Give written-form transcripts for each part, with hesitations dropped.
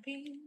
happy.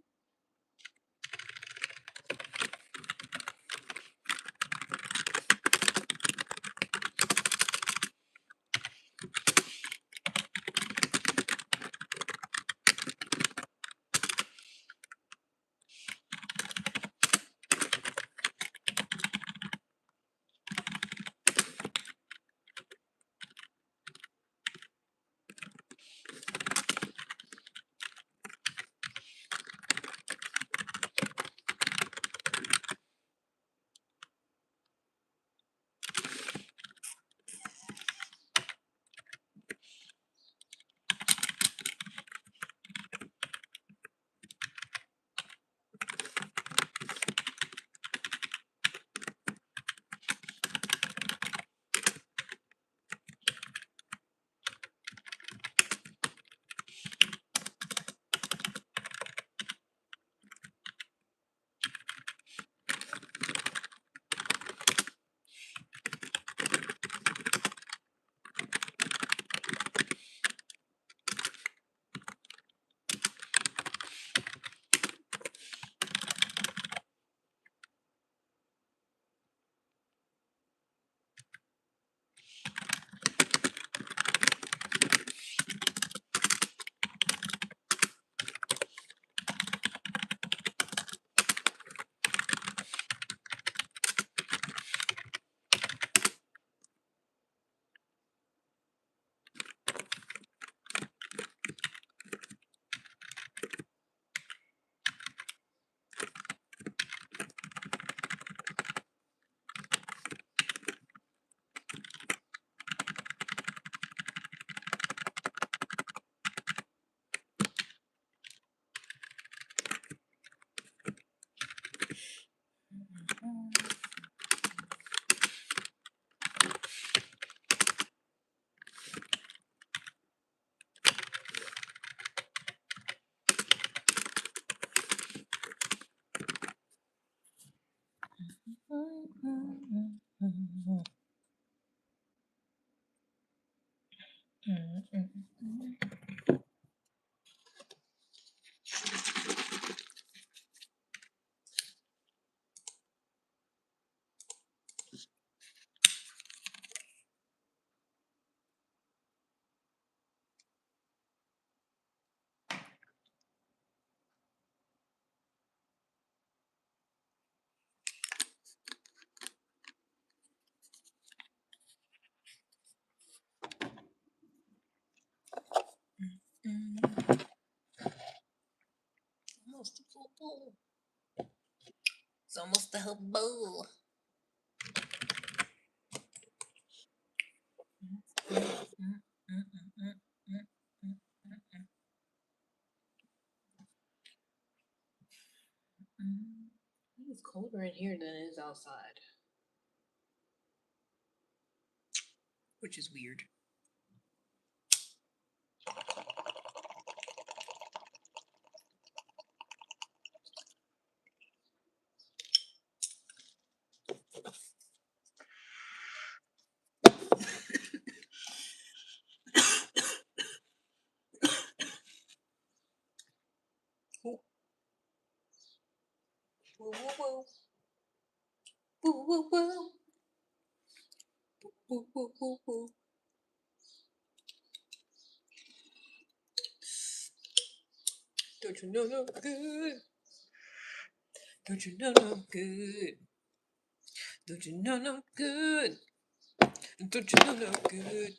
Almost a full bowl. It's almost the whole bowl. It's colder in here than it is outside, which is weird. Woo woo woo. Woo woo woo. Woo woo woo woo. Don't you know no good? Don't you know no good? Don't you know no good? Don't you know no good?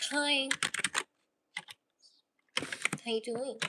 Hi. How you doing?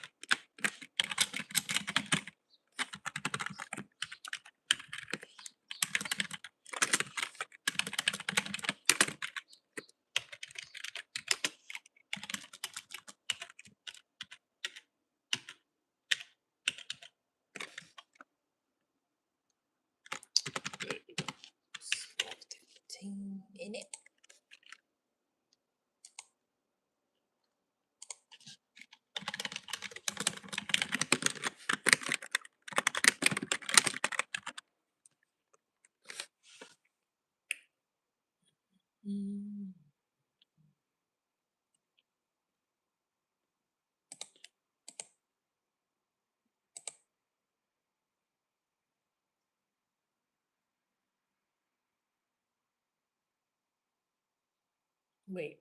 Wait.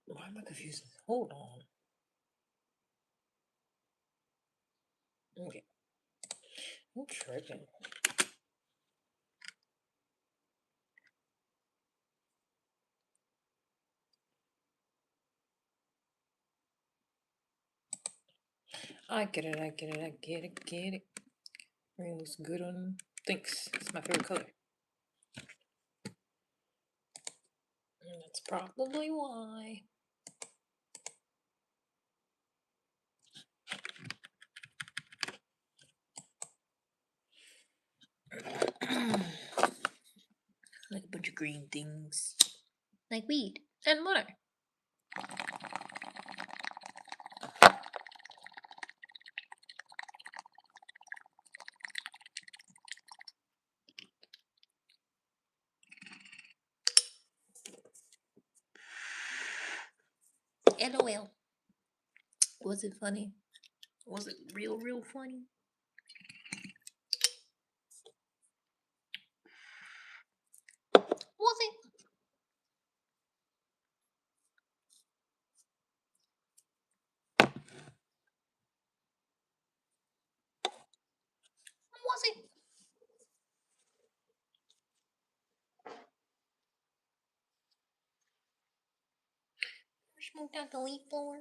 Why am I confused? Hold on. Okay. I'm tripping. I get it, I get it, I get it, get it. Green looks good on. Thanks. It's my favorite color. And that's probably why. Like a bunch of green things. Like weed and water. LOL. Was it funny? Was it real funny? Was it? Was it? Smoked out the leaf blower.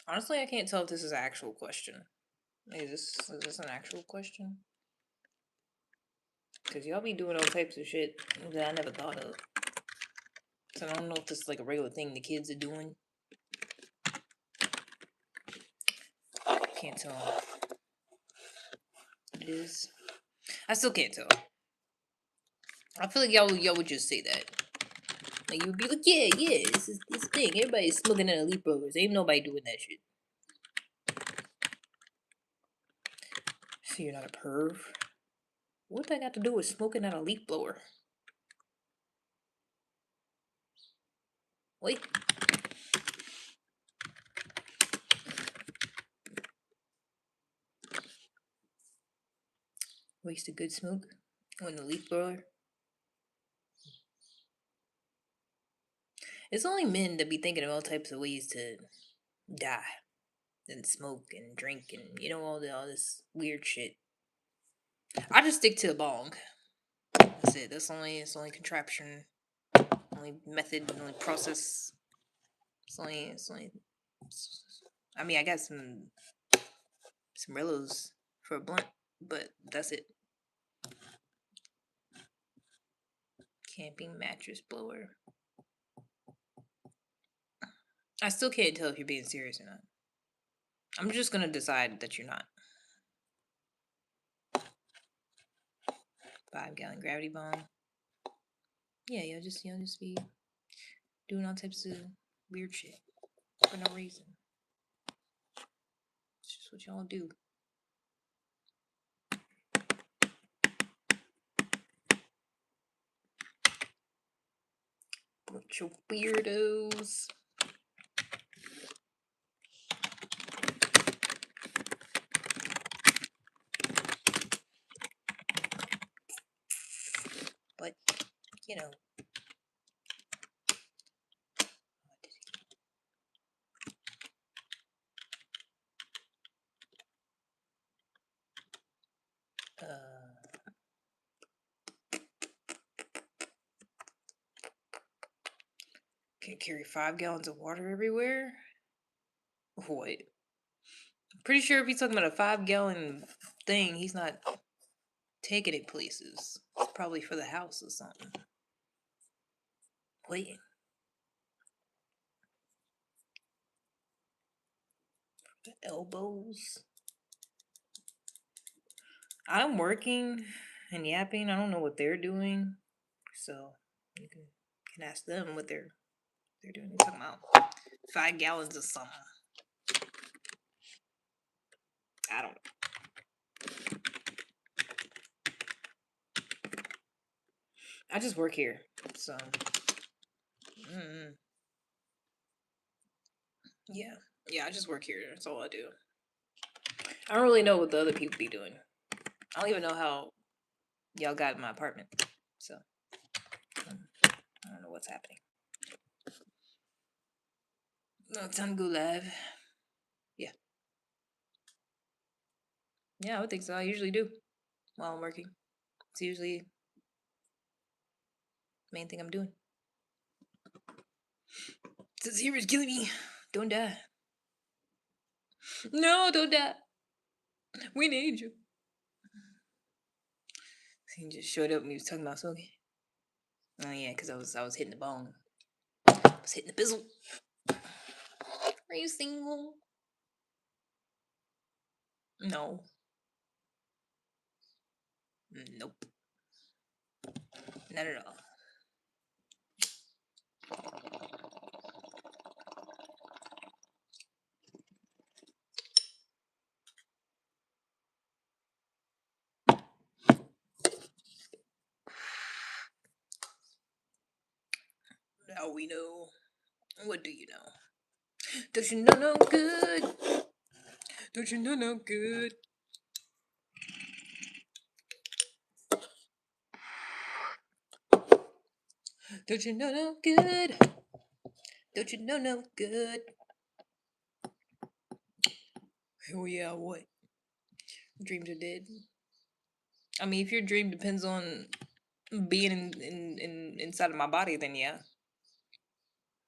Honestly, I can't tell if this is an actual question. Is this an actual question? Because y'all be doing all types of shit that I never thought of. So I don't know if this is like a regular thing the kids are doing. Can't tell. It is. I still can't tell. I feel like y'all would just say that. Like you would be like, yeah, this is this thing. Everybody's smoking at a leaf blowers. Ain't nobody doing that shit. So you're not a perv. What that got to do with smoking at a leaf blower? Wait. Waste a good smoke on the leaf blower. It's only men that be thinking of all types of ways to die and smoke and drink and all this weird shit. I just stick to the bong. That's it. It's only contraption, only method, only process. It's only. I mean, I got some Rillos for a blunt, but that's it. Camping mattress blower. I still can't tell if you're being serious or not. I'm just gonna decide that you're not. 5-gallon gravity bomb. Yeah, you'll just be doing all types of weird shit for no reason. It's just what y'all do. Bunch of weirdos. But can't carry 5 gallons of water everywhere. What? Pretty sure if he's talking about a 5-gallon thing, he's not taking it places. It's probably for the house or something. Wait. The elbows. I'm working and yapping. I don't know what they're doing. So you can ask them what they're doing. They're talking about 5 gallons of something. I don't know. I just work here, so yeah. I just work here. That's all I do. I don't really know what the other people be doing. I don't even know how y'all got in my apartment. So I don't know what's happening. No, time to go live. Yeah. Yeah, I would think so. I usually do while I'm working. It's usually the main thing I'm doing. This here is killing me. Don't die. No, don't die. We need you. He just showed up and he was talking about smoking. Oh yeah, because I was hitting the bone. I was hitting the bizzle. Are you single? No. Nope. Not at all. Now we know. What do you know? Don't you know no good? Don't you know no good? Don't you know no good? Don't you know no good? Oh yeah, what? Dreams are dead. I mean, if your dream depends on being inside of my body, then yeah.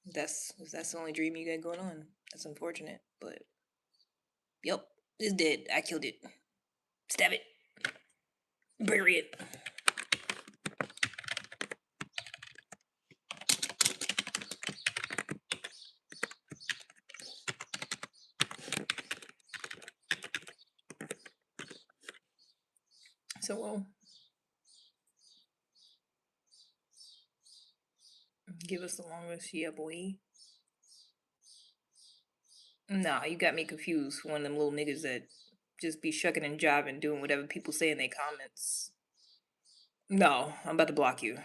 If that's the only dream you got going on. That's unfortunate, but yep, it's dead. I killed it. Stab it. Bury it. So give us the longest, yeah, boy. Nah, you got me confused. One of them little niggas that just be shucking and jiving, doing whatever people say in their comments. No, I'm about to block you.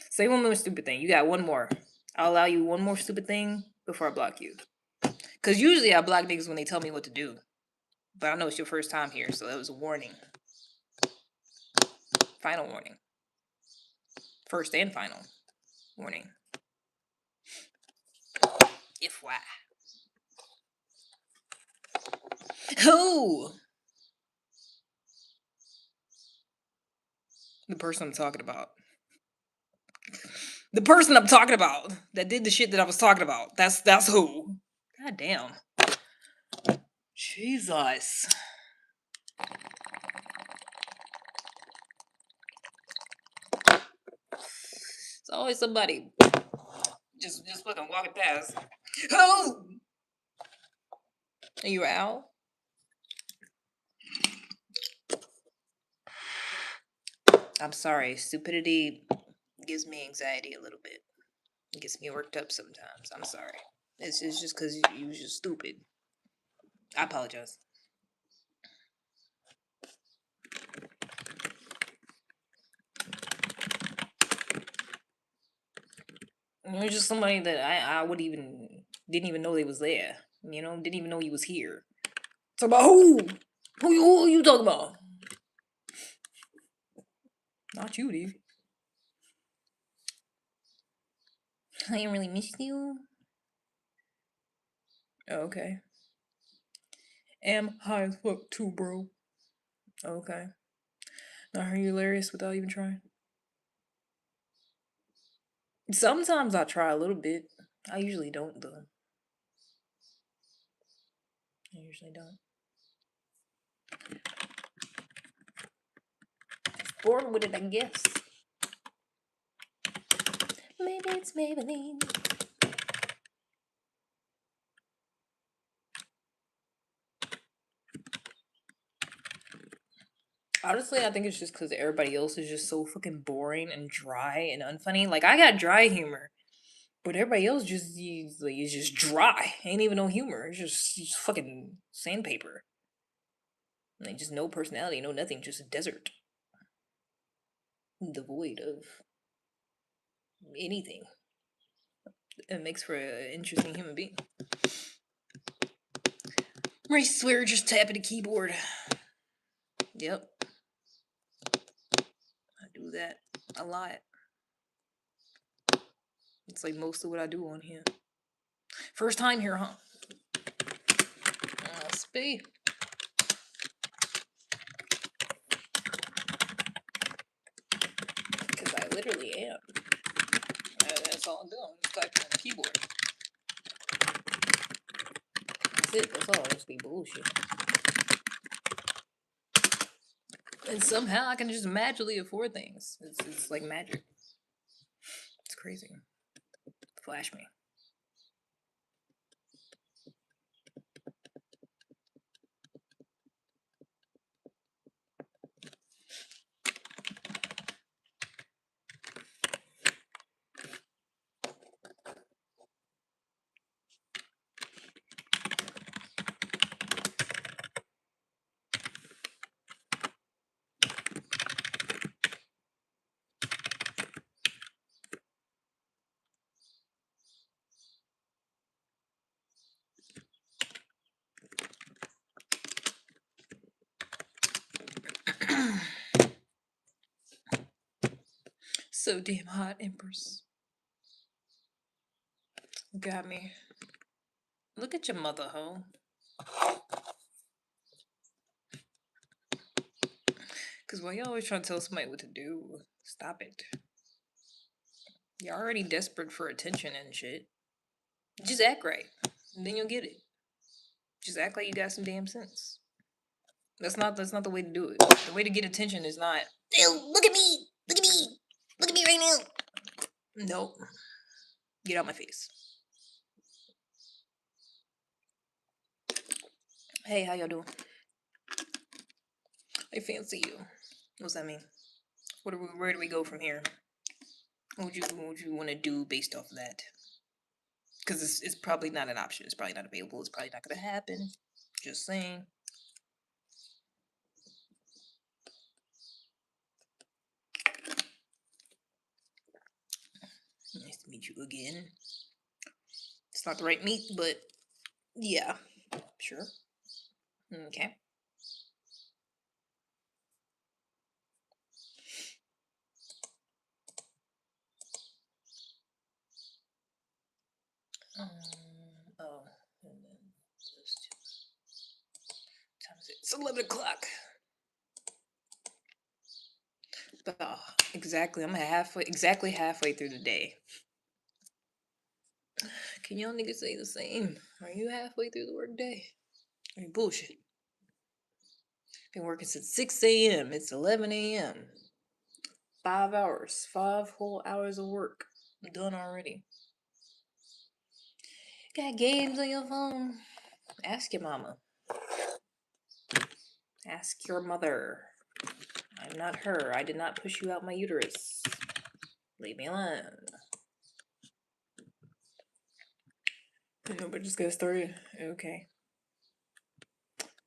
Say one more stupid thing. You got one more. I'll allow you one more stupid thing before I block you. Because usually I block niggas when they tell me what to do. But I know it's your first time here, so that was a warning. Final warning. First and final warning. If why. Who? The person I'm talking about. The person I'm talking about that did the shit that I was talking about. That's who. God damn. Jesus. It's always somebody just fucking walking past. Who? Are you out? I'm sorry. Stupidity gives me anxiety a little bit. It gets me worked up sometimes. I'm sorry. It's just because you was just stupid. I apologize. You're just somebody that I would didn't even know they was there. You know, didn't even know he was here. Talk about who? Who you talking about? Not you, dude. I ain't really missed you. Okay. Am high as fuck too, bro. Okay. Not her hilarious without even trying. Sometimes I try a little bit. I usually don't though. I usually don't. Born with it, I guess. Maybe it's Maybelline. Honestly, I think it's just because everybody else is just so fucking boring and dry and unfunny. Like I got dry humor, but everybody else just is just dry. Ain't even no humor. It's just fucking sandpaper. Like just no personality, no nothing. Just a desert, devoid of anything. It makes for an interesting human being. I swear, just tapping the keyboard. Yep. that a lot. It's like mostly what I do on here. First time here, huh? Must be. Because I literally am. That's all I'm doing. I'm just typing on the keyboard. That's it. That's all. Just be bullshit. And somehow I can just magically afford things. It's like magic. It's crazy. Flash me. So damn hot, Empress. Got me. Look at your mother, hoe. Because why you always trying to tell somebody what to do? Stop it. You're already desperate for attention and shit. Just act right. And then you'll get it. Just act like you got some damn sense. That's not the way to do it. The way to get attention is not, ew, look at me! Look at me! Look at me right now! Nope. Get out my face. Hey, how y'all doing? I fancy you. What's that mean? Where do we go from here? What would you want to do based off of that? Because it's probably not an option. It's probably not available. It's probably not going to happen. Just saying. Nice to meet you again. It's not the right meat, but yeah, sure. Okay. Oh, and then those two. What time is it? It's 11 o'clock. Oh, exactly. I'm exactly halfway through the day. Can y'all niggas say the same? Are you halfway through the work day? Are you bullshit? Been working since 6 a.m. It's 11 a.m. 5 hours. 5 whole hours of work. I'm done already. Got games on your phone? Ask your mama. Ask your mother. I'm not her. I did not push you out my uterus. Leave me alone. No, but just got started. Okay.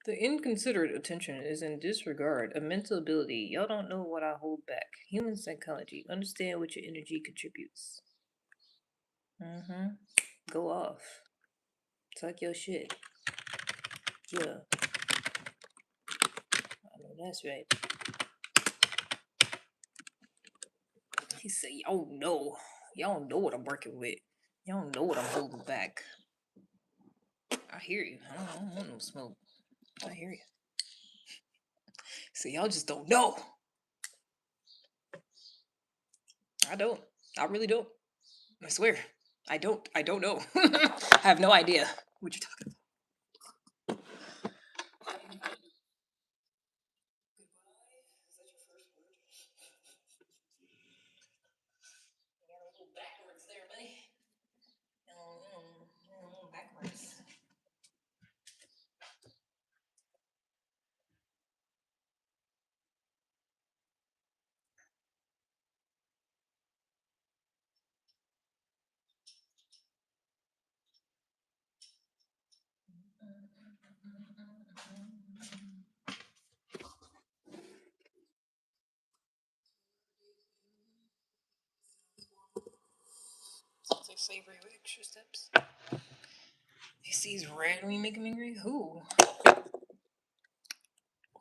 The inconsiderate attention is in disregard, a mental ability. Y'all don't know what I hold back. Human psychology. Understand what your energy contributes. Mm-hmm. Go off. Talk your shit. Yeah. I know that's right. He said, y'all know. Y'all know what I'm working with. Y'all know what I'm holding back. I hear you. I don't want no smoke. I hear you. See, y'all just don't know. I don't. I really don't. I swear. I don't know. I have no idea what you're talking about. Goodbye. Is that your first word? You got a little backwards there, buddy. A little backwards. Sounds like savory with extra steps. He sees red when you make him angry? Who?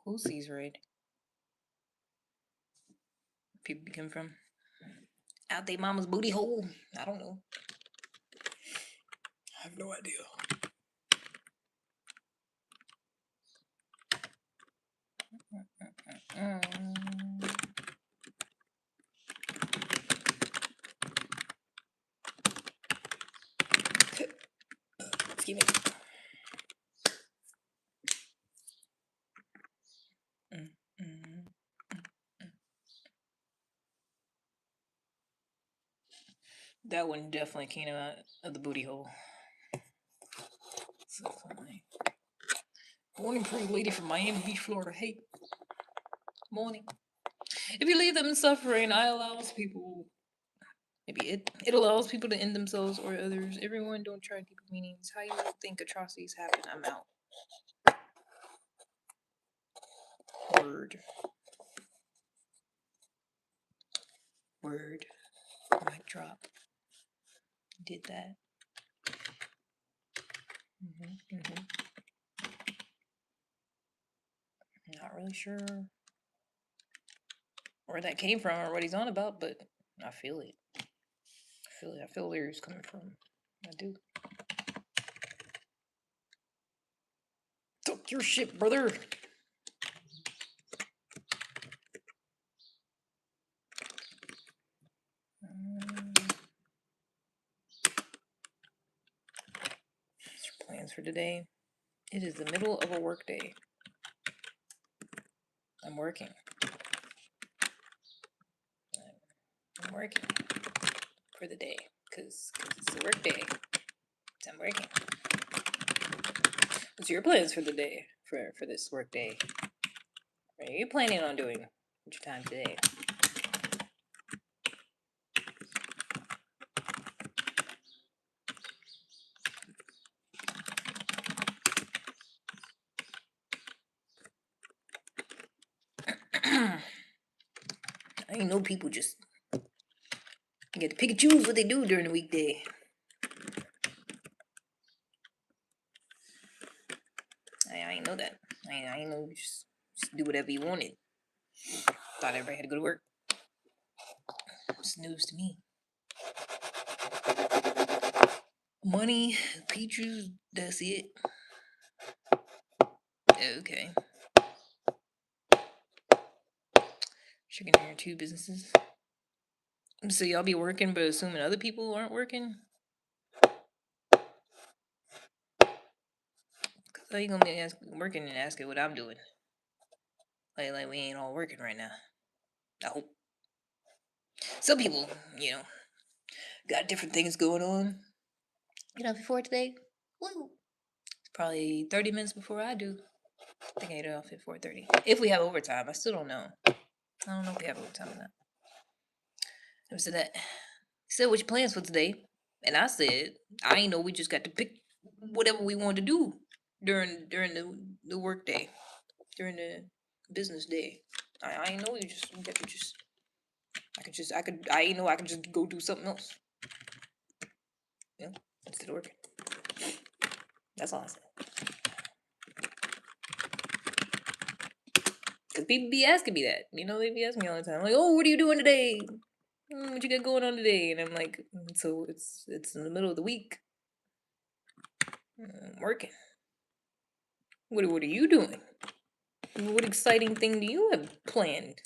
Who sees red? people be coming from. Out they mama's booty hole. I don't know. I have no idea. Excuse me. That one definitely came out of the booty hole. So funny. Morning, pretty lady from Miami Beach, Florida. Hey. Morning. If you leave them in suffering, I allows people. Maybe it allows people to end themselves or others. Everyone don't try deeper meanings. How you think atrocities happen? I'm out. Word. Word. Mic drop. Did that. Not really sure where that came from or what he's on about, but I feel it. I feel where he's coming from. I do. Talk your shit, brother. Plans for today. It is the middle of a work day. I'm working. I'm working for the day because it's a work day. So I'm working. What's your plans for the day, for this work day? What are you planning on doing with your time today? I ain't know people just get to pick and choose what they do during the weekday. I ain't know that. I ain't know you just do whatever you wanted. Thought everybody had to go to work. It's news to me. Money, peaches, that's it. Okay. Chicken here, 2 businesses. So y'all be working, but assuming other people aren't working? How you gonna be working and asking what I'm doing? Like we ain't all working right now. I hope. Some people, got different things going on. Get up before today? Woo! It's probably 30 minutes before I do. I think I get off at 4:30. If we have overtime, I still don't know. I don't know if we have overtime or not. Never said that. He said, "What your plans for today?" And I said, "I ain't know. We just got to pick whatever we want to do during the work day, during the business day. I ain't know we got to just. I ain't know I could just go do something else. Instead of working. That's all I said. Because people be asking me that. They be asking me all the time. Like, oh, what are you doing today? What you got going on today? And I'm like, so it's in the middle of the week. I'm working. What are you doing? What exciting thing do you have planned?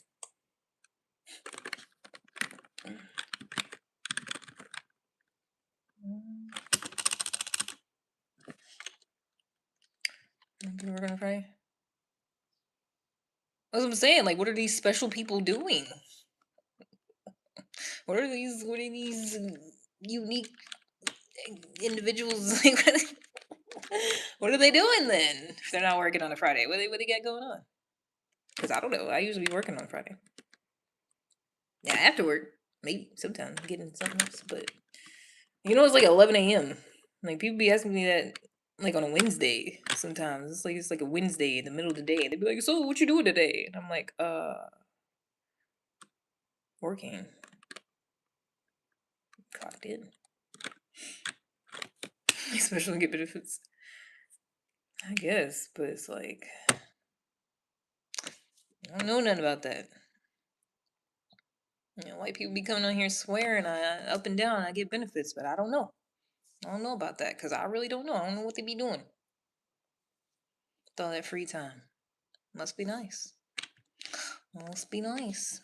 We're gonna try. That's what I'm saying. Like, what are these special people doing? What are these unique individuals? What are they doing then? If they're not working on a Friday, what they got going on? Because I don't know. I usually be working on Friday. Yeah, after work, maybe sometimes getting something else. But it's like 11 a.m. Like people be asking me that like on a Wednesday. Sometimes it's like a Wednesday in the middle of the day. They'd be like, "So what you doing today?" And I'm like, working. Clocked in. Especially get benefits. I guess, but it's like I don't know nothing about that. White people be coming on here swearing up and down. I get benefits, but I don't know. I don't know about that because I really don't know. I don't know what they be doing with all that free time. Must be nice. Must be nice.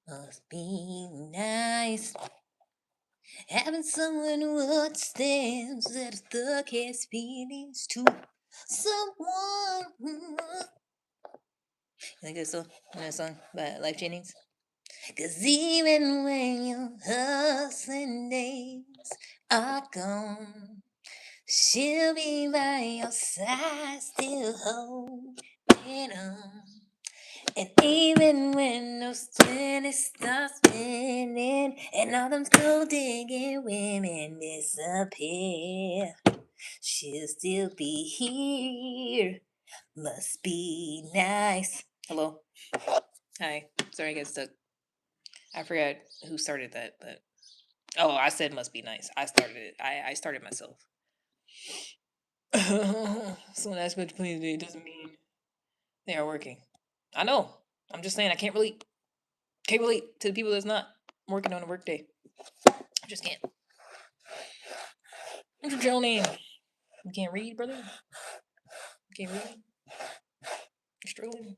Must be nice. Having someone who understands that a thug has feelings too. Someone who. You like that song? That song by Life Jennings? Cause even when your hustling days are gone, she'll be by your side, still holding on. And even when those 20s start spinning and all them gold digging women disappear, she'll still be here. Must be nice. Hello. Hi. Sorry I got stuck. I forgot who started that, but I said must be nice. I started it. I started myself. Someone asked me to play today doesn't mean they are working. I know. I'm just saying I can't relate to the people that's not working on a work day. I just can't. What's your channel name? You can't read, brother? You can't read? You're struggling?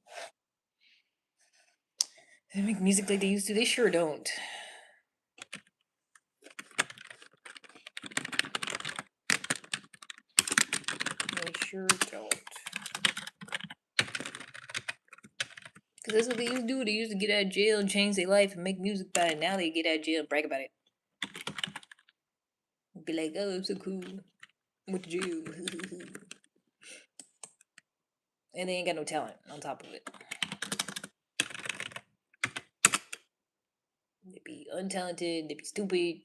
They make music like they used to. They sure don't. They sure don't. Because that's what they used to do. They used to get out of jail and change their life and make music about it. Now they get out of jail and brag about it. Be like, oh, I'm so cool. Went to jail. And they ain't got no talent on top of it. They be untalented. They be stupid.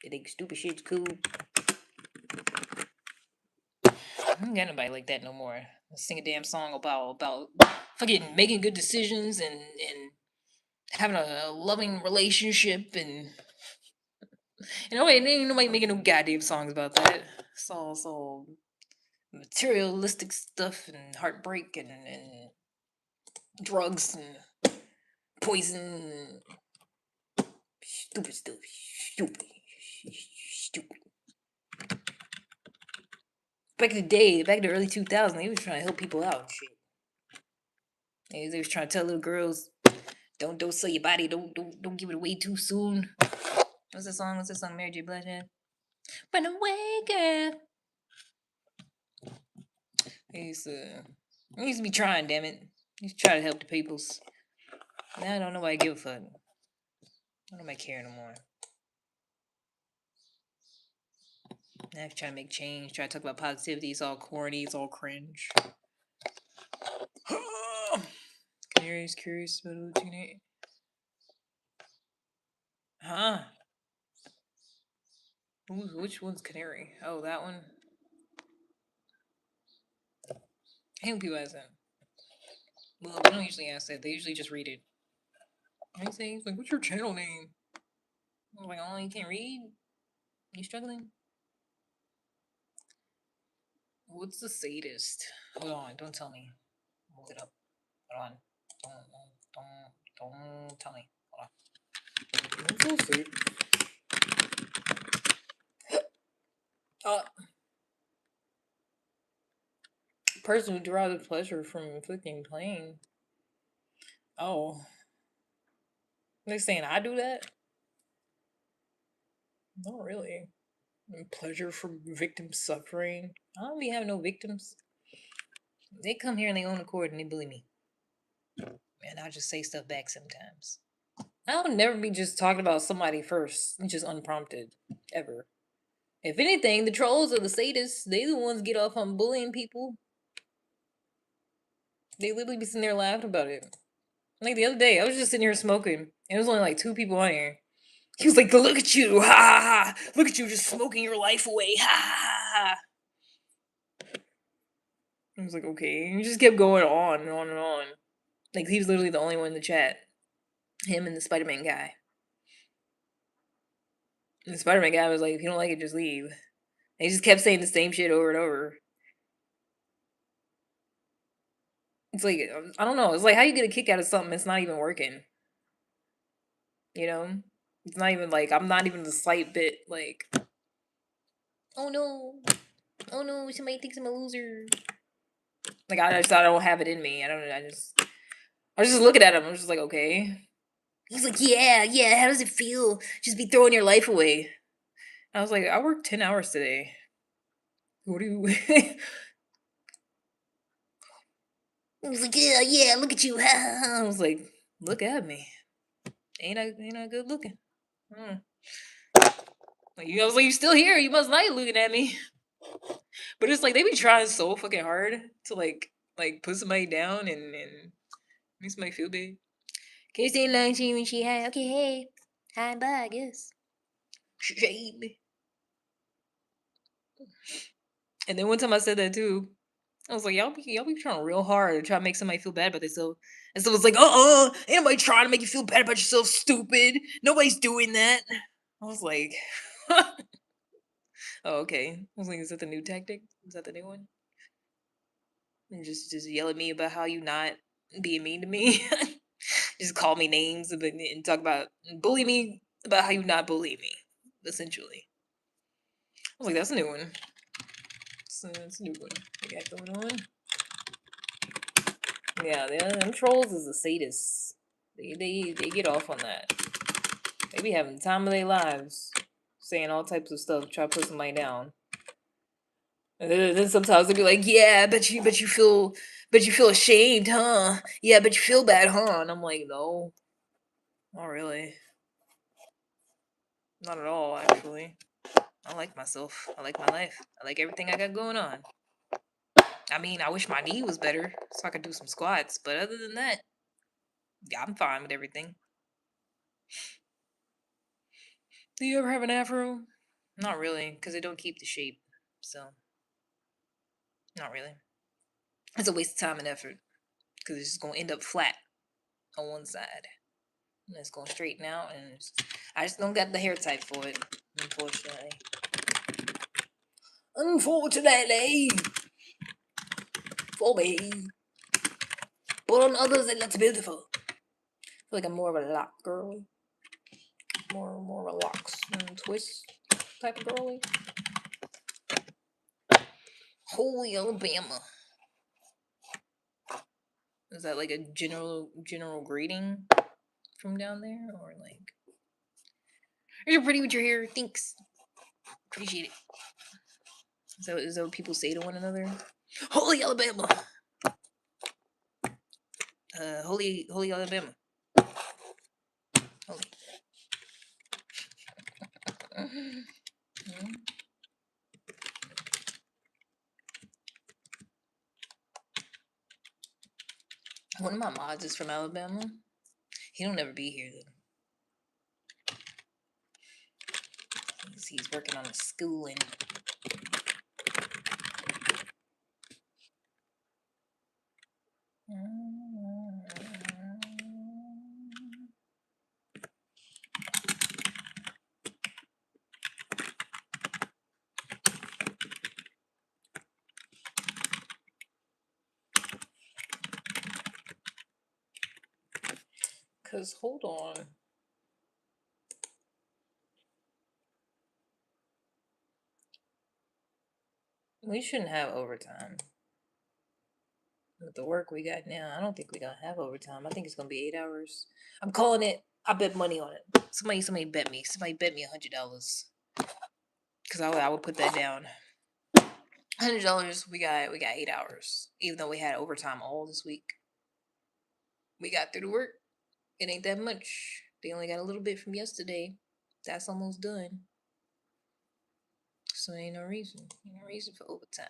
They think stupid shit's cool. I don't got nobody like that no more. Sing a damn song about fucking making good decisions and having a loving relationship and ain't nobody making no goddamn songs about that. It's all materialistic stuff and heartbreak and drugs and poison and stupid stuff. Stupid. Back in the day, back in the early 2000s, they was trying to help people out and shit. They was trying to tell little girls, don't sell your body, don't give it away too soon. What's the song? Mary J. Blige had? Run away, girl. He used to be trying, damn it. He used to try to help the peoples. Now I don't know why I give a fuck. I don't care no more. Now he's trying to make change, try to talk about positivity. It's all corny, it's all cringe. Canary's curious about a teenage. Huh? Which one's Canary? Oh, that one. I hate when people ask that. Well, they don't usually ask that. They usually just read it. I say, he's like, what's your channel name? I'm like, oh, you can't read? You struggling? What's the sadist? Hold on, don't tell me. Look it up. Hold on. Don't tell me. Hold on. I'm so asleep. Person who derives pleasure from inflicting pain. Oh. They're saying I do that? Not really. Pleasure from victim suffering. I don't be having no victims. They come here and they own accord and they bully me. And I just say stuff back sometimes. I'll never be just talking about somebody first, just unprompted, ever. If anything, the trolls or the sadists, they the ones get off on bullying people. They literally be sitting there laughing about it. Like the other day, I was just sitting here smoking, and there was only like 2 people on here. He was like, "Look at you, ha ha ha! Look at you, just smoking your life away, ha ha ha!" I was like, okay. And he just kept going on and on and on. Like he was literally the only one in the chat. Him and the Spider-Man guy. And the Spider-Man guy was like, if you don't like it, just leave. And he just kept saying the same shit over and over. It's like, I don't know. It's like how you get a kick out of something that's not even working. You know, it's not even like I'm not even the slight bit like, oh no, oh no, somebody thinks I'm a loser. Like I don't have it in me. I was just looking at him. I was just like, okay. He's like, yeah, yeah. How does it feel? Just be throwing your life away. I was like, I worked 10 hours today. What do you? He was like, yeah, yeah. Look at you. I was like, look at me. Ain't I good looking? Hmm. Like, I was like, you still here? You must like looking at me. But it's like they be trying so fucking hard to like put somebody down and make somebody feel big. Can you say lying to you when she had? Okay, hey, hi, bye, I guess. Shame. And then one time I said that too. I was like, y'all be trying real hard to try to make somebody feel bad about themselves. And so it's like, ain't nobody trying to make you feel bad about yourself, stupid. Nobody's doing that. I was like, oh, okay. I was like, is that the new tactic? Is that the new one? And just yell at me about how you not being mean to me. Just call me names and talk about bully me about how you not bully me. Essentially, I was like, that's a new one. That's a new one we got going on. Yeah, them trolls is the sadists. They get off on that. They be having the time of their lives, saying all types of stuff, try to put somebody down. And then sometimes they be like, "Yeah, but you feel ashamed, huh? Yeah, but you feel bad, huh?" And I'm like, "No, not really, not at all, actually. I like myself. I like my life. I like everything I got going on. I mean, I wish my knee was better so I could do some squats, but other than that, yeah, I'm fine with everything." Do you ever have an afro? Not really, because it don't keep the shape. So, not really. It's a waste of time and effort because it's just gonna end up flat on one side, and it's gonna straighten out. And I just don't got the hair type for it, unfortunately. Unfortunately, for me, but on others it looks beautiful. I feel like I'm more of a lock girly, more of a locks and twist type of girly. Holy Alabama. Is that like a general greeting from down there, or like, you're pretty with your hair? Thanks, appreciate it. Is that what people say to one another? Holy Alabama. Holy Alabama. Holy. One of my mods is from Alabama. He don't ever be here though. He's working on his schooling. Cause hold on. We shouldn't have overtime. With the work we got now, I don't think we're gonna have overtime. I think it's gonna be 8 hours. I'm calling it. I bet money on it. Somebody bet me. Somebody bet me $100. Cause I would put that down. $100. We got 8 hours. Even though we had overtime all this week, we got through the work. It ain't that much. They only got a little bit from yesterday. That's almost done. So ain't no reason. Ain't no reason for overtime.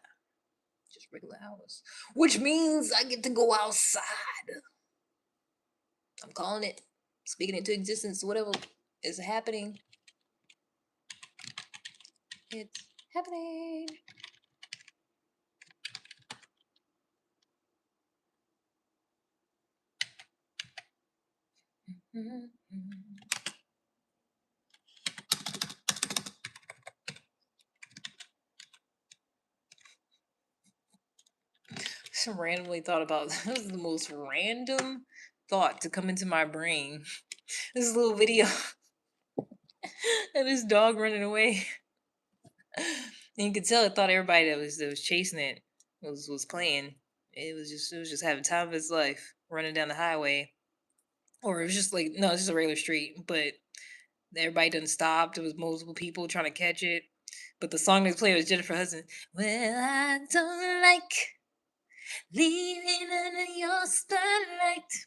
Just regular hours. Which means I get to go outside. I'm calling it. Speaking into existence. Whatever is happening. It's happening. Just randomly thought about that was the most random thought to come into my brain. This little video of this dog running away. And you could tell it thought everybody that was chasing it was playing. It was just having time of its life running down the highway. Or it was just like no, it's just a regular street, but everybody done stopped. There was multiple people trying to catch it. But the song they was playing was Jennifer Hudson. Well, I don't like leaving under your spotlight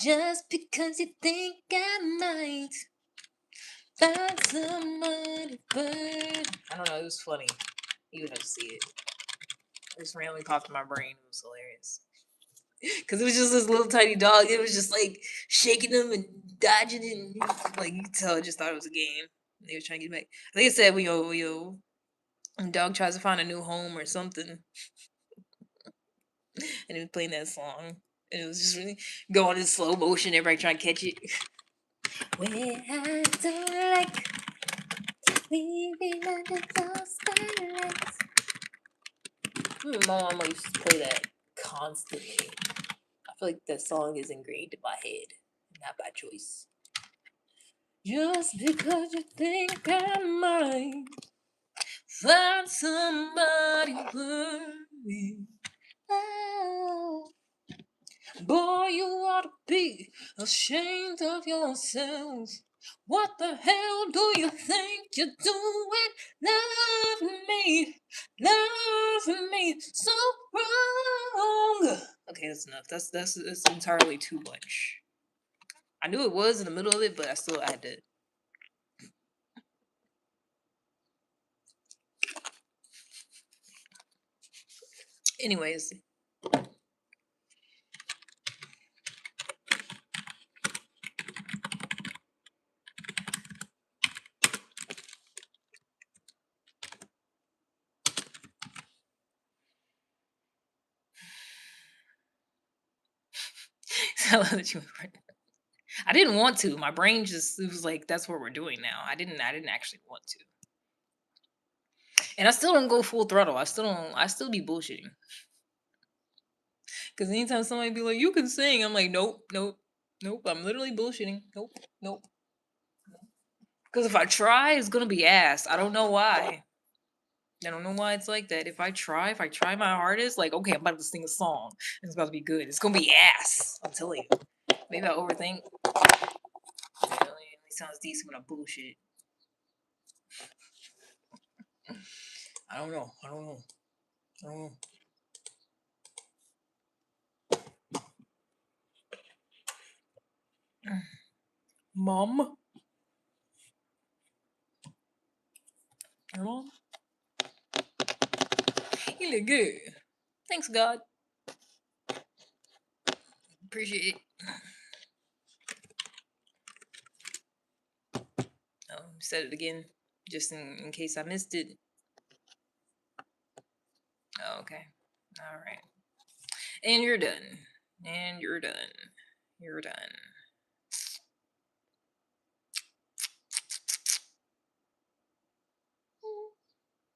just because you think I might find somebody burn. I don't know. It was funny. You would have to see it. It just randomly popped in my brain. It was hilarious. Because it was just this little tiny dog. It was just like shaking them and dodging it. And, like you could tell it just thought it was a game. They were trying to get back. I think it said, a dog tries to find a new home or something. And it was playing that song. And it was just really going in slow motion. Everybody trying to catch it. Well, I don't like leaving under the spotlight. My mama used to play that constantly. I feel like that song is ingrained in my head, not by choice. Just because you think I might find somebody worthy. Oh, boy, you ought to be ashamed of yourself. What the hell do you think you're doing? Loving me so wrong. Okay, that's enough. That's entirely too much. I knew it was in the middle of it, but I still had to. Anyways. I didn't want to. My brain just it was like that's what we're doing now. I didn't actually want to. And I still don't go full throttle. I still be bullshitting. Cause anytime somebody be like, you can sing, I'm like, nope. I'm literally bullshitting. Nope. Cause if I try, it's gonna be ass. I don't know why. I don't know why it's like that. If I try my hardest, like, okay, I'm about to sing a song. And it's about to be good. It's gonna be ass. I'm telling you. Maybe I overthink. It only sounds decent when I bullshit. I don't know. Mom? Your mom? You look good. Thanks, God. Appreciate it. Said it again, just in case I missed it. Oh, okay. All right. And you're done. You're done.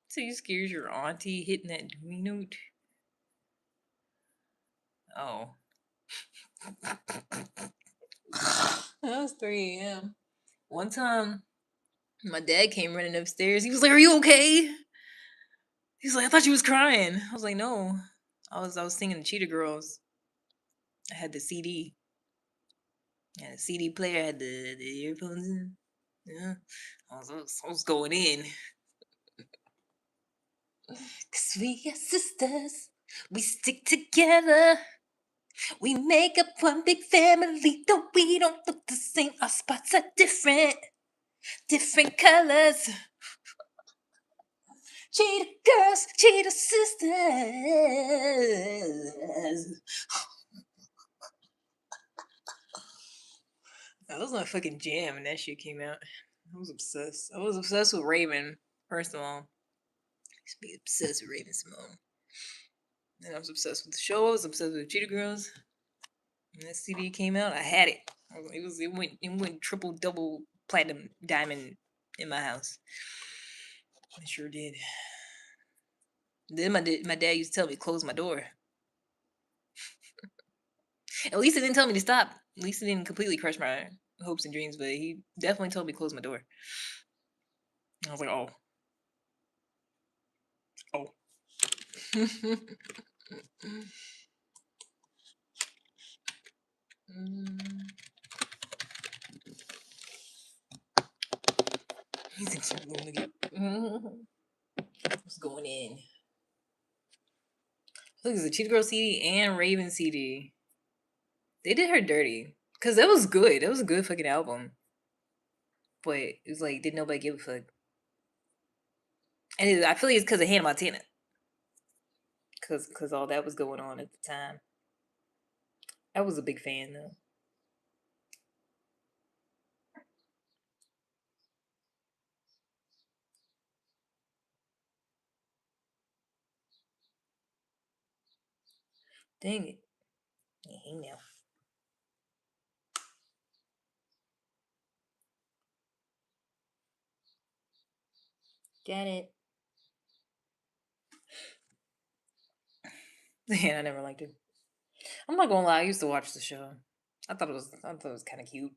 So you scares your auntie hitting that Dewey note? Oh. That was 3 a.m. One time, my dad came running upstairs. He was like, "Are you okay?" He's like, "I thought you was crying." I was like, "No, I was singing the Cheetah Girls. I had the CD. Yeah, the CD player had the earphones in. Yeah, I was going in. Cause we are sisters. We stick together. We make up one big family. Though we don't look the same, our spots are different. Different colors. Cheetah girls, cheetah sisters. That was my fucking jam when that shit came out. I was obsessed. I was obsessed with Raven, first of all. I used to be obsessed with Raven Simone. And I was obsessed with the show. I was obsessed with Cheetah Girls. When that CD came out, I had it. It went triple, double, platinum, diamond in my house. I sure did. Then my dad used to tell me close my door. At least it didn't tell me to stop. At least it didn't completely crush my hopes and dreams, but he definitely told me to close my door. I was like, oh, oh. Mm, he thinks I'm going to get. What's going in? Look, it's a Cheetah Girl CD and Raven CD. They did her dirty. Because that was good. That was a good fucking album. But it was like, did nobody give a fuck? And I feel like it's because of Hannah Montana. Because all that was going on at the time. I was a big fan, though. Dang it. Hey, now. Got it. Yeah, I never liked it. I'm not gonna lie, I used to watch the show. I thought it was kind of cute.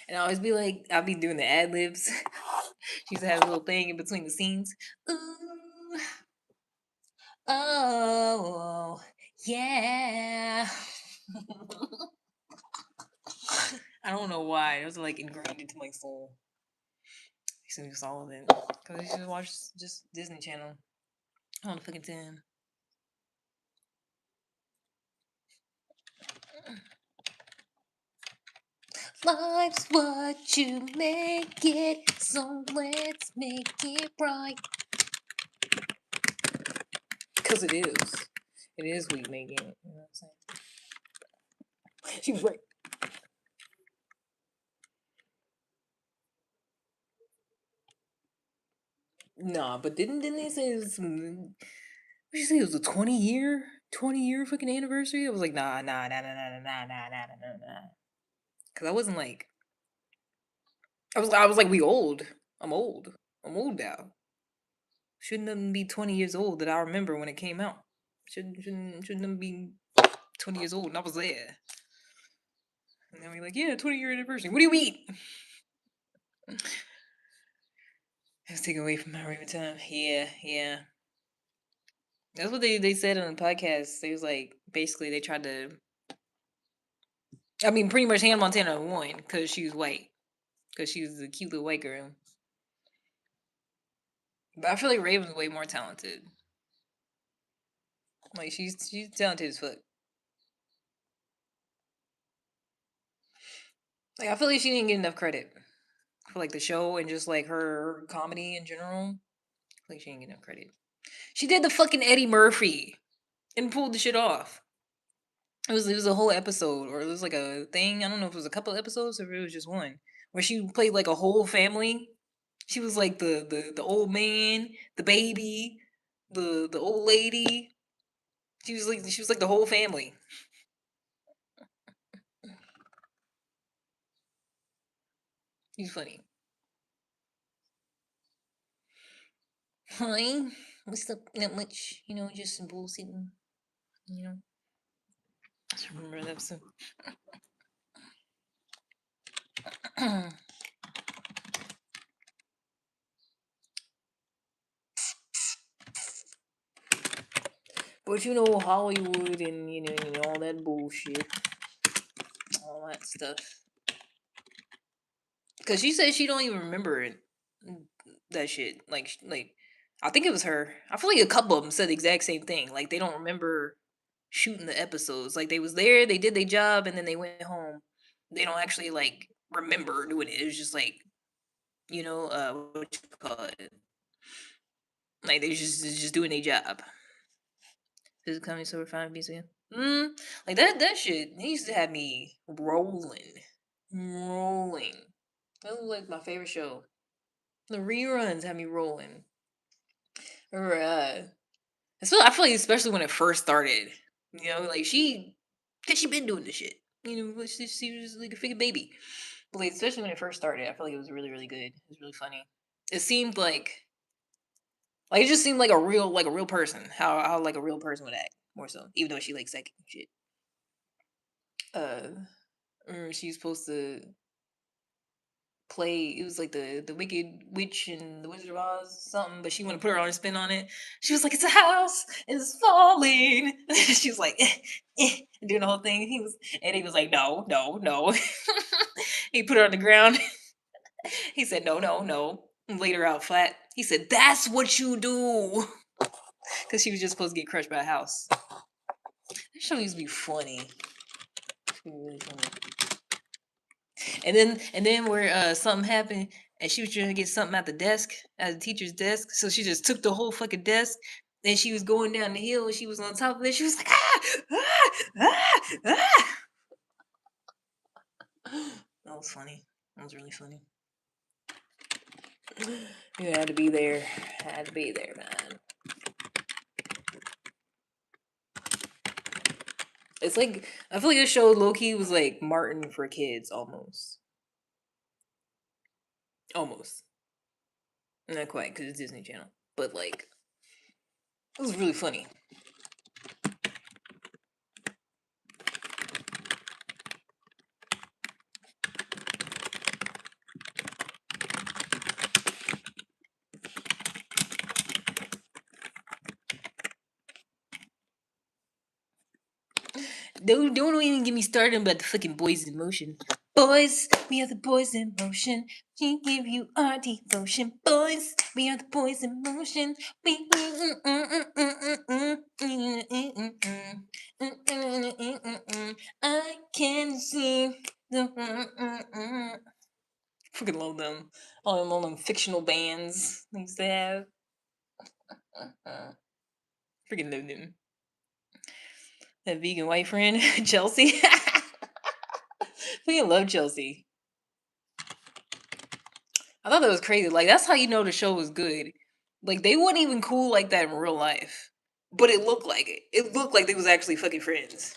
And I always be like, I'll be doing the ad libs. She used to have a little thing in between the scenes. Ooh, oh, yeah. I don't know why. It was like ingrained into my soul. I used to use all of it. Because I used to watch just Disney Channel all the fucking time. Life's what you make it, so let's make it right. Because it is. It is we making it. You know what I'm saying? She was right. Nah, but didn't they say it was what did you say it was a 20-year fucking anniversary? I was like, nah. Cause I wasn't like I was like, we old. I'm old. I'm old now. Shouldn't them be 20 years old that I remember when it came out? Shouldn't them be 20 years old and I was there? And then we're like, yeah, 20-year anniversary. What do you eat? It's taken away from my Raven time. Yeah. That's what they said on the podcast. They was like, basically, they tried to. I mean, pretty much Hannah Montana won because she was white. Because she was a cute little white girl. But I feel like Raven's way more talented. Like, she's talented as fuck. Like, I feel like she didn't get enough credit for, like, the show and just, like, her comedy in general. I feel like she didn't get enough credit. She did the fucking Eddie Murphy and pulled the shit off. It was a whole episode, or it was like a thing. I don't know if it was a couple episodes or if it was just one, where she played like a whole family. She was like the old man, the baby, the old lady. She was like the whole family. She's funny. Hi, what's up? Not much, just some bullshitting. You know, just remember that episode. But Hollywood and all that bullshit, all that stuff. Cause she said she don't even remember it, that shit. Like, I think it was her. I feel like a couple of them said the exact same thing. Like they don't remember shooting the episodes. Like they was there, they did their job, and then they went home. They don't actually like remember doing it. It was just like what you call it. Like they just doing their job. Is it coming so refined museum? Like that shit. He used to have me rolling. That was like my favorite show. The reruns had me rolling. Or so I feel like especially when it first started, like cause she been doing this shit. She was like a figure baby. But like especially when it first started, I feel like it was really, really good. It was really funny. It seemed like Like it just seemed like a real person. How like a real person would act more so, even though she like psychic and shit. Uh, she was supposed to play. It was like the Wicked Witch and the Wizard of Oz something, but she wanted to put her own spin on it. She was like, "It's a house, it's falling." She was like, doing the whole thing. And he was like, "No, no, no." He put her on the ground. He said, "No, no, no." And laid her out flat. He said, "That's what you do," because she was just supposed to get crushed by a house. That show used to be funny. Really funny. And then where something happened and she was trying to get something at the desk, at the teacher's desk, so she just took the whole fucking desk and she was going down the hill and she was on top of it. She was like, ah, ah, ah, ah. That was funny. That was really funny. You had to be there. Had to be there, man. It's like I feel like this show Loki was like Martin for kids almost. Almost. Not quite, because it's Disney Channel. But like it was really funny. Don't even get me started about the fucking boys in motion. Boys, we are the boys in motion. We give you our devotion. Boys, we are the boys in motion. We. I can see the. Freaking love them. All them fictional bands they used to have. Freaking love them. That vegan white friend, Chelsea. Freaking love Chelsea. I thought that was crazy. Like that's how you know the show was good. Like they weren't even cool like that in real life, but it looked like it. It looked like they was actually fucking friends.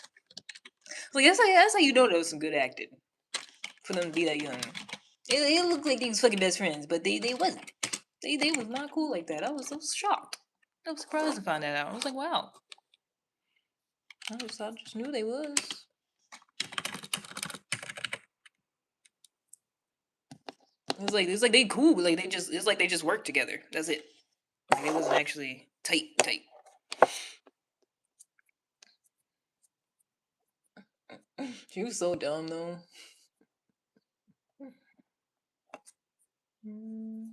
Like that's how you know there was some good acting for them to be that young. It looked like they was fucking best friends, but they wasn't. They was not cool like that. I was shocked. I was surprised to find that out. I was like, wow. I just knew they was. It was like they cool. Like it's like they just worked together. That's it. Like it wasn't actually tight. She was so dumb though. Mm.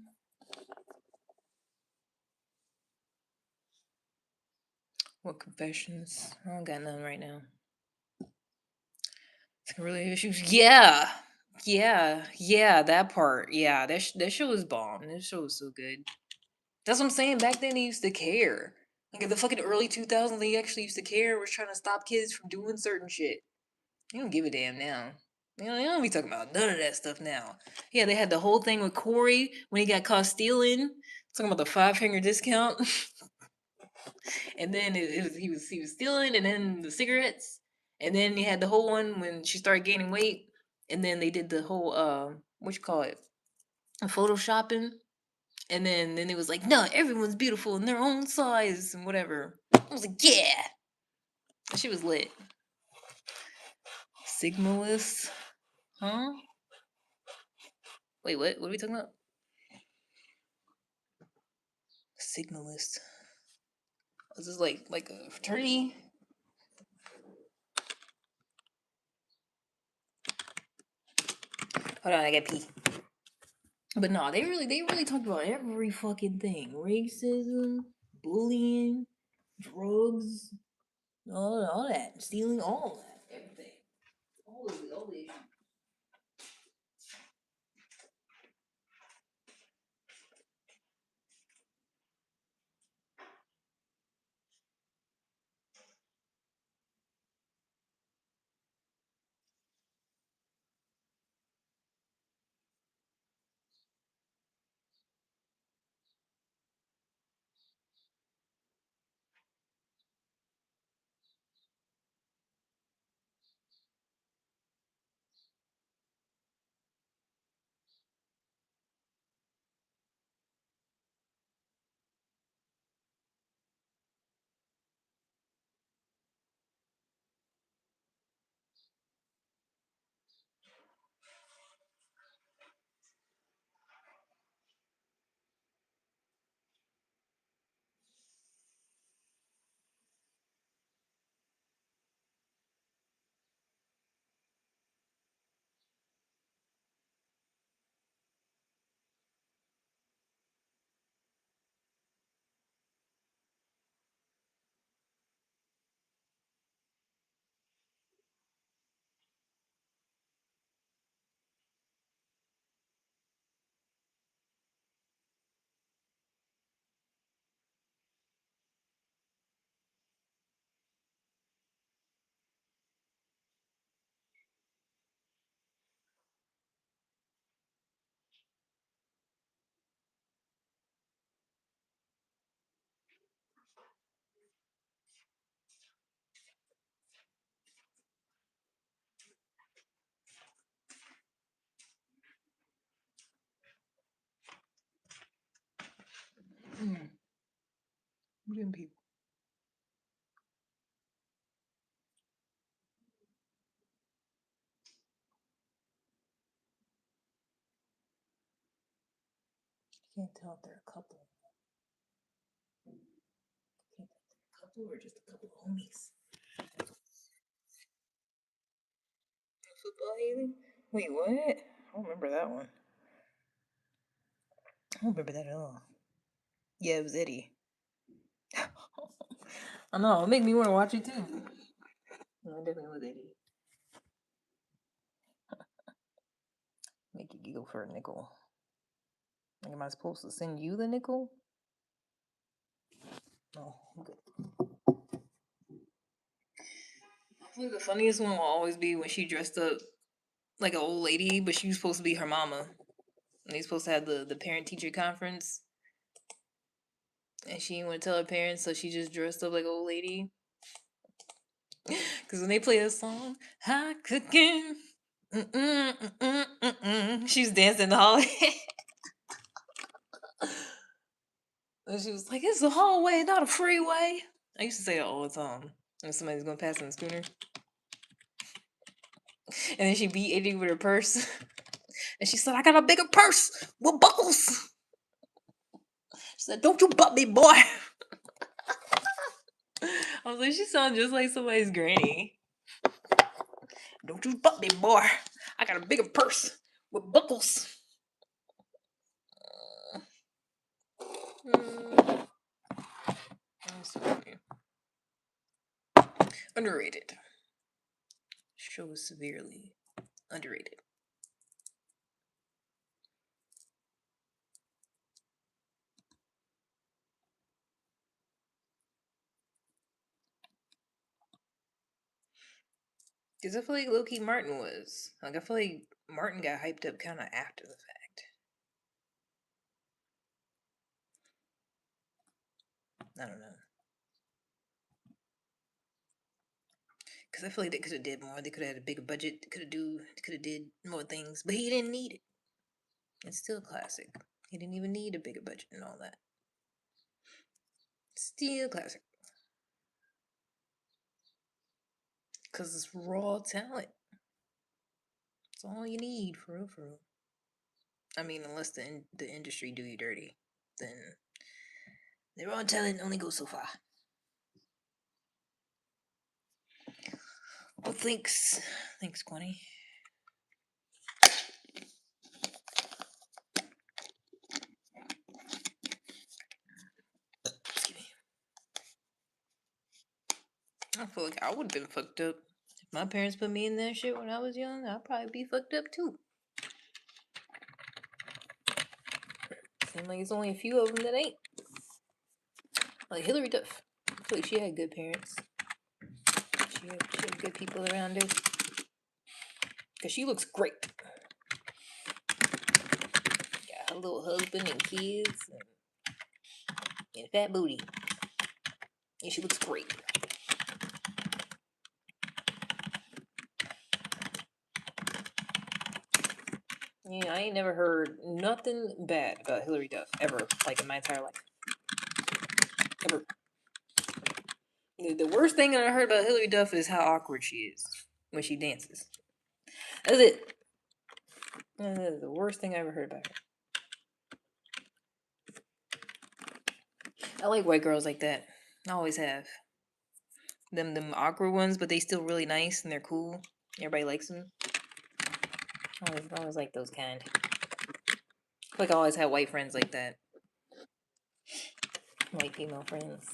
What confessions? I don't got none right now. Really issues? Yeah. That part. Yeah, that show was bomb. That show was so good. That's what I'm saying. Back then they used to care. Like in the fucking early 2000s, they actually used to care. Was trying to stop kids from doing certain shit. They don't give a damn now. They don't be talking about none of that stuff now. Yeah, they had the whole thing with Corey when he got caught stealing. Talking about the five-finger discount. And then he was stealing, and then the cigarettes, and then you had the whole one when she started gaining weight, and then they did the whole what you call it, photoshopping, and then it was like, no, everyone's beautiful in their own size and whatever. I was like, yeah, she was lit. Sigmalist, huh? Wait, what? What are we talking about? Sigmalist. Is this like a fraternity? Hold on, I got pee. But no, they really talked about every fucking thing. Racism, bullying, drugs, all that. Stealing, all that. Everything. All the issues. them people? Can't tell if they're a couple. Can't tell if they're a couple or just a couple of homies. Football healing? Wait, what? I don't remember that one. I don't remember that at all. Yeah, it was Eddie. I know, it made me want to watch it too. No, it definitely was Eddie. Make you giggle for a nickel. Like, am I supposed to send you the nickel? No, I'm good. I think the funniest one will always be when she dressed up like an old lady, but she was supposed to be her mama. And they supposed to have the parent teacher conference. And she didn't want to tell her parents, so she just dressed up like an old lady. Because when they play a song, hot cooking, she's dancing in the hallway. And she was like, it's a hallway, not a freeway. I used to say that all the time when somebody's going to pass in the schooner. And then she beat Eddie with her purse. And she said, I got a bigger purse with buckles. She said, don't you butt me, boy. I was like, she sounds just like somebody's granny. Don't you butt me, boy. I got a bigger purse with buckles. Underrated. Show is severely underrated. Because I feel like low-key Martin was. Like, I feel like Martin got hyped up kind of after the fact. I don't know. Because I feel like they could have did more. They could have had a bigger budget. They could have did more things. But he didn't need it. It's still a classic. He didn't even need a bigger budget and all that. Still classic. Because it's raw talent. That's all you need, for real, for real. I mean, unless the industry do you dirty, then the raw talent only goes so far. Well, thanks. Thanks, Quanny. Excuse me. I feel like I would have been fucked up. If my parents put me in that shit when I was young, I'd probably be fucked up too. Seems like it's only a few of them that ain't. Like Hillary Duff. I feel like she had good parents. She had good people around her. Because she looks great. Got her little husband and kids. And fat booty. And she looks great. Yeah, I ain't never heard nothing bad about Hillary Duff ever, like in my entire life. Ever. The worst thing that I heard about Hillary Duff is how awkward she is when she dances. That's it. That's the worst thing I ever heard about her. I like white girls like that. I always have. Them awkward ones, but they still really nice and they're cool. Everybody likes them. I always like those kind. Like I always had white friends like that. White female friends.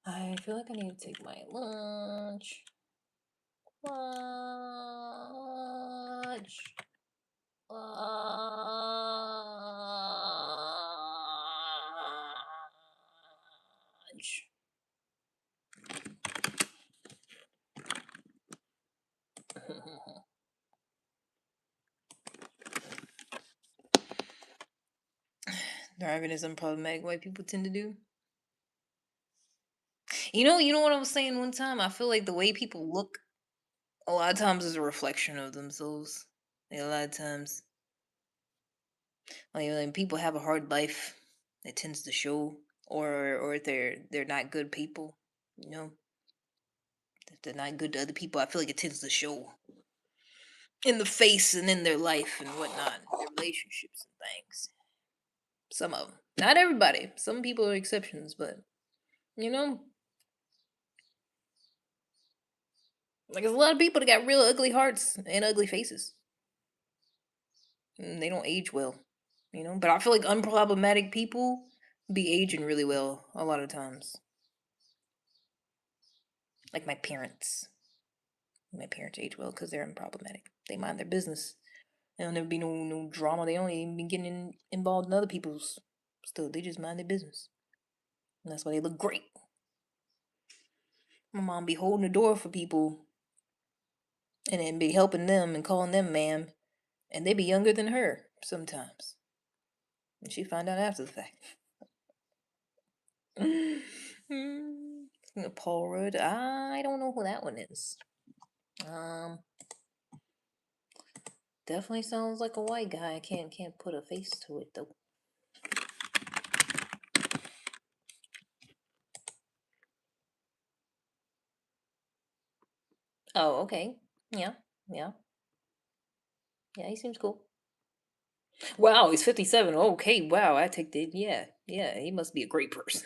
I feel like I need to take my lunch. Lunch. Lunch. Driving is unproblematic. White people tend to do. You know what I was saying one time. I feel like the way people look a lot of times is a reflection of themselves. Like, a lot of times, like when people have a hard life, it tends to show, or if they're not good people. You know, if they're not good to other people, I feel like it tends to show in the face and in their life and whatnot, their relationships and things. Some of them, not everybody. Some people are exceptions, but you know, like there's a lot of people that got real ugly hearts and ugly faces. And they don't age well, But I feel like unproblematic people be aging really well a lot of times. Like my parents. My parents age well because they're unproblematic. They mind their business. There'll never be no drama. They don't even be getting involved in other people's stuff. They just mind their business. And that's why they look great. My mom be holding the door for people and then be helping them and calling them ma'am. And they be younger than her sometimes. And she find out after the fact. Paul Rudd. I don't know who that one is. Um, definitely sounds like a white guy. I can't put a face to it though. Oh, okay. Yeah, yeah, yeah. He seems cool. Wow, he's 57. Okay, wow. I take that. Yeah, yeah. He must be a great person.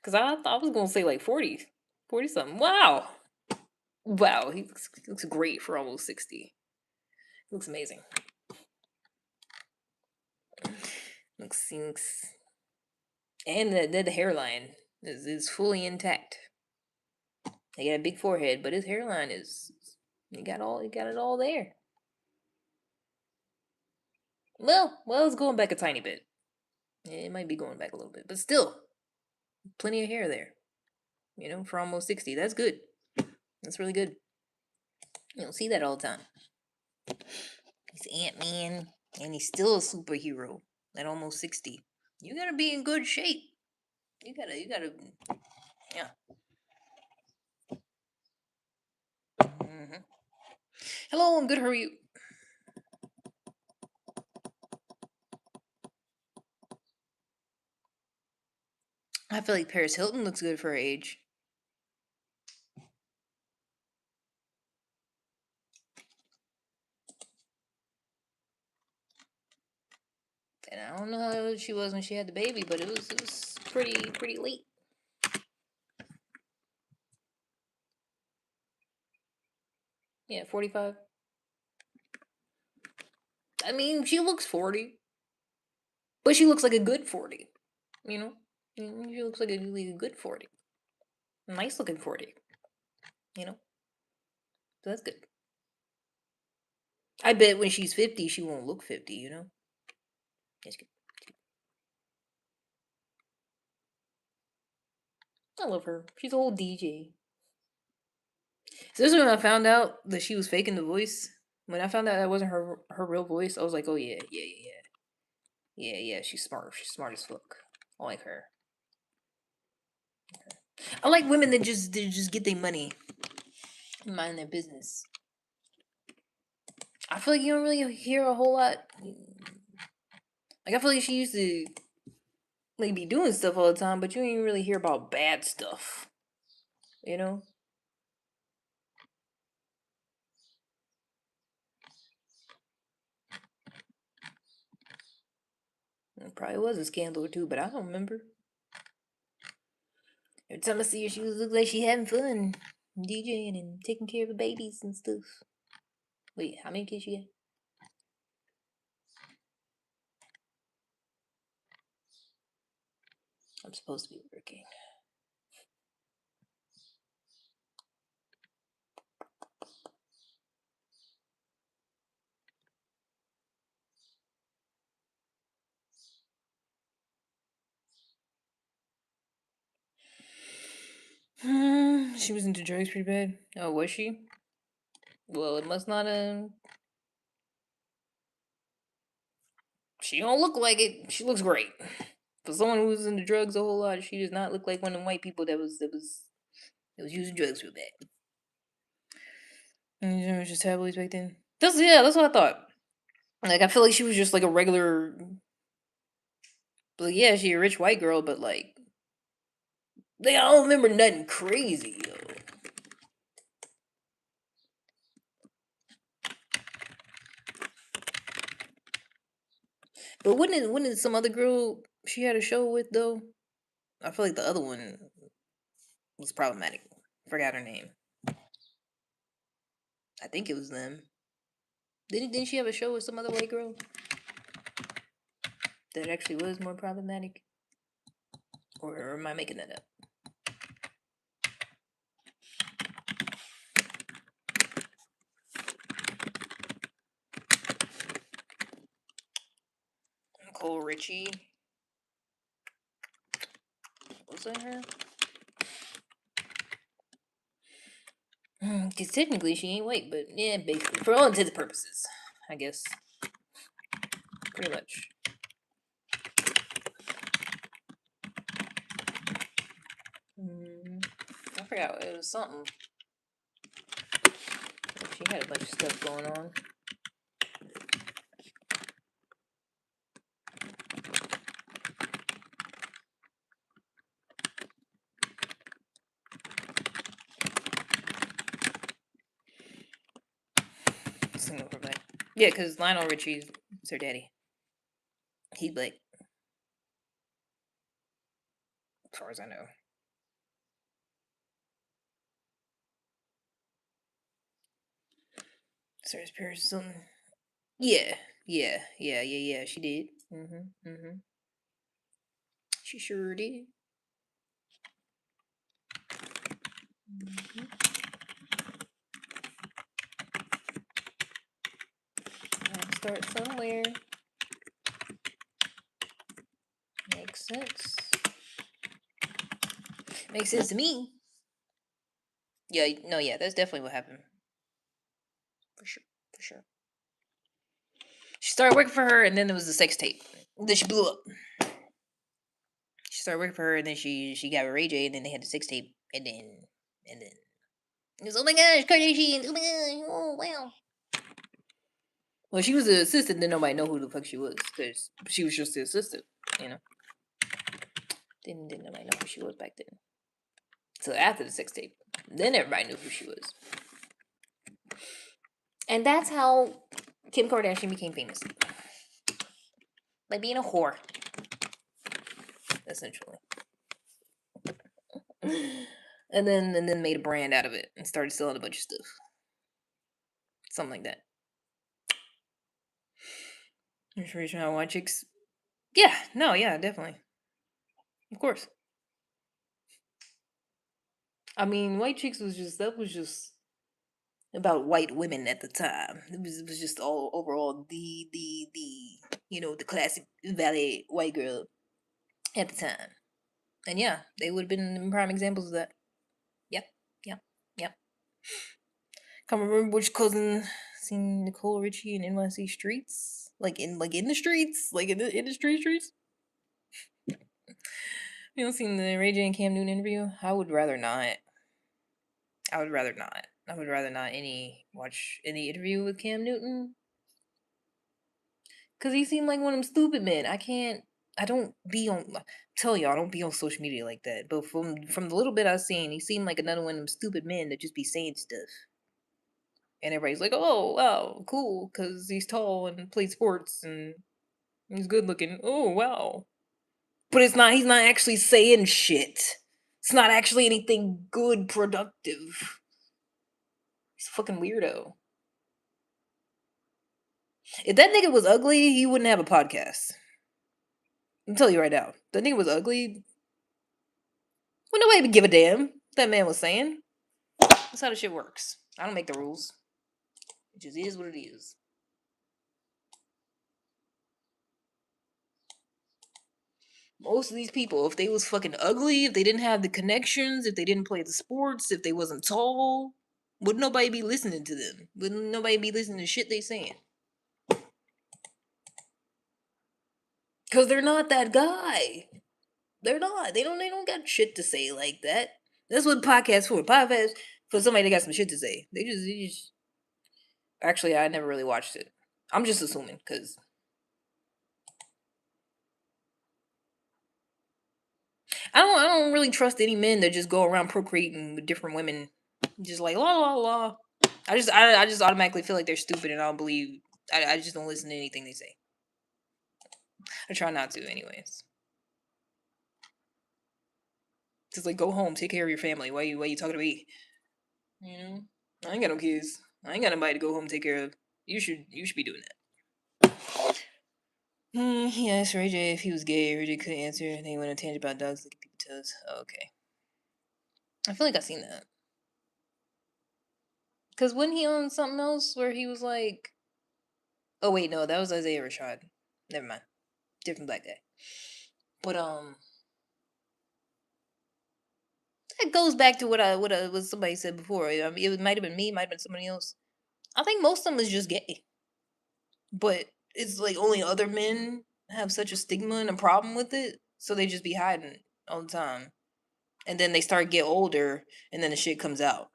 Cause I thought I was gonna say like 40, 40 something. Wow, wow. He looks great for almost 60. Looks amazing. Looks and the hairline is fully intact. He got a big forehead, but his hairline is he got it all there. Well, it's going back a tiny bit. It might be going back a little bit, but still, plenty of hair there. For almost 60. That's good. That's really good. You don't see that all the time. He's Ant-Man, and he's still a superhero at almost 60. You gotta be in good shape. You gotta, yeah. hmm Hello, I'm good. How are you? I feel like Paris Hilton looks good for her age. And I don't know how old she was when she had the baby, but it was pretty late. Yeah, 45. I mean, she looks 40, but she looks like a good 40. You know, she looks like a really good 40, nice looking 40. You know, so that's good. I bet when she's 50, she won't look 50. That's good. I love her. She's a whole DJ. Especially when I found out that she was faking the voice. When I found out that wasn't her real voice, I was like, oh yeah, yeah, yeah, yeah, yeah, yeah. She's smart. She's smart as fuck. I like her. I like women that just get their money, and mind their business. I feel like you don't really hear a whole lot. Like I feel like she used to like be doing stuff all the time, but you ain't really hear about bad stuff. You know, it probably was a scandal or two, but I don't remember. Every time I see her, she was look like she having fun, DJing and taking care of the babies and stuff. Wait, how many kids she got? I'm supposed to be working. She was into drugs pretty bad. Oh, was she? Well, it must not. She don't look like it. She looks great. For someone who was into drugs a whole lot, she does not look like one of the white people that was using drugs real bad. And it was just tabloids back then. That's what I thought. Like I feel like she was just like a regular. Like yeah, she a rich white girl, but like I don't remember nothing crazy. Yo. But wouldn't it some other girl she had a show with though? I feel like the other one was problematic. Forgot her name. I think it was them. Didn't she have a show with some other white girl that actually was more problematic? Or am I making that up? Nicole Richie. Was that her? Because technically she ain't white, but yeah, basically. For all intents and purposes, I guess. Pretty much. I forgot. It was something. She had a bunch of stuff going on. Single for black. Yeah, because Lionel Richie's her daddy. He black. As far as I know. Sarah Spears something. Yeah. She did. She sure did. Gotta start somewhere. Makes sense. Makes sense to me. Yeah, no, yeah, that's definitely what happened. For sure. She started working for her, and then there was the sex tape. Then she blew up. She started working for her, and then she got with Ray J, and then they had the sex tape, and then it was, oh my gosh, Kardashian, oh my gosh, oh wow. Well, she was the assistant, then nobody know who the fuck she was, because she was just the assistant, you know. Didn't nobody know who she was back then. So after the sex tape, then everybody knew who she was. And that's how Kim Kardashian became famous. By being a whore. Essentially. and then made a brand out of it and started selling a bunch of stuff. Something like that. Information on white chicks. Yeah, no, yeah, definitely. Of course. I mean, white chicks was just about white women at the time. It was just all overall the the classic valley white girl at the time. And yeah, they would have been prime examples of that. Yep. Can't remember which cousin seen Nicole Richie in NYC streets, like in the streets, like in the streets. You know, seen the Ray J and Cam Newton interview? I would rather not. I would rather not watch any interview with Cam Newton. Cause he seemed like one of them stupid men. I don't be on tell y'all I don't be on social media like that. But from the little bit I've seen, he seemed like another one of them stupid men that just be saying stuff. And everybody's like, oh wow, cool, cause he's tall and plays sports and he's good looking. Oh wow. But he's not actually saying shit. It's not actually anything good, productive. He's a fucking weirdo. If that nigga was ugly, he wouldn't have a podcast. I'm telling you right now. If that nigga was ugly, well, nobody would give a damn what that man was saying. That's how the shit works. I don't make the rules. It just is what it is. Most of these people, if they was fucking ugly, if they didn't have the connections, if they didn't play the sports, if they wasn't tall, wouldn't nobody be listening to them? Wouldn't nobody be listening to shit they saying? Cause they're not that guy. They're not. They don't got shit to say like that. That's what podcasts for. Podcasts for somebody that got some shit to say. They just actually I never really watched it. I'm just assuming because I don't really trust any men that just go around procreating with different women. Just like la la la. I just automatically feel like they're stupid and I don't believe I just don't listen to anything they say. I try not to anyways. Just like go home, take care of your family. Why you talking to me? You know? I ain't got no kids. I ain't got nobody to go home and take care of. You should be doing that. He asked Ray J if he was gay. Ray J couldn't answer. And then he went on a tangent about dogs licking people's toes. Oh, okay. I feel like I've seen that. Cause wasn't he on something else where he was like, oh wait, no, that was Isaiah Rashad. Never mind, different black guy. But that goes back to what somebody said before. I mean, it might have been me, might have been somebody else. I think most of them is just gay, but it's like only other men have such a stigma and a problem with it, so they just be hiding all the time, and then they start get older, and then the shit comes out.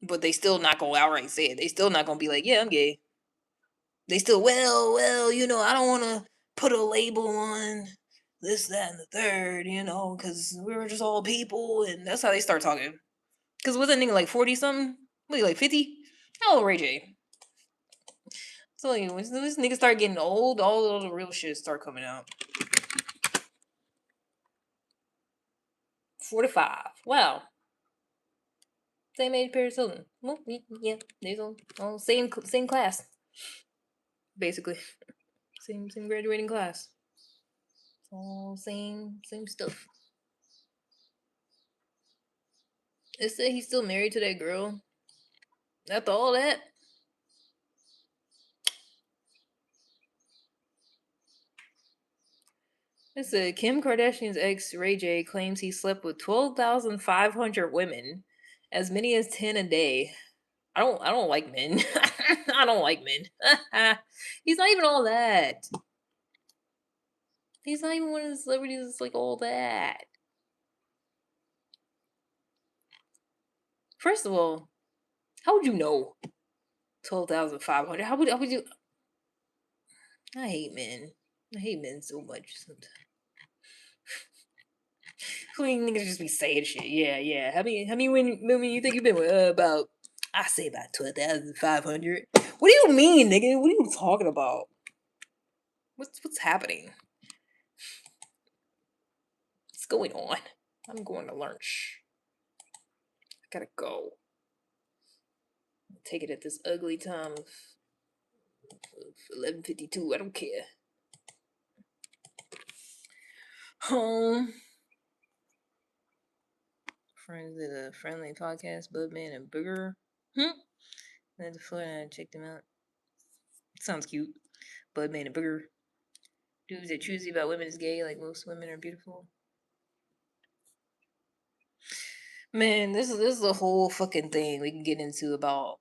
But they still not gonna outright say it. They still not gonna be like, yeah, I'm gay. They still, well, I don't want to put a label on this, that, and the third, because we were just all people, and that's how they start talking. Because was that nigga like 40 something? Was he like 50? How old Ray J? So like, when this nigga start getting old, all of the real shit start coming out. 45. Wow. Same age Paris Hilton. Well, yeah, they's all same class. Basically. Same graduating class. All same stuff. It said he's still married to that girl. After all that. It said Kim Kardashian's ex Ray J claims he slept with 12,500 women, as many as 10 a day. I don't like men. I don't like men. He's not even all that. He's not even one of the celebrities that's like all that. First of all, how would you know 12,500? How would you? I hate men. I hate men so much sometimes. Who niggas just be saying shit? Yeah. How many women you think you've been with? About I say about 12,500. What do you mean, nigga? What are you talking about? What's happening? What's going on? I'm going to lunch. I gotta go. Take it at this ugly time of 11:52. I don't care. Home. Friends did a friendly podcast, Budman and Booger. Went to Florida and checked them out. Sounds cute. Budman and Booger. Dudes that choosy about women is gay, like most women are beautiful. Man, this is a whole fucking thing we can get into about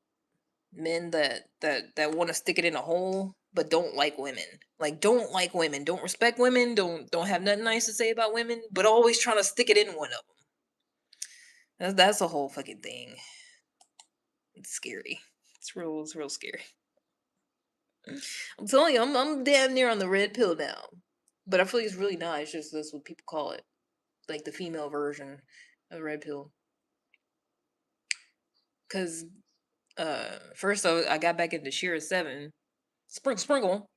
men that want to stick it in a hole but don't like women. Like don't like women, don't respect women, don't have nothing nice to say about women, but always trying to stick it in one of them. That's a whole fucking thing. It's scary. It's real scary. I'm telling you, I'm damn near on the red pill now. But I feel like it's really not. It's just that's what people call it. Like the female version of red pill. Cause first I got back into Sheer 7. Sprinkle.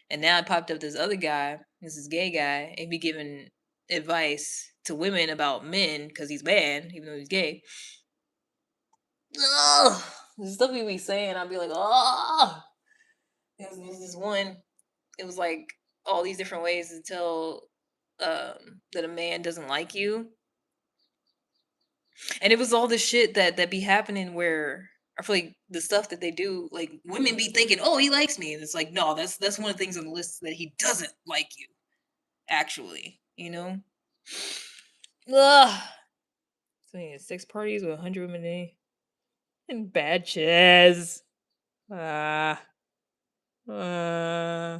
And now it popped up this other guy, this gay guy, and be giving advice to women about men because he's bad, even though he's gay. Ugh, the stuff he be saying, I'd be like, oh. There's this one. It was like all these different ways to tell that a man doesn't like you, and it was all this shit that be happening where I feel like the stuff that they do, like women be thinking, oh, he likes me, and it's like, no, that's one of the things on the list that he doesn't like you. Actually, Ugh. So he had 6 parties with 100 women a day. And bad chaz. Ah. Uh,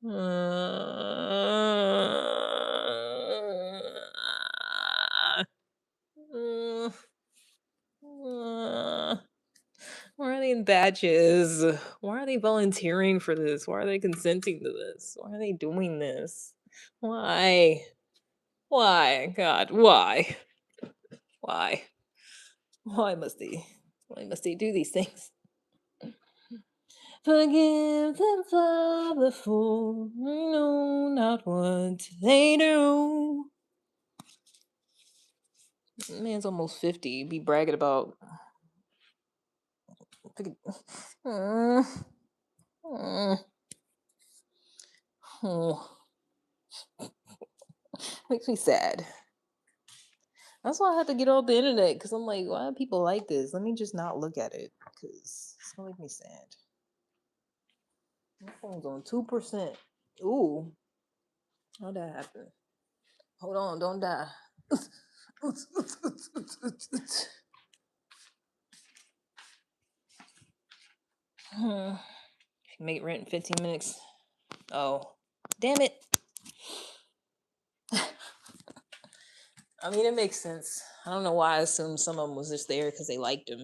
uh, uh, why are they in batches? Why are they volunteering for this? Why are they consenting to this? Why are they doing this? Why? Why? God, why? Why? Why must they? Why must they do these things? Forgive them for before they know not what they do. Man's almost 50. Be bragging about. Mm, mm, oh, makes me sad. That's why I had to get off the internet because I'm like, why do people like this? Let me just not look at it because it's gonna make me sad. My phone's on 2%. Ooh, how'd that happen? Hold on, don't die. Make rent in 15 minutes. Oh, damn it. I mean, it makes sense. I don't know why I assumed some of them was just there because they liked him.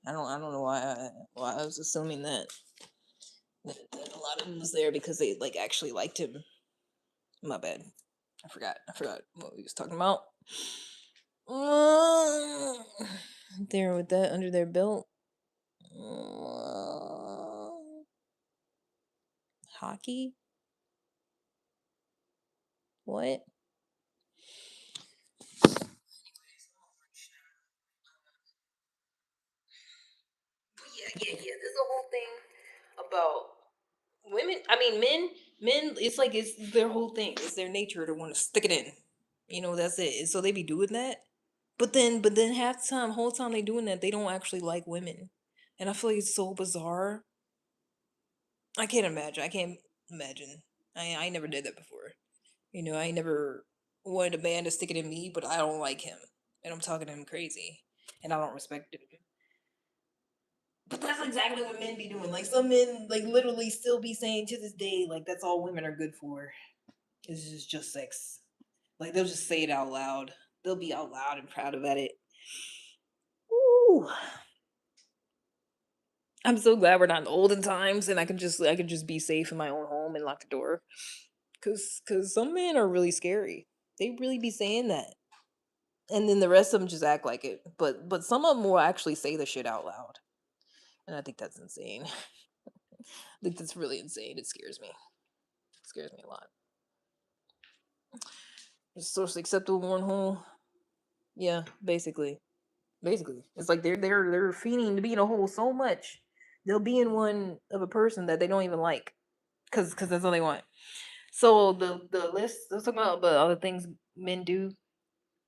I don't know why I was assuming that a lot of them was there because they like actually liked him. My bad. I forgot what we was talking about. There with that under their belt. Hockey? What? Yeah. There's a whole thing about women. I mean, men. It's like it's their whole thing. It's their nature to want to stick it in. That's it. And so they be doing that. But then half the time, whole time they doing that, they don't actually like women, and I feel like it's so bizarre. I can't imagine. I can't imagine. I never did that before. I never wanted a man to stick it in me, but I don't like him, and I'm talking to him crazy, and I don't respect him. But that's exactly what men be doing. Like some men, like literally, still be saying to this day, like that's all women are good for. Is just sex. Like they'll just say it out loud. They'll be out loud and proud about it. Ooh. I'm so glad we're not in the olden times, and I can just be safe in my own home and lock the door. Cause some men are really scary. They really be saying that, and then the rest of them just act like it. But some of them will actually say the shit out loud, and I think that's insane. I think that's really insane. It scares me. It scares me a lot. It's socially acceptable one hole. Yeah, basically, it's like they're fiending to be in a hole so much they'll be in one of a person that they don't even like because that's all they want. So the list, let's talk about the other things men do.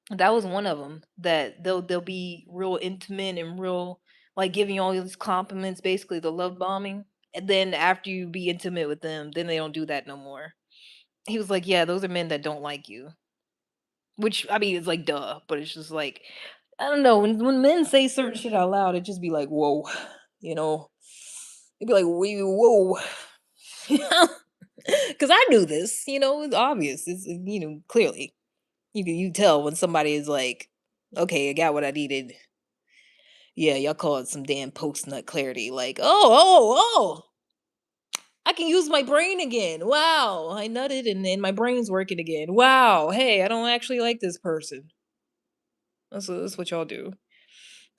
That was one of them. That they'll be real intimate and real like giving you all these compliments, basically the love bombing. And then after you be intimate with them, then they don't do that no more. He was like, yeah, those are men that don't like you. Which I mean, it's like duh, but it's just like I don't know. When men say certain shit out loud, it just be like whoa, you know. It'd be like whoa, because I knew this. It's obvious. It's clearly you tell when somebody is like, okay, I got what I needed. Yeah, y'all call it some damn post nut clarity. Like, oh, I can use my brain again. Wow, I nutted and then my brain's working again. Wow, hey, I don't actually like this person. That's what y'all do.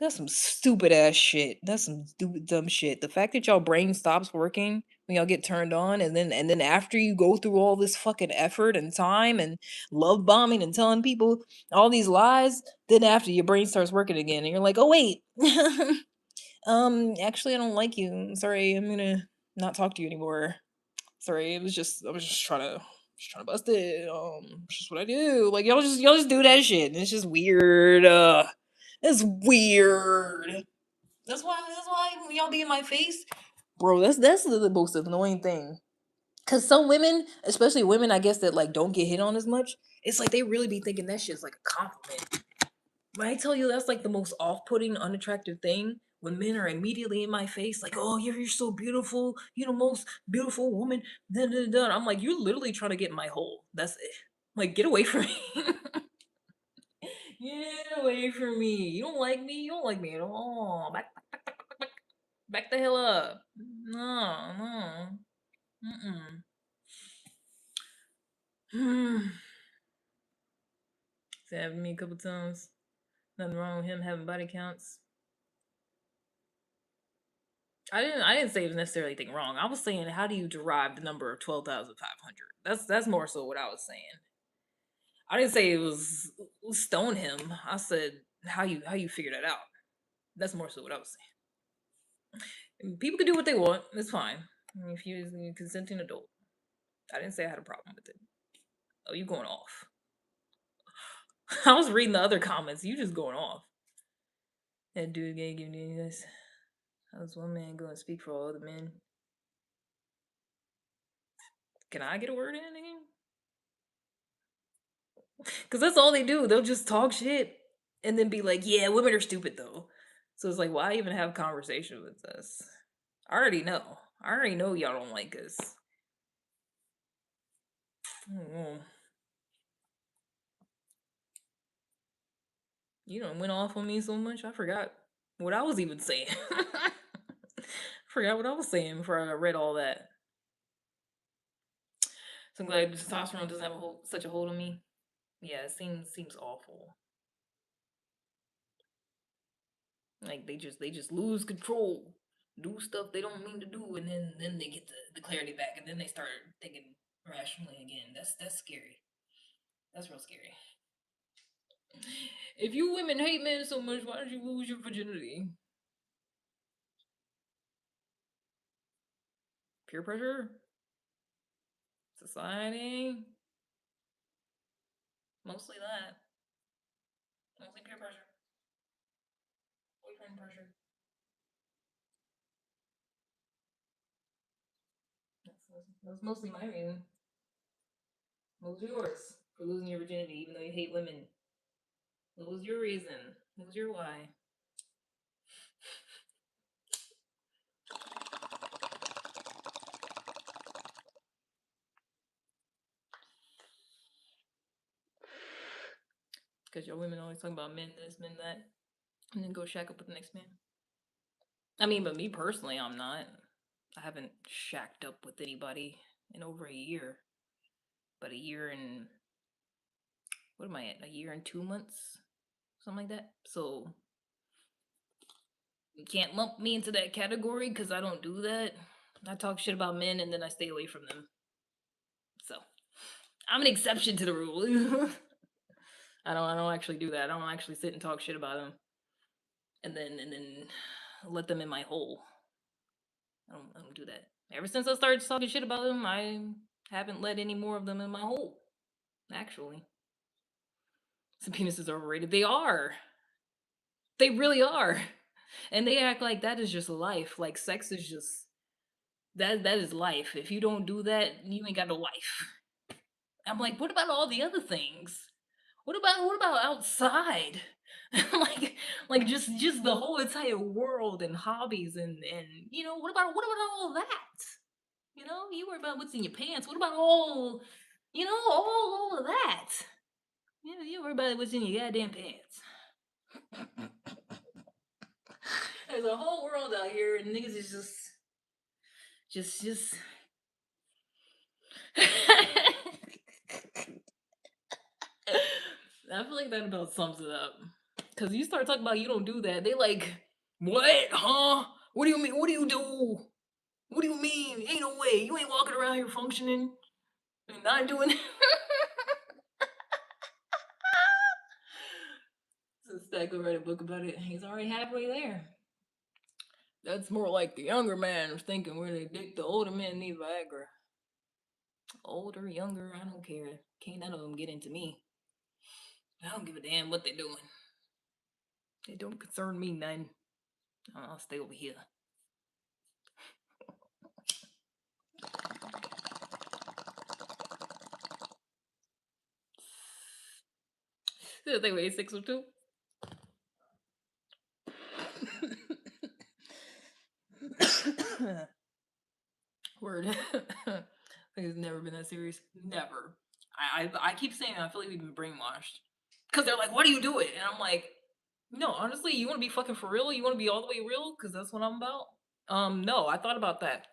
That's some stupid ass shit. That's some stupid dumb shit. The fact that y'all brain stops working when y'all get turned on, and then after you go through all this fucking effort and time and love bombing and telling people all these lies, then after your brain starts working again and you're like, "Oh wait. Actually I don't like you. Sorry, I'm going to not talk to you anymore. Sorry, I was just trying to bust it. It's just what I do. Like y'all just do that shit. And it's just weird. It's weird. That's why when y'all be in my face, bro. That's the most annoying thing. Cause some women, especially women, I guess that like don't get hit on as much. It's like they really be thinking that shit's like a compliment. When I tell you that's like the most off-putting, unattractive thing, when men are immediately in my face, like, "Oh, you're so beautiful. You're the most beautiful woman." Da, da, da. I'm like, "You're literally trying to get in my hole. That's it. Like, get away from me. Get away from me. You don't like me. You don't like me at all. Back the hell up. No, no. Mm-mm. It's happened to me a couple times. Nothing wrong with him having body counts. I didn't say it was necessarily anything wrong. I was saying how do you derive the number of 12,500? That's more so what I was saying. I didn't say it was stone him. I said how you figure that out. That's more so what I was saying. People can do what they want. It's fine. If you're a consenting adult. I didn't say I had a problem with it. Oh, you going off. I was reading the other comments. You just going off. That dude gonna give me this. How's one man going to speak for all other men? Can I get a word in again? Because that's all they do. They'll just talk shit and then be like, yeah, women are stupid though. So it's like, why even have conversation with us? I already know. I already know y'all don't like us. Mm. You don't went off on me so much. I forgot what I was even saying. Forgot what I was saying before I read all that. So I'm glad testosterone doesn't have such a hold on me. Yeah, it seems awful. Like they just lose control, do stuff they don't mean to do, and then they get the clarity back, and then they start thinking rationally again. That's scary. That's real scary. If you women hate men so much, why did you lose your virginity? Peer pressure, society, mostly that. Mostly peer pressure, boyfriend pressure. That's mostly my reason. What was yours for losing your virginity, even though you hate women? What was your reason? What was your why? Because your women always talk about men this, men that, and then go shack up with the next man. I mean, but me personally, I'm not. I haven't shacked up with anybody in over a year. But a year and what am I at? A year and 2 months, something like that. So you can't lump me into that category because I don't do that. I talk shit about men and then I stay away from them. So I'm an exception to the rule. I don't actually do that. I don't actually sit and talk shit about them and then let them in my hole. I don't do that. Ever since I started talking shit about them, I haven't let any more of them in my hole. Actually, some penises are overrated. They are. They really are. And they act like that is just life. Like sex is just that is life. If you don't do that, you ain't got no life. I'm like, what about all the other things? What about outside? like just the whole entire world and hobbies and what about all that? You worry about what's in your pants. What about all of that? You worry about what's in your goddamn pants. There's a whole world out here, and niggas is just. I feel like that about sums it up. Cause you start talking about you don't do that, they like, what? Huh? What do you mean? What do you do? What do you mean? Ain't no way. You ain't walking around here functioning and not doing. So Stack will write a book about it. He's already halfway there. That's more like the younger man was thinking where they dick the older men need Viagra. Older, younger, I don't care. Can't none of them get into me. I don't give a damn what they're doing. It don't concern me none. I'll stay over here. Did they weigh 6 or 2? It's never been that serious. Never. I keep saying I feel like we've been brainwashed because they're like, "Why do you do it?" And I'm like, "No, honestly, you want to be fucking for real? You want to be all the way real? Because that's what I'm about." No, I thought about that.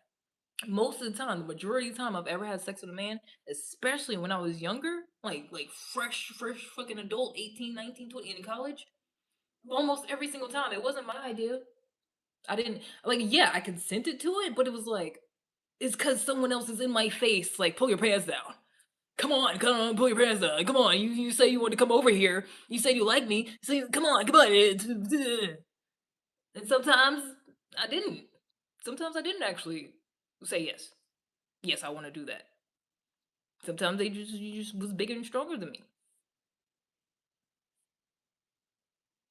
Most of the time, the majority of the time I've ever had sex with a man, especially when I was younger, like fresh fucking adult, 18, 19, 20 in college, almost every single time it wasn't my idea. I didn't like yeah, I consented to it, but it was like it's cuz someone else is in my face like pull your pants down. Come on, pull your pants down. Come on, you say you want to come over here. You say you like me. Say come on. And sometimes I didn't. Sometimes I didn't actually say yes. Yes, I want to do that. Sometimes they just you just was bigger and stronger than me.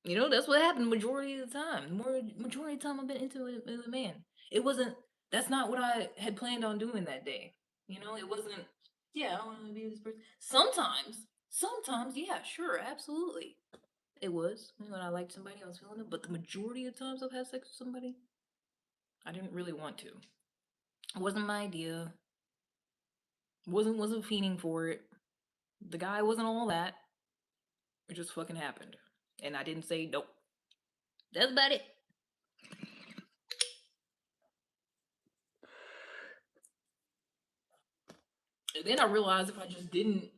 You know, that's what happened majority of the time. More majority of the time I've been into it with a man. It wasn't that's not what I had planned on doing that day. You know, it wasn't yeah, I want to be this person. Sometimes, yeah, sure, absolutely. It was. When I liked somebody, I was feeling it. But the majority of times I've had sex with somebody, I didn't really want to. It wasn't my idea. Wasn't feeding for it. The guy wasn't all that. It just fucking happened. And I didn't say nope. That's about it. And then I realized if I just didn't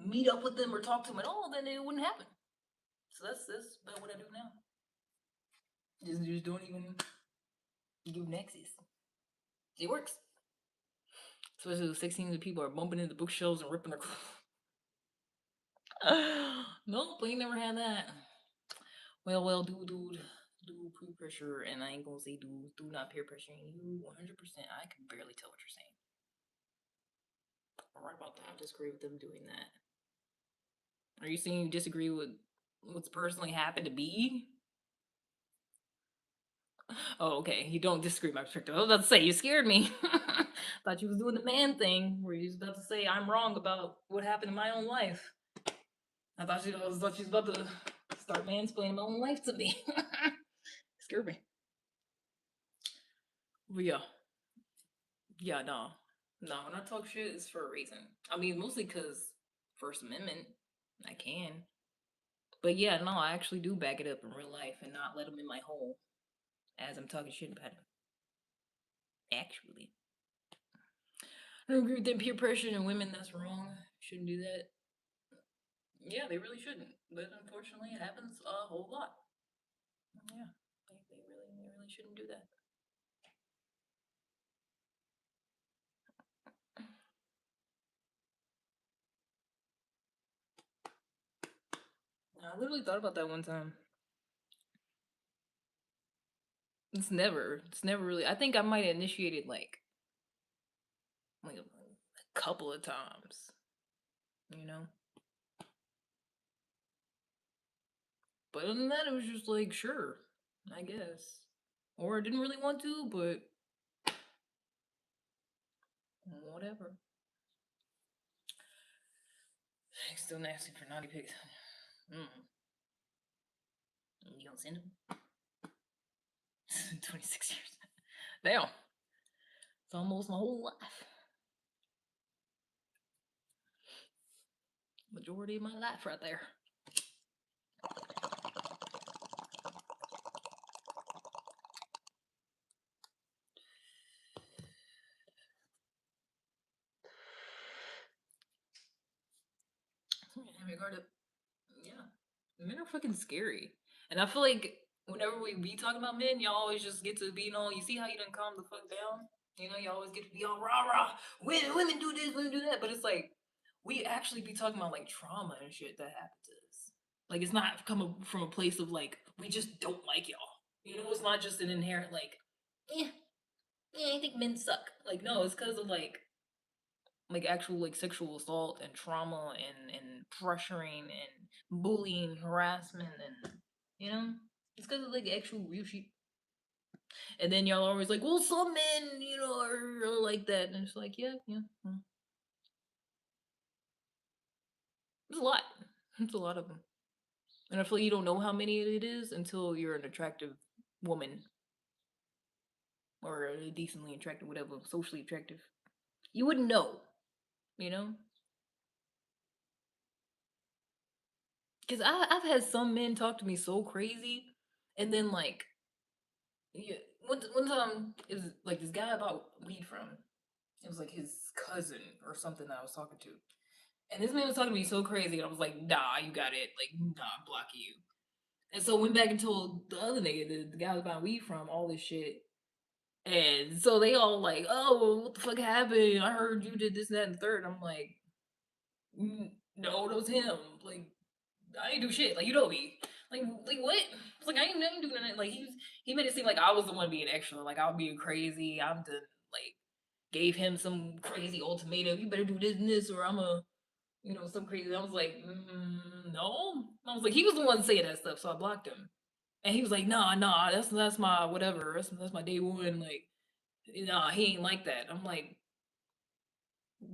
meet up with them or talk to them at all, then it wouldn't happen. So that's about what I do now. Just don't even give nexus. It works. Especially the 16 people are bumping into bookshelves and ripping their clothes. Nope, we ain't never had that. Well, do peer pressure, and I ain't gonna say do not peer pressuring you 100%. I can barely tell what you're saying. I'm right about that. I disagree with them doing that. Are you saying you disagree with what's personally happened to be? Oh, okay. You don't disagree with my perspective. I was about to say you scared me. Thought you was doing the man thing where you was about to say I'm wrong about what happened in my own life. I thought you was about to start mansplaining my own life to me. Scared me. But yeah, yeah, no, no. When I talk shit, it's for a reason. I mean, mostly because First Amendment, I can. But yeah, no, I actually do back it up in real life and not let them in my hole as I'm talking shit about it. Actually, I don't agree with them peer pressure and women. That's wrong. Shouldn't do that. Yeah, they really shouldn't. But unfortunately, it happens a whole lot. Yeah, they really shouldn't do that. I literally thought about that one time. It's never really. I think I might have initiated like a couple of times. You know, but other than that, it was just like sure, I guess, or I didn't really want to, but whatever. Still nasty for naughty pigs. Mm. You don't send them? 26 years. Damn. It's almost my whole life. Majority of my life right there. In regard to, yeah, men are fucking scary. And I feel like whenever we be talking about men, y'all always just get to be, you see how you done calm the fuck down? You know, you always get to be all rah rah. Women do this, women do that. But it's like, we actually be talking about like trauma and shit that happened to us. Like, it's not coming from a place of like, we just don't like y'all. You know, it's not just an inherent like, eh, yeah, I think men suck. Like, no, it's because of like actual like sexual assault and trauma and pressuring and bullying, harassment, and you know, it's because of like actual real shit. And then y'all are always like, well, some men, are like that, and it's like, yeah, yeah, it's a lot. It's a lot of them, and I feel like you don't know how many it is until you're an attractive woman or a decently attractive, whatever, socially attractive. You wouldn't know, you know? Because I've had some men talk to me so crazy, and then like, yeah, one time it was like this guy I bought weed from. It was like his cousin or something that I was talking to, and this man was talking to me so crazy, and I was like, nah, you got it, like, nah, I'm blocking you. And so I went back and told the other nigga, the guy I was buying weed from, all this shit. And so they all like, oh, well, what the fuck happened? I heard you did this, that, and the third. I'm like, no, that was him. Like, I ain't do shit. Like, you know me. Like what? It's like I ain't doing that. Like he made it seem like I was the one being extra. Like I was being crazy. I'm the like gave him some crazy ultimatum. You better do this and this, or I'm a some crazy. I was like, no. I was like, he was the one saying that stuff, so I blocked him. And he was like, nah, that's my whatever. That's my day one. Like, nah, he ain't like that. I'm like,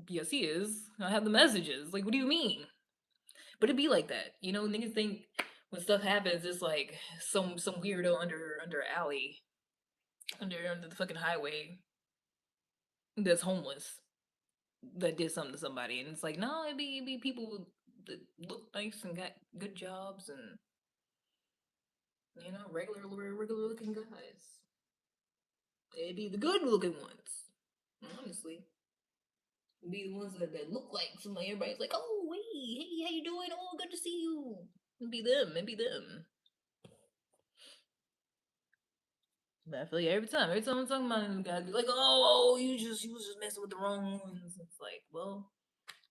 yes, he is. I have the messages. Like, what do you mean? But it be like that, Niggas think when stuff happens, it's like some weirdo under alley, under the fucking highway that's homeless that did something to somebody, and it's like, no, it'd be people that look nice and got good jobs and regular looking guys. It'd be the good looking ones, honestly. Be the ones that look like somebody. Everybody's like, oh, hey, how you doing? Oh, good to see you. It'd be them. It'd be them. But I feel like every time I'm talking about them guys, be like, oh, you was just messing with the wrong ones. It's like, well,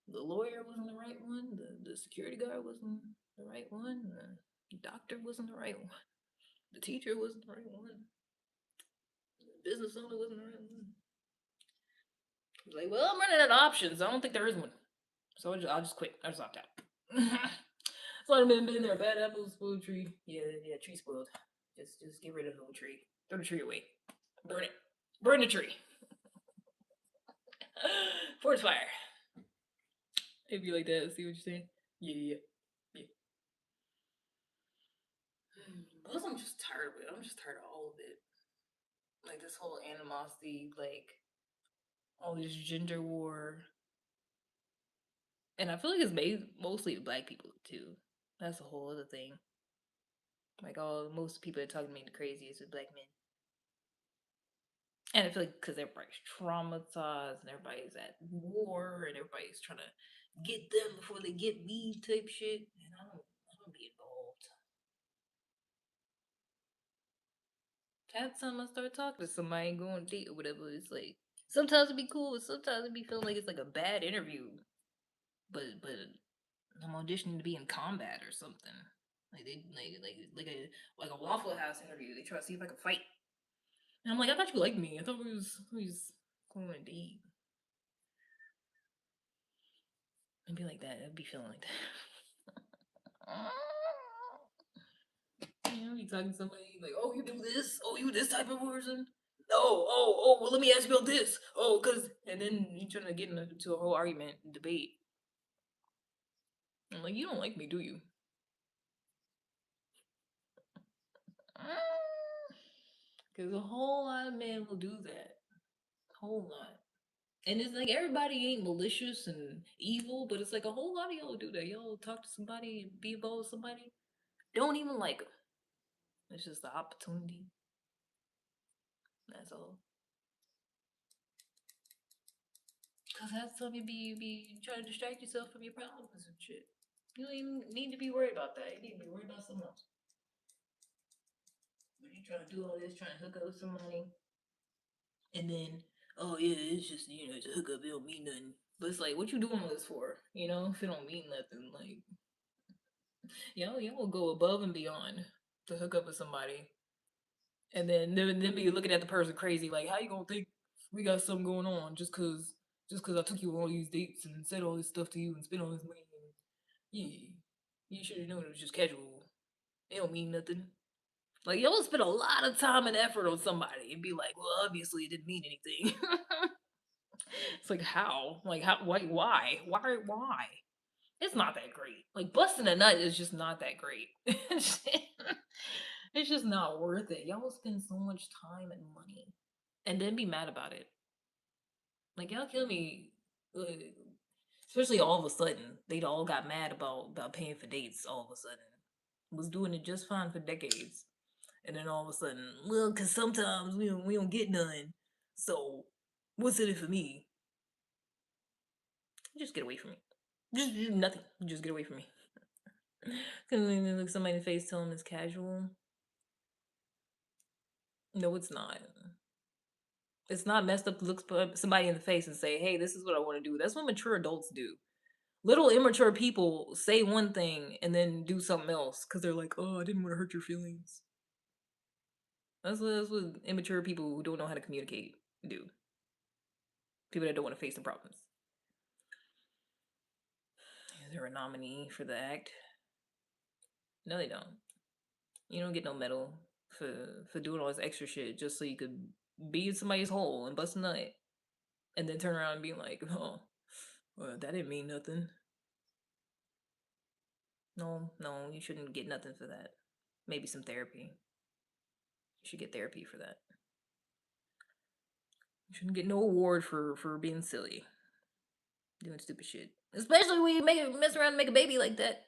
the lawyer wasn't the right one. The security guard wasn't the right one. The doctor wasn't the right one. The teacher wasn't the right one. The business owner wasn't the right one. He's like, well, I'm running out of options. I don't think there is one. So I'll just quit. I'll just opt out. So I've been there. Bad apples, spoiled tree. Yeah, tree spoiled. Just get rid of the whole tree. Throw the tree away. Burn it. Burn the tree. Forest fire. It'd be like that. See what you're saying? Yeah. Plus, I'm just tired of it. I'm just tired of all of it. Like this whole animosity, like all this gender war, and I feel like it's made mostly black people too. That's a whole other thing. Like most people that talk to me the craziest with black men. And I feel like because everybody's traumatized and everybody's at war and everybody's trying to get them before they get me type shit. And I don't be involved. Every time I start talking to somebody and going on a date or whatever, it's like sometimes it'd be cool, but sometimes it'd be feeling like it's like a bad interview. But I'm auditioning to be in combat or something. Like they like a Waffle House interview. They try to see if I can fight. And I'm like, I thought you liked me. I thought we was going on a date. It'd be like that. I'd be feeling like that. You talking to somebody like, oh, you do this? Oh, you this type of person? Oh, well, let me ask you about this. Oh, cause, and then you trying to get into a whole argument, debate. I'm like, you don't like me, do you? Cause a whole lot of men will do that. A whole lot. And it's like everybody ain't malicious and evil, but it's like a whole lot of y'all do that. Y'all talk to somebody and be involved with somebody, don't even like them. It's just the opportunity. That's all. Cause that's time you be trying to distract yourself from your problems and shit. You don't even need to be worried about that. You need to be worried about something else. But you trying to do all this, trying to hook up with somebody, and then, oh yeah, it's just it's a hookup. It don't mean nothing. But it's like, what you doing all this for? If it don't mean nothing, like y'all will go above and beyond to hook up with somebody, and then be looking at the person crazy, like, how you gonna think we got something going on just cause I took you on all these dates and said all this stuff to you and spent all this money. And, yeah, you should have known it was just casual. It don't mean nothing. Like y'all spend a lot of time and effort on somebody and be like, well, obviously it didn't mean anything. It's like how? Like how? Why? It's not that great. Like busting a nut is just not that great. It's just not worth it. Y'all spend so much time and money, and then be mad about it. Like y'all kill me. Like, especially all of a sudden, they all got mad about paying for dates. All of a sudden, was doing it just fine for decades, and then all of a sudden, well, because sometimes we don't get none. So what's in it for me? Just get away from me. Just nothing. Just get away from me. Because when you look somebody in the face, tell them it's casual. No, it's not. It's not messed up to look somebody in the face and say, "Hey, this is what I want to do." That's what mature adults do. Little immature people say one thing and then do something else because they're like, "Oh, I didn't want to hurt your feelings." That's what immature people who don't know how to communicate do. People that don't want to face the problems. Is there a nominee for the act? No, they don't. You don't get no medal for doing all this extra shit just so you could be in somebody's hole and bust a nut, and then turn around and be like, "Oh, well, that didn't mean nothing." No, no, you shouldn't get nothing for that. Maybe some therapy. You should get therapy for that. You shouldn't get no award for being silly, doing stupid shit. Especially when you mess around and make a baby like that.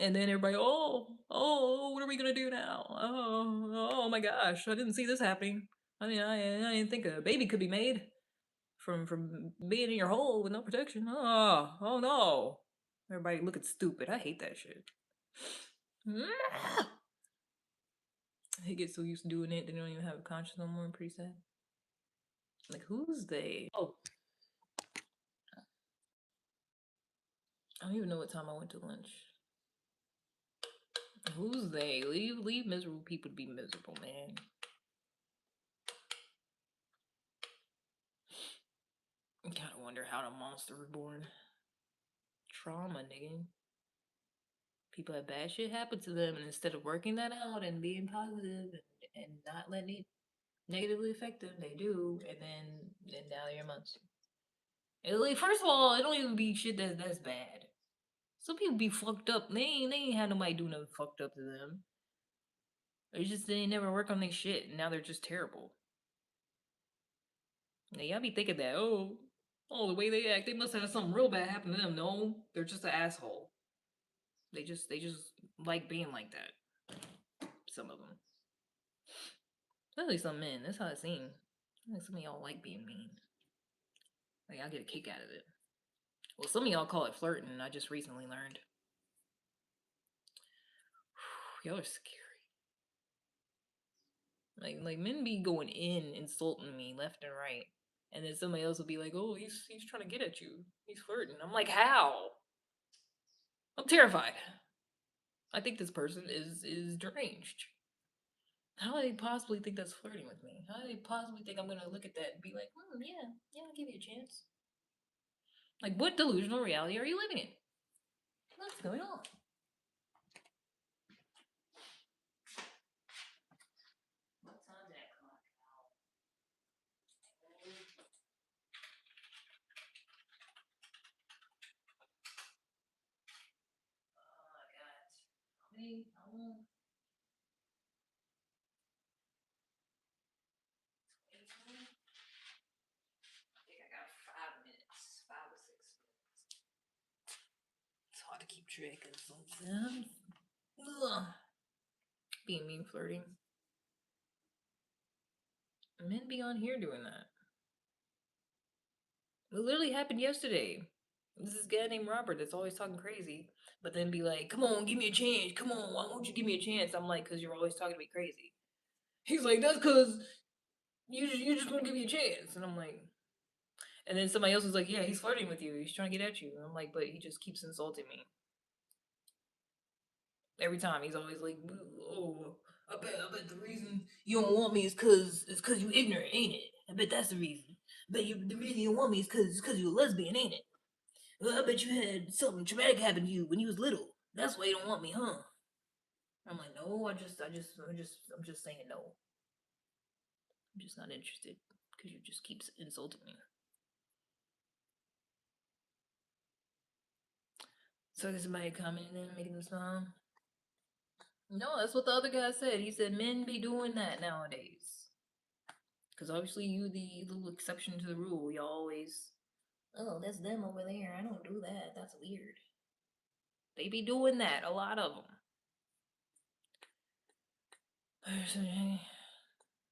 And then everybody, oh, what are we gonna do now? Oh my gosh, I didn't see this happening. I didn't think a baby could be made from being in your hole with no protection. Oh no. Everybody looking stupid. I hate that shit. They get so used to doing it, they don't even have a conscience no more. Pretty sad. Like, who's they? Oh, I don't even know what time I went to lunch. Who's they? Leave miserable people to be miserable, man. I kind of wonder how the monster was born. Trauma, nigga. People have bad shit happen to them, and instead of working that out and being positive and not letting it negatively affect them, they do, and then now they're a monster. And like, first of all, it don't even be shit that's bad. Some people be fucked up. They ain't had nobody do nothing fucked up to them. They never work on their shit, and now they're just terrible. Now y'all be thinking that the way they act, they must have something real bad happen to them. No, they're just an asshole. They just like being like that. Some of them, especially some men. That's how it seems. Like some of y'all like being mean. Like I get a kick out of it. Well, some of y'all call it flirting. I just recently learned. Y'all are scary. Like men be going in insulting me left and right, and then somebody else will be like, "Oh, he's trying to get at you. He's flirting." I'm like, how? I'm terrified. I think this person is deranged. How do they possibly think that's flirting with me? How do they possibly think I'm gonna look at that and be like, yeah, yeah, I'll give you a chance? Like, what delusional reality are you living in? What's going on? What time's that clock? Oh, I got how many? How long? 18? I think I got 5 minutes, 5 or 6 minutes. It's hard to keep track of sometimes. Ugh. Being mean flirting. Men be on here doing that. It literally happened yesterday. This is guy named Robert that's always talking crazy, but then be like, "Come on, give me a chance. Come on, why won't you give me a chance?" I'm like, "Cause you're always talking to me crazy." He's like, "That's cause you just want to give me a chance," and I'm like, and then somebody else was like, "Yeah, he's flirting with you. He's trying to get at you." And I'm like, "But he just keeps insulting me every time. He's always like, oh, I bet the reason you don't want me is cause you ignorant, ain't it? I bet that's the reason. The reason you don't want me is cause you a lesbian, ain't it? Well, I bet you had something traumatic happen to you when you was little. That's why you don't want me, huh?" I'm like, no, I'm just saying no. I'm just not interested because you just keep insulting me. So there's somebody commenting and making them smile. No, that's what the other guy said. He said men be doing that nowadays. Because obviously you the little exception to the rule. Y'all always, oh, that's them over there. I don't do that. That's weird. They be doing that. A lot of them.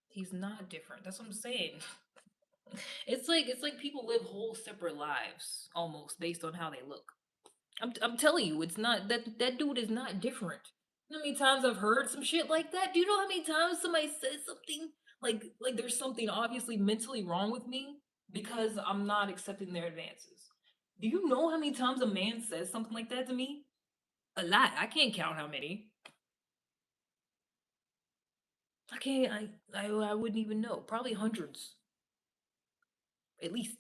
He's not different. That's what I'm saying. It's like people live whole separate lives almost based on how they look. I'm telling you, it's not that dude is not different. You know how many times I've heard some shit like that? Do you know how many times somebody says something like there's something obviously mentally wrong with me because I'm not accepting their advances? Do you know how many times a man says something like that to me? A lot. I can't count how many. I can't. I wouldn't even know. Probably hundreds, at least.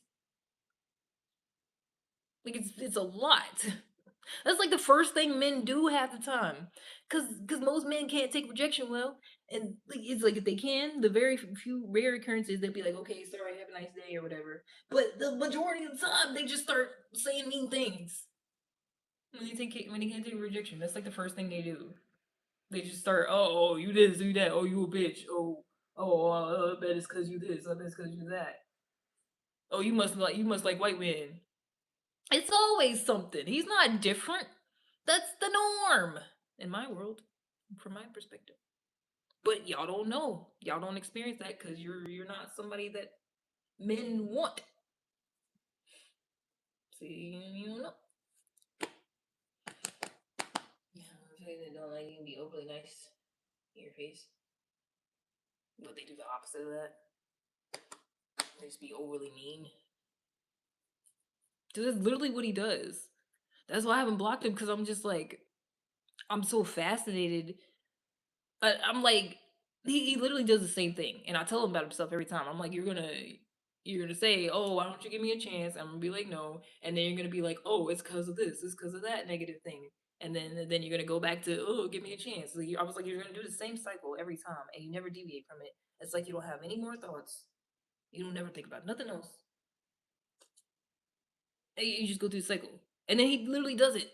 Like it's a lot. That's like the first thing men do half the time, cause most men can't take rejection well, and like, it's like if they can, the very few rare occurrences they'll be like, okay, sorry, have a nice day or whatever. But the majority of the time, they just start saying mean things when they can't take rejection. That's like the first thing they do. They just start, oh, you this, you that, oh, you a bitch, I bet it's cause you this, I bet it's cause you that. Oh, you must like white men. It's always something. He's not different. That's the norm in my world, from my perspective. But y'all don't know. Y'all don't experience that because you're not somebody that men want. See, you don't know. Yeah, they don't like you can be overly nice in your face. But they do the opposite of that. They just be overly mean. Dude, that's literally what he does. That's why I haven't blocked him because I'm just like, I'm so fascinated. I'm like, he literally does the same thing, and I tell him about himself every time. I'm like, you're gonna say, oh, why don't you give me a chance? I'm gonna be like, no, and then you're gonna be like, oh, it's because of this, it's because of that negative thing, and then you're gonna go back to, oh, give me a chance. Like, I was like, you're gonna do the same cycle every time, and you never deviate from it. It's like you don't have any more thoughts. You don't never think about nothing else. And you just go through the cycle, and then he literally does it.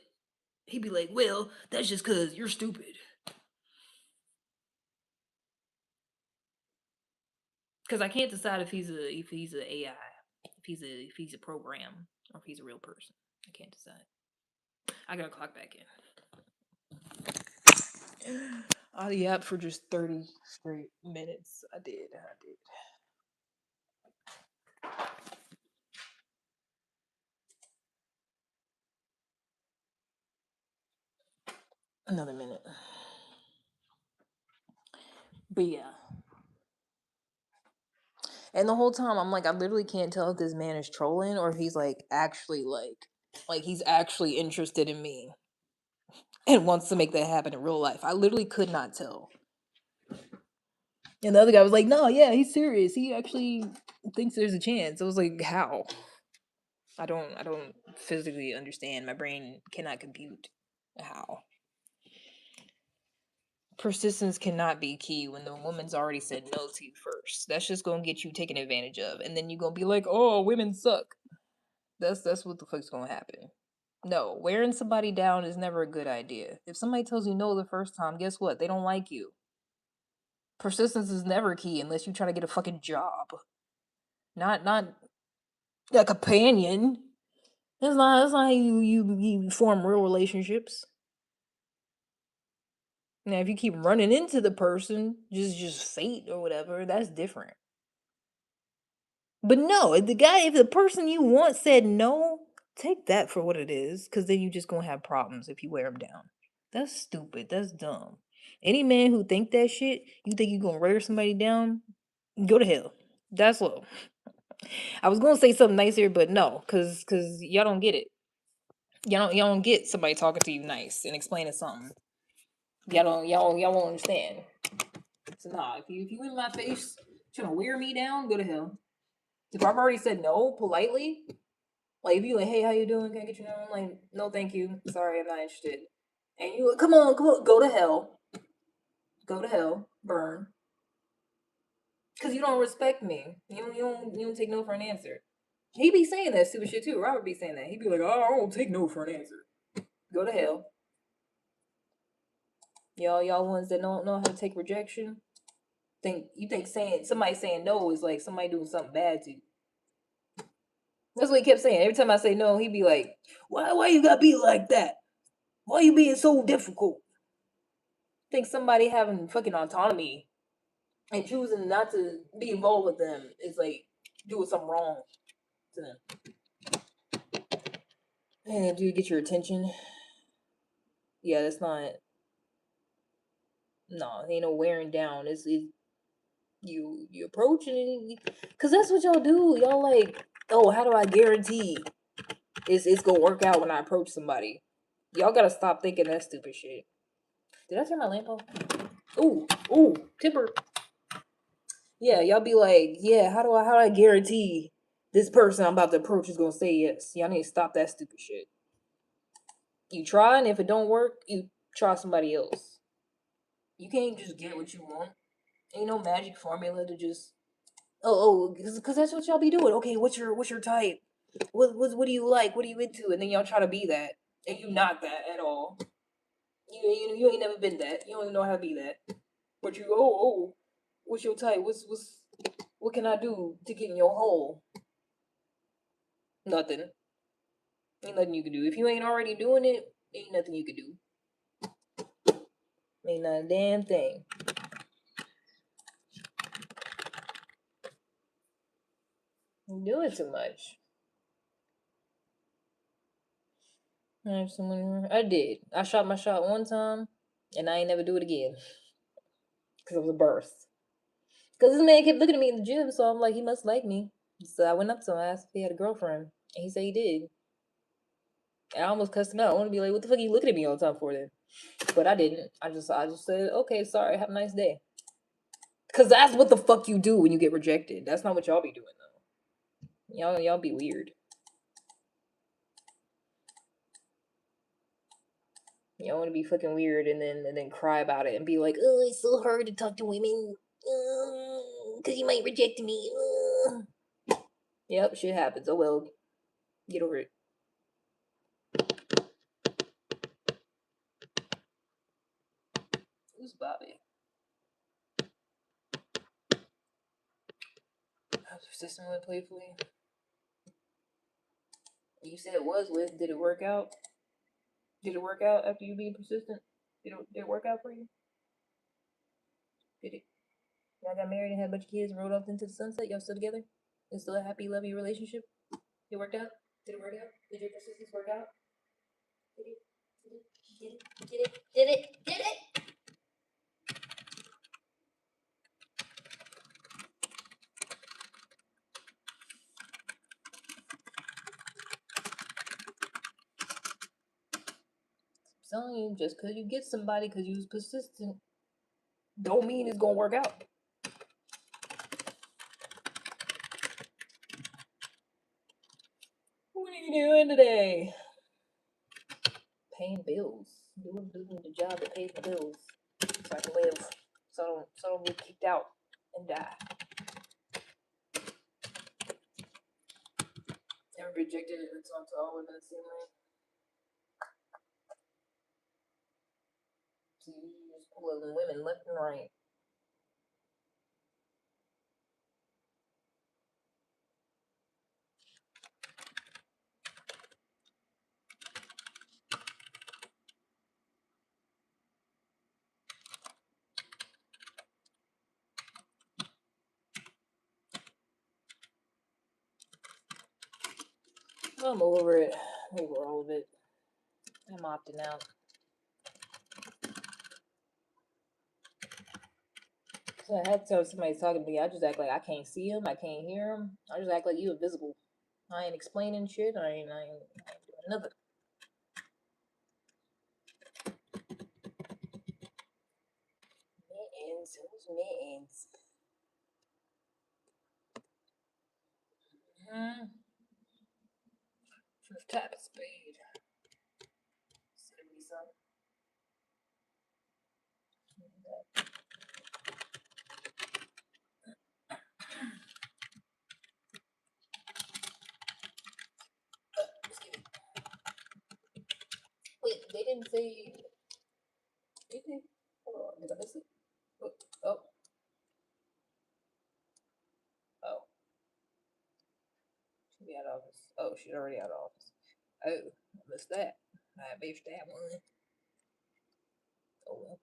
He'd be like, well, that's just because you're stupid. Because I can't decide if he's a AI, if he's a program, or if he's a real person. I can't decide. I gotta clock back in. I yapped for just 30 straight minutes. I did. Another minute. But yeah. And the whole time I'm like, I literally can't tell if this man is trolling or if he's like he's actually interested in me and wants to make that happen in real life. I literally could not tell. And the other guy was like, no, yeah, he's serious. He actually thinks there's a chance. I was like, how? I don't physically understand. My brain cannot compute how. Persistence cannot be key when the woman's already said no to you first. That's just gonna get you taken advantage of. And then you're gonna be like, oh, women suck. That's what the fuck's gonna happen. No, wearing somebody down is never a good idea. If somebody tells you no the first time, guess what? They don't like you. Persistence is never key unless you try to get a fucking job. Not a companion. That's not how you form real relationships. Now, if you keep running into the person, just fate or whatever, that's different. But no, if the person you want said no, take that for what it is, because then you just gonna have problems if you wear them down. That's stupid. That's dumb. Any man who think that shit, you think you gonna wear somebody down, go to hell. That's low. I was gonna say something nicer, but no, cause y'all don't get it. Y'all don't get somebody talking to you nice and explaining something. Y'all won't understand. So nah, if you in my face trying to wear me down, go to hell. If I've already said no politely, like if you like, hey, how you doing? Can I get your number? I'm like, no, thank you. Sorry, I'm not interested. And you like, come on, go to hell. Go to hell. Burn. Cause you don't respect me. You don't take no for an answer. He be saying that stupid shit too. Robert be saying that. He be like, oh, I don't take no for an answer. Go to hell. Y'all ones that don't know how to take rejection, think somebody saying no is like somebody doing something bad to you. That's what he kept saying. Every time I say no, he'd be like, "Why you gotta be like that? Why you being so difficult?" Think somebody having fucking autonomy and choosing not to be involved with them is like doing something wrong to them. And do you get your attention? Yeah, that's not. No, ain't no wearing down. It's you approach and because that's what y'all do. Y'all like, oh, how do I guarantee it's gonna work out when I approach somebody? Y'all gotta stop thinking that stupid shit. Did I turn my lamp off? Ooh, timber. Yeah, y'all be like, yeah, how do I guarantee this person I'm about to approach is gonna say yes? Y'all need to stop that stupid shit. You try, and if it don't work, you try somebody else. You can't just get what you want. Ain't no magic formula to just because that's what y'all be doing. Okay, what's your type? What do you like? What are you into? And then y'all try to be that, and you not that at all. You ain't never been that. You don't even know how to be that. But you what's your type? What can I do to get in your hole? Nothing. Ain't nothing you can do. If you ain't already doing it, ain't nothing you can do. Ain't not a damn thing. I'm doing too much. I did. I shot my shot one time, and I ain't never do it again. Because it was a burst. Because this man kept looking at me in the gym, so I'm like, he must like me. So I went up to him, I asked if he had a girlfriend, and he said he did. And I almost cussed him out. I want to be like, what the fuck are you looking at me all the time for then? But I didn't. I just said, okay, sorry, have a nice day. Because that's what the fuck you do when you get rejected. That's not what y'all be doing, though. Y'all be weird. Y'all want to be fucking weird and then cry about it and be like, oh, it's so hard to talk to women. Because you might reject me. Yep, shit happens. Oh well. Get over it. Who's Bobby? I was persistent with playfully. You said it was with. Did it work out? Did it work out after you being persistent? Did it work out for you? Did it? Y'all got married and had a bunch of kids and rode off into the sunset. Y'all still together? It's still a happy, loving relationship? It worked out? Did it work out? Did your persistence work out? Did it? Did it? I'm telling you, just because you get somebody because you was persistent, don't mean it's gonna work out. What are you doing today? Paying bills. Doing the job that pays the bills. So I can live. So I don't get kicked out and die. Never rejected it and talked to all women the same way. So you just pulling women left and right. I'm over it. Over all of it. I'm opting out. So I had to tell somebody's talking to me. I just act like I can't see him. I can't hear him. I just act like you invisible. I ain't explaining shit. I ain't doing nothing. Mittens. Who's mittens? First type of spade. 70 something. Wait, they didn't say. Did they? Hold on, did I miss it? Oh. she's already out of office. Oh, I missed that. I missed that one. Oh well.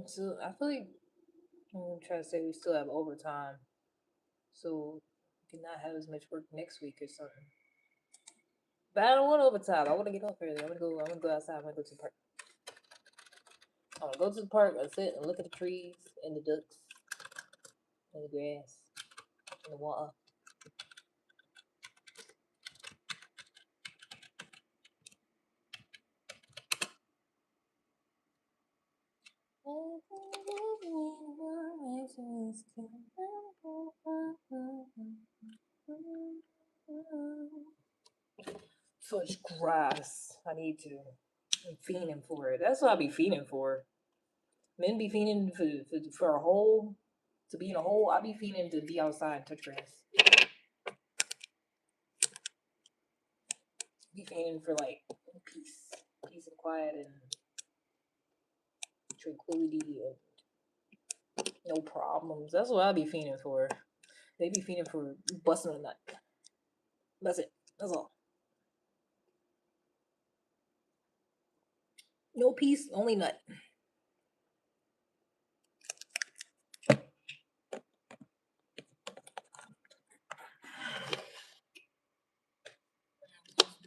So I feel like I'm trying to say we still have overtime, so we cannot have as much work next week or something. But I don't want overtime. I want to get off early. I'm gonna go. I'm gonna go outside. I'm gonna go to the park. I'm gonna go to the park and sit and look at the trees and the ducks and the grass and the water. Such grass. I need to. I'm fiending for it. That's what I be fiending for. Men be fiending for a hole. To be in a hole, I be fiending to be outside and touch grass. Be fiending for like peace and quiet and tranquility and no problems. That's what I be fiending for. They be fiending for busting a nut. That's it. That's all. No peace, only nut.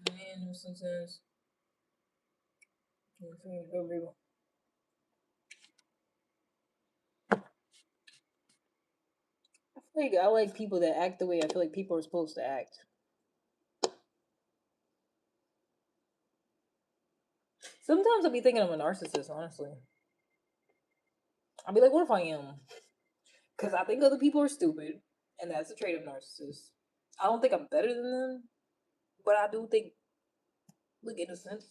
Man, sometimes. I feel like I like people that act the way I feel like people are supposed to act. Sometimes I be thinking I'm a narcissist, honestly. I'll be like, what if I am? Because I think other people are stupid, and that's a trait of narcissists. I don't think I'm better than them, but I do think, like, in a sense,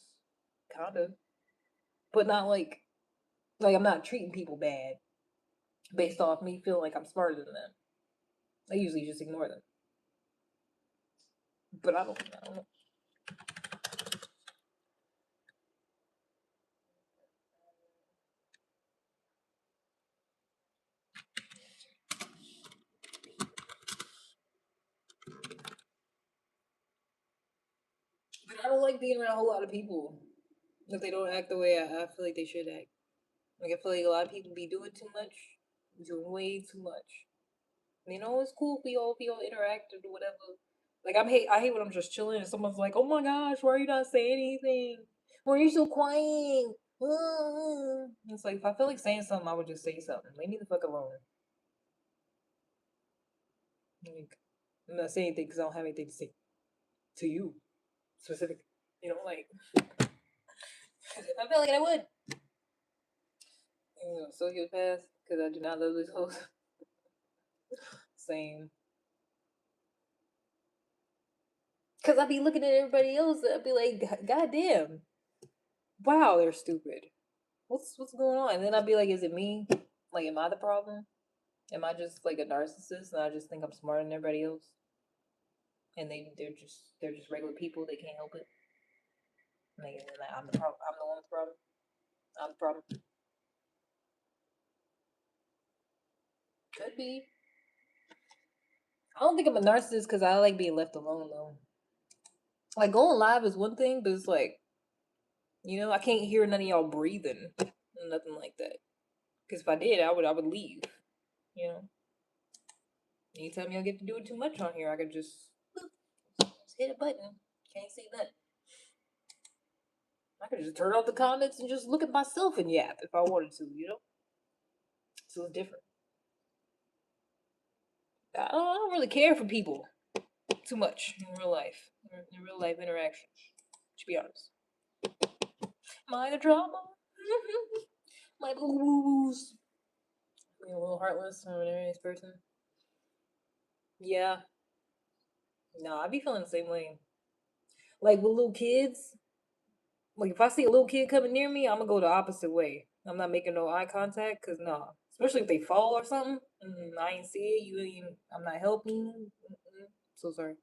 kind of. But not like I'm not treating people bad based off me feeling like I'm smarter than them. I usually just ignore them. But I don't know. But I don't like being around a whole lot of people if they don't act the way I feel like they should act. Like I feel like a lot of people be doing too much, doing way too much. You know, it's cool if we all interact or do whatever. Like I hate when I'm just chilling and someone's like, "Oh my gosh, why are you not saying anything? Why are you so quiet?" It's like if I feel like saying something, I would just say something. Leave me the fuck alone. Like, I'm not saying anything because I don't have anything to say to you specifically. You know, like if I feel like I would. Sociopath because I do not love this host. Same. Because I'd be looking at everybody else and I'd be like, God damn. Wow, they're stupid. What's going on? And then I'd be like, is it me? Like, am I the problem? Am I just like a narcissist and I just think I'm smarter than everybody else? And they're just regular people, they can't help it. Like, I'm the problem. I'm the one with the problem. I'm the problem. Could be. I don't think I'm a narcissist because I like being left alone though. Like going live is one thing, but it's like, I can't hear none of y'all breathing. Nothing like that. Because if I did, I would leave. You know. Anytime y'all get to doing too much on here, I could just hit a button. Can't see nothing. I could just turn off the comments and just look at myself and yap if I wanted to. So it's different. I don't really care for people too much in real life. In real life interactions. To be honest. Am I the drama? My blues. Being a little heartless. I'm an nice person. Yeah. No, I be feeling the same way. Like with little kids, like if I see a little kid coming near me, I'm gonna go the opposite way. I'm not making no eye contact because no, especially if they fall or something. I ain't see it. You ain't. I'm not helping. So sorry.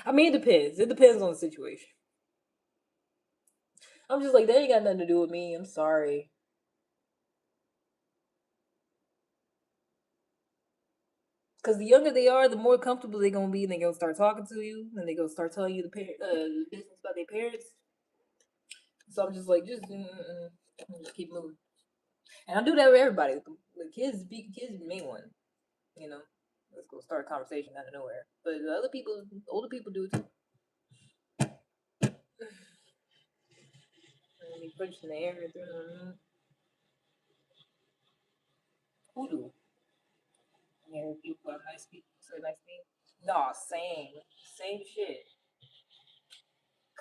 I mean, it depends. It depends on the situation. I'm just like, that ain't got nothing to do with me. I'm sorry. Because the younger they are, the more comfortable they're gonna be, and they're gonna start talking to you, and they're gonna start telling you the business about their parents. So I'm just like, just keep moving. And I do that with everybody. The kids, kids, the main one. You know, let's go start a conversation out of nowhere. But the other people, older people do it too. And they punch in the air. Who do? Yeah, people are nice people. Say nice things. No, same shit.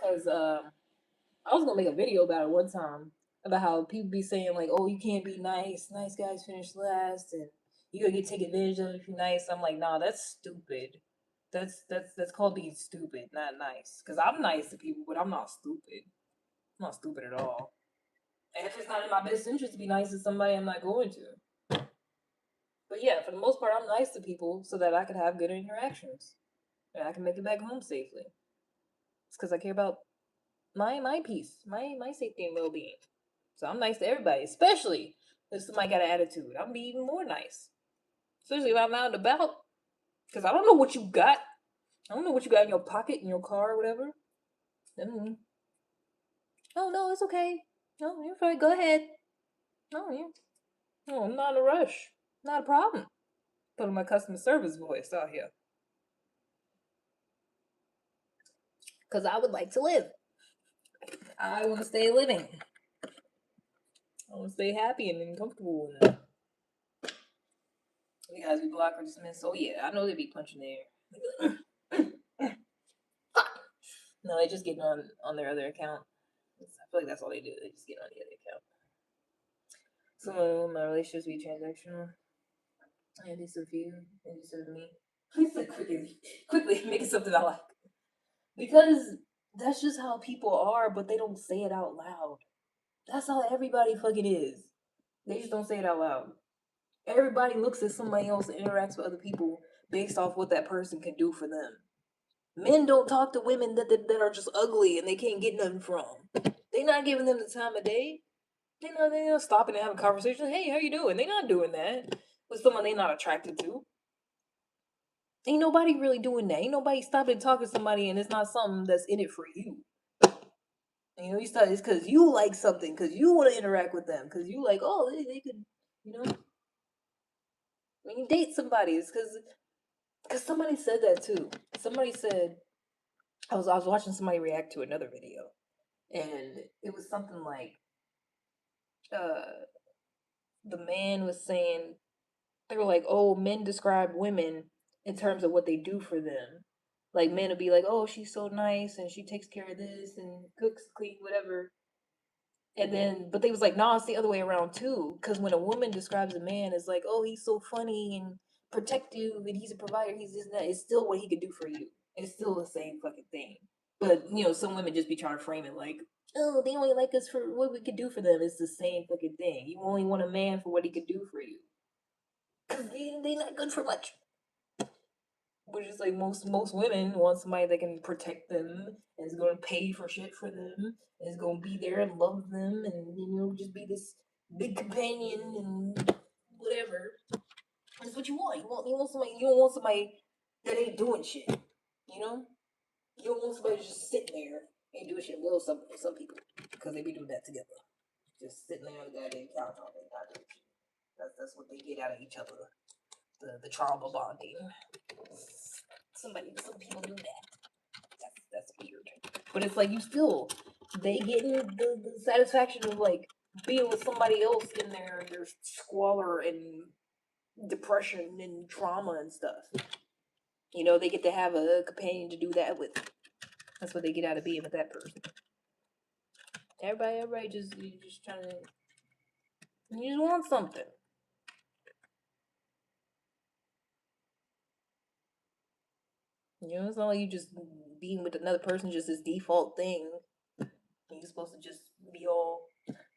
Cause I was gonna make a video about it one time about how people be saying like, "Oh, you can't be nice. Nice guys finish last, and you gonna get taken advantage of if you're nice." I'm like, nah, that's stupid. That's called being stupid, not nice. Cause I'm nice to people, but I'm not stupid. I'm not stupid at all. And if it's not in my best interest to be nice to somebody, I'm not going to. But yeah, for the most part, I'm nice to people so that I can have good interactions and I can make it back home safely. It's because I care about my peace, my safety and well being. So I'm nice to everybody, especially if somebody got an attitude. I'm be even more nice, especially if I'm out and about, because I don't know what you got. I don't know what you got in your pocket, in your car, or whatever. Mm. Oh no, it's okay. No, you're fine. Go ahead. No, yeah. No, I'm not in a rush. Not a problem. Put on my customer service voice out here, because I would like to live. I want to stay living. I want to stay happy and comfortable. And you guys be blocked or dismissed. Oh yeah, I know they be punching the air. No, they just get on their other account. I feel like that's all they do. They just get on the other account. Some of my relationships be transactional. And these of you, and these of me. Please say quickly, make it something I like. Because that's just how people are, but they don't say it out loud. That's how everybody fucking is. They just don't say it out loud. Everybody looks at somebody else and interacts with other people based off what that person can do for them. Men don't talk to women that are just ugly and they can't get nothing from. They not giving them the time of day. They not stopping and having conversations. Hey, how you doing? They not doing that with someone they not attracted to. Ain't nobody really doing that. Ain't nobody stopping talking to somebody and it's not something that's in it for you. You start it's because you like something, because you want to interact with them, because you like, oh, they could, when you date somebody, it's because somebody said that too. Somebody said I was watching somebody react to another video, and it was something like uh the man was saying they were like, oh, men describe women in terms of what they do for them. Like men would be like, oh, she's so nice and she takes care of this and cooks, clean, whatever. And then, but they was like, nah, it's the other way around too. Because when a woman describes a man as like, oh, he's so funny and protective and he's a provider, he's this and that, it's still what he could do for you. It's still the same fucking thing. But some women just be trying to frame it like, oh, they only like us for what we could do for them. It's the same fucking thing. You only want a man for what he could do for you. Cause they not good for much. Which is like most women want somebody that can protect them and is going to pay for shit for them and is going to be there and love them and just be this big companion and whatever. That's what you want. You want somebody. You don't want somebody that ain't doing shit. You know. You don't want somebody just sitting there and doing shit. Well, some people because they be doing that together, just sitting there on the goddamn couch all day not doing shit. That's what they get out of each other. The trauma bonding. Some people do that. That's weird. But it's like you still they getting the satisfaction of like being with somebody else in their squalor and depression and trauma and stuff. They get to have a companion to do that with. That's what they get out of being with that person. Everybody just trying to you just want something. It's not like you just being with another person just this default thing. You're supposed to just be all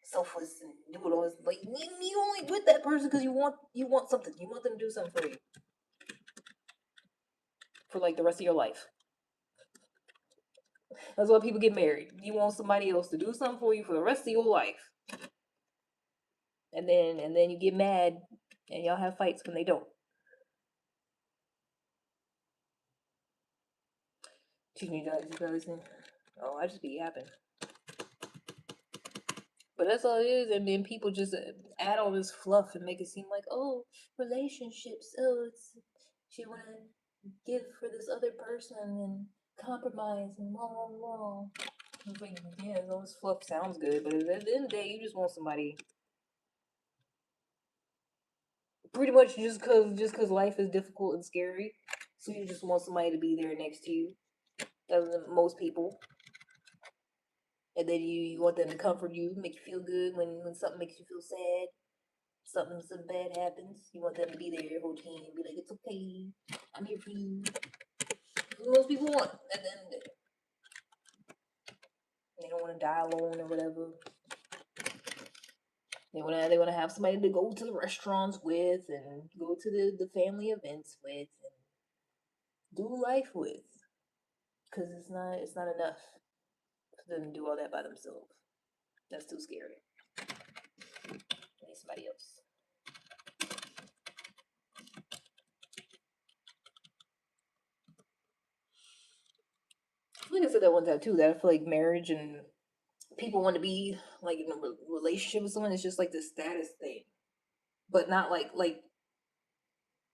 selfless and do it all. Like you only with that person because you want something. You want them to do something for you for like the rest of your life. That's why people get married. You want somebody else to do something for you for the rest of your life, and then you get mad, and y'all have fights when they don't. Excuse me, guys. You guys listening? Oh, I just be yapping. But that's all it is, and then people just add all this fluff and make it seem like, oh, relationships. Oh, it's she wanna give for this other person and compromise and blah blah blah. It's like, yeah, all this fluff sounds good, but at the end of the day, you just want somebody. Pretty much just cause life is difficult and scary, so you just want somebody to be there next to you. That's most people, and then you want them to comfort you, make you feel good when something makes you feel sad. Something bad happens, you want them to be there your whole team and be like, it's okay, I'm here for you. That's what most people want at the end of the day. They don't want to die alone or whatever. They wanna have somebody to go to the restaurants with and go to the family events with and do life with. Cause it's not enough for them to do all that by themselves. That's too scary. They need somebody else. I think I said that one time too. That I feel like marriage and people want to be like in a relationship with someone. It's just like the status thing, but not like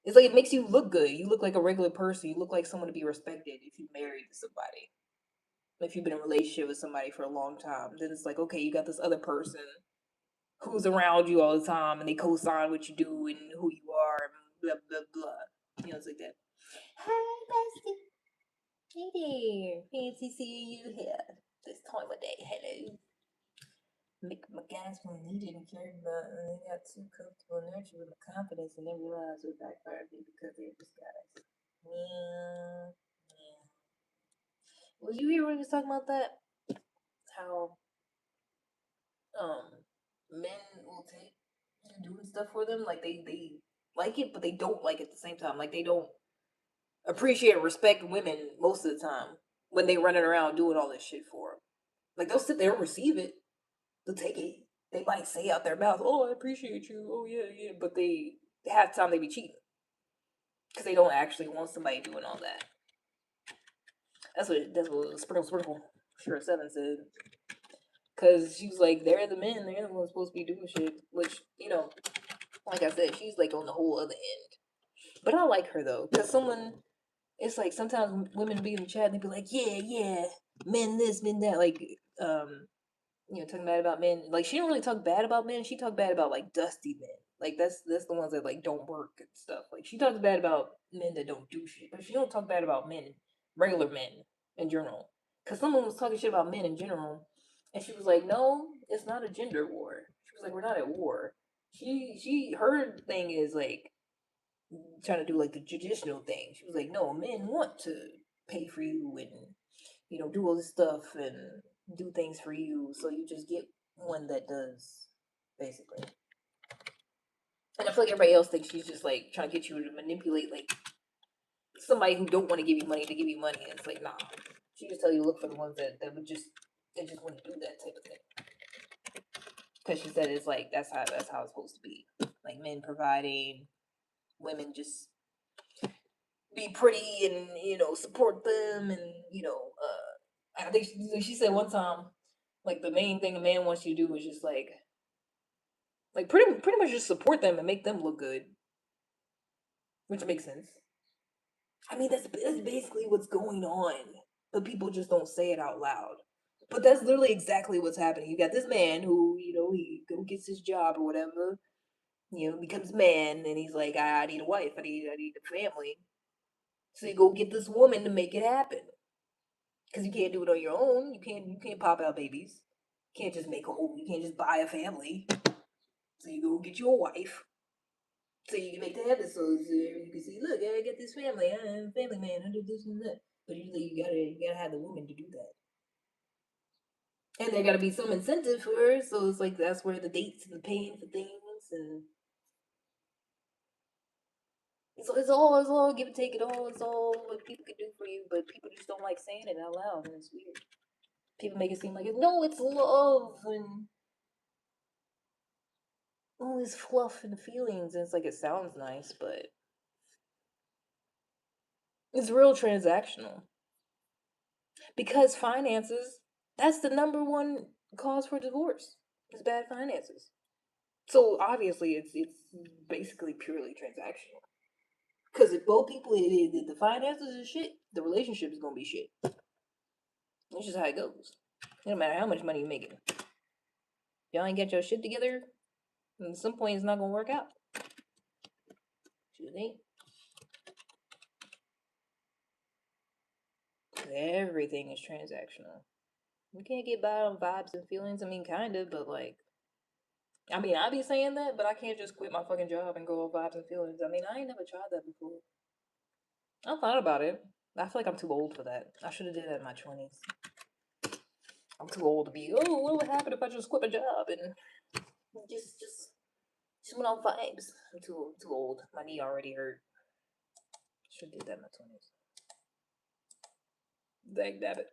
it's like it makes you look good. You look like a regular person. You look like someone to be respected if you married to somebody. If you've been in a relationship with somebody for a long time, then it's like, okay, you got this other person who's around you all the time and they co-sign what you do and who you are and blah blah blah. It's like that. Hi, bestie. Hey there. Fancy seeing you here this time of day. Hello. Make my guys feel needed and cared about, and they got too comfortable and nurtured with my confidence and then realized it backfired me because they're just guys. Yeah. Yeah. Was you hear when he was talking about that? How um men will take doing stuff for them, like they like it, but they don't like it at the same time. Like they don't appreciate or respect women most of the time when they running around doing all this shit for them. Like they'll sit there and receive it, they'll take it. They might say out their mouth, "Oh, I appreciate you. Oh yeah, yeah," but they half the time they be cheating because they don't actually want somebody doing all that. That's what Sprinkle sure seven said. Cause she was like, they're the men, they're the ones supposed to be doing shit. Which, like I said, she's like on the whole other end. But I like her though, cause it's like sometimes women be in the chat and they be like, yeah, yeah, men this, men that, like, um, talking bad about men. Like she don't really talk bad about men. She talk bad about like dusty men. Like that's the ones that like don't work and stuff. Like she talks bad about men that don't do shit, but she don't talk bad about men, regular men in general. Cause someone was talking shit about men in general, and she was like, "No, it's not a gender war." She was like, "We're not at war." Her thing is like trying to do like the traditional thing. She was like, "No, men want to pay for you and do all this stuff and do things for you. So you just get one that does, basically." And I feel like everybody else thinks she's just like trying to get you to manipulate like somebody who don't want to give you money to give you money. And it's like, nah. She just tell you to look for the ones that would just they just want to do that type of thing. Because she said it's like that's how it's supposed to be. Like men providing, women just be pretty and support them and I think she said one time like the main thing a man wants you to do is just like pretty much just support them and make them look good, which makes sense. I mean that's basically what's going on, but people just don't say it out loud. But that's literally exactly what's happening. You got this man who he go gets his job or whatever, becomes man, and he's like, I need a wife, I need a family. So you go get this woman to make it happen because you can't do it on your own. You can't pop out babies. You can't just make a whole. You can't just buy a family. So you go get you a wife. So you can make the episodes. You can see, look, I got this family. I'm a family man. I do this and that. But usually you gotta have the woman to do that. And there gotta be some incentive for her. So it's like that's where the dates and the paying for things and It's all give and take. It's all what people can do for you, but people just don't like saying it out loud, and it's weird. People make it seem like it's love and all this fluff and feelings, and it's like it sounds nice, but it's real transactional. Because finances, that's the number one cause for divorce. Is bad finances. So obviously, it's basically purely transactional. Because if both people, if the finances is shit, the relationship is gonna be shit. That's just how it goes. No matter how much money you're making, y'all ain't get your shit together. At some point, it's not gonna work out. You think? Everything is transactional. You can't get by on vibes and feelings. I mean, kind of, but like, I mean, I be saying that, but I can't just quit my fucking job and go on vibes and feelings. I mean, I ain't never tried that before. I thought about it. I feel like I'm too old for that. I should have did that in my 20s. I'm too old to be. Oh, what would happen if I just quit my job and just went on vibes? I'm too old. My knee already hurt. Should have did that in my 20s. Dang it.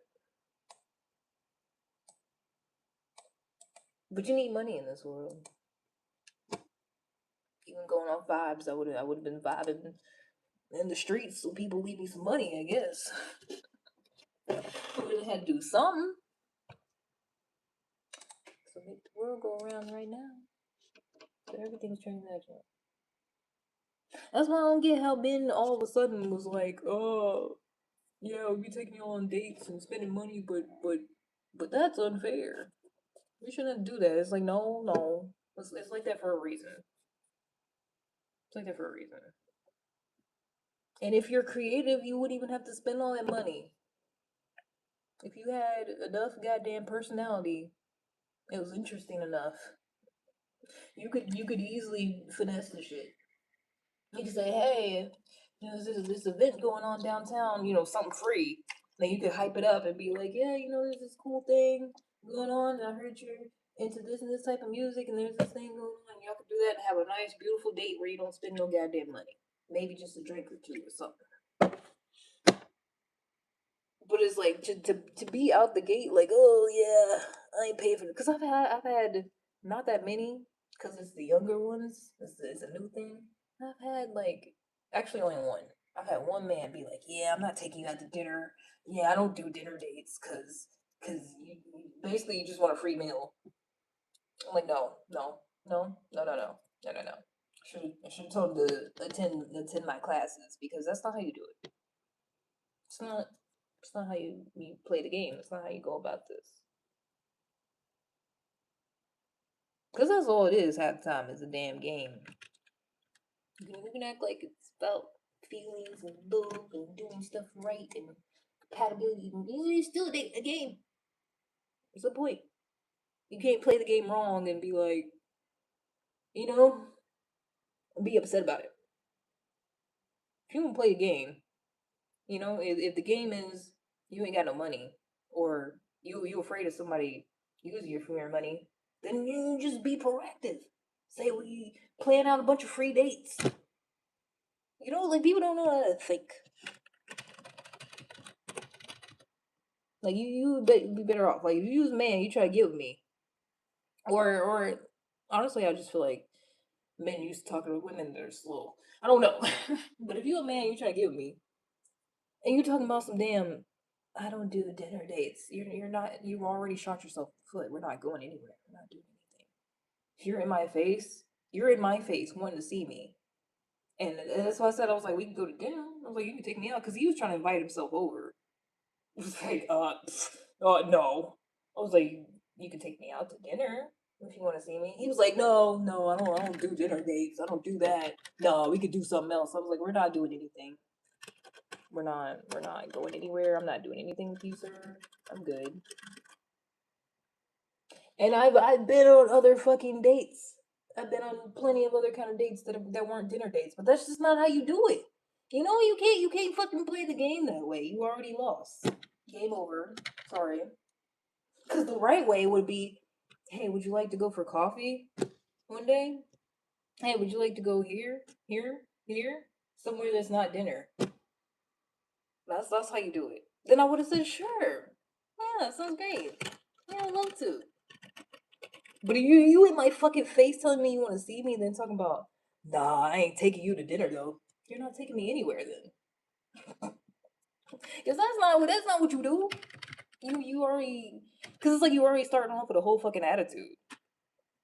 But you need money in this world. Even going on vibes, I would have been vibing in the streets so people leave me some money, I guess. I would have had to do something. So make the world go around right now. So everything's transactional. That's why I don't get how Ben all of a sudden was like, oh, yeah, we be taking you on dates and spending money, but that's unfair. We shouldn't do that. It's like, no. It's like that for a reason. It's like that for a reason. And if you're creative, you wouldn't even have to spend all that money. If you had enough goddamn personality, it was interesting enough. You could easily finesse the shit. You could say, hey, there's this event going on downtown, something free. Then you could hype it up and be like, yeah, there's this cool thing going on, and I heard you're into this and this type of music, and there's this thing going on. Y'all could do that and have a nice, beautiful date where you don't spend no goddamn money. Maybe just a drink or two or something. But it's like to be out the gate like, oh yeah, I ain't paying for it, because I've had not that many, because it's the younger ones. It's a new thing. I've had like actually only one. I've had one man be like, yeah, I'm not taking you out to dinner. Yeah, I don't do dinner dates because basically you just want a free meal. I'm like, no. I should have told him to attend my classes, because that's not how you do it. It's not. It's not how you play the game. It's not how you go about this. Because that's all it is half the time, is a damn game. You can act like it's about feelings and love and doing stuff right and compatibility. It's still a game. What's the point? You can't play the game wrong and be like, you know, be upset about it. If you want to play a game, if the game is you ain't got no money, or you afraid of somebody using your money, then you just be proactive. Say we plan out a bunch of free dates. Like, people don't know how to think. Like, you be better off. Like, if you use man, you try to get with me, or honestly, I just feel like men used to talk to women that are slow. I don't know, but if you a man, you try to get with me, and you're talking about some damn, I don't do dinner dates. You're not. You already shot yourself in the foot. We're not going anywhere. We're not doing anything. If you're in my face, you're in my face wanting to see me. And that's why I said, I was like, we can go to dinner. I was like, you can take me out, because he was trying to invite himself over. I was like, no. I was like, you can take me out to dinner if you want to see me. He was like, no, I don't do dinner dates. I don't do that. No, we could do something else. I was like, we're not doing anything. We're not going anywhere. I'm not doing anything with you, sir. I'm good. And I've been on other fucking dates. I've been on plenty of other kind of dates that weren't dinner dates, but that's just not how you do it. You can't fucking play the game that way. You already lost. Game over. Sorry. Because the right way would be, hey, would you like to go for coffee one day? Hey, would you like to go here, here, here? somewhere that's not dinner. That's how you do it. Then I would have said sure. Yeah, sounds great. Yeah, I'd love to. But you in my fucking face telling me you want to see me, and then talking about nah, I ain't taking you to dinner though. You're not taking me anywhere then. Cause that's not what you do. You already, cause it's like you already starting off with a whole fucking attitude.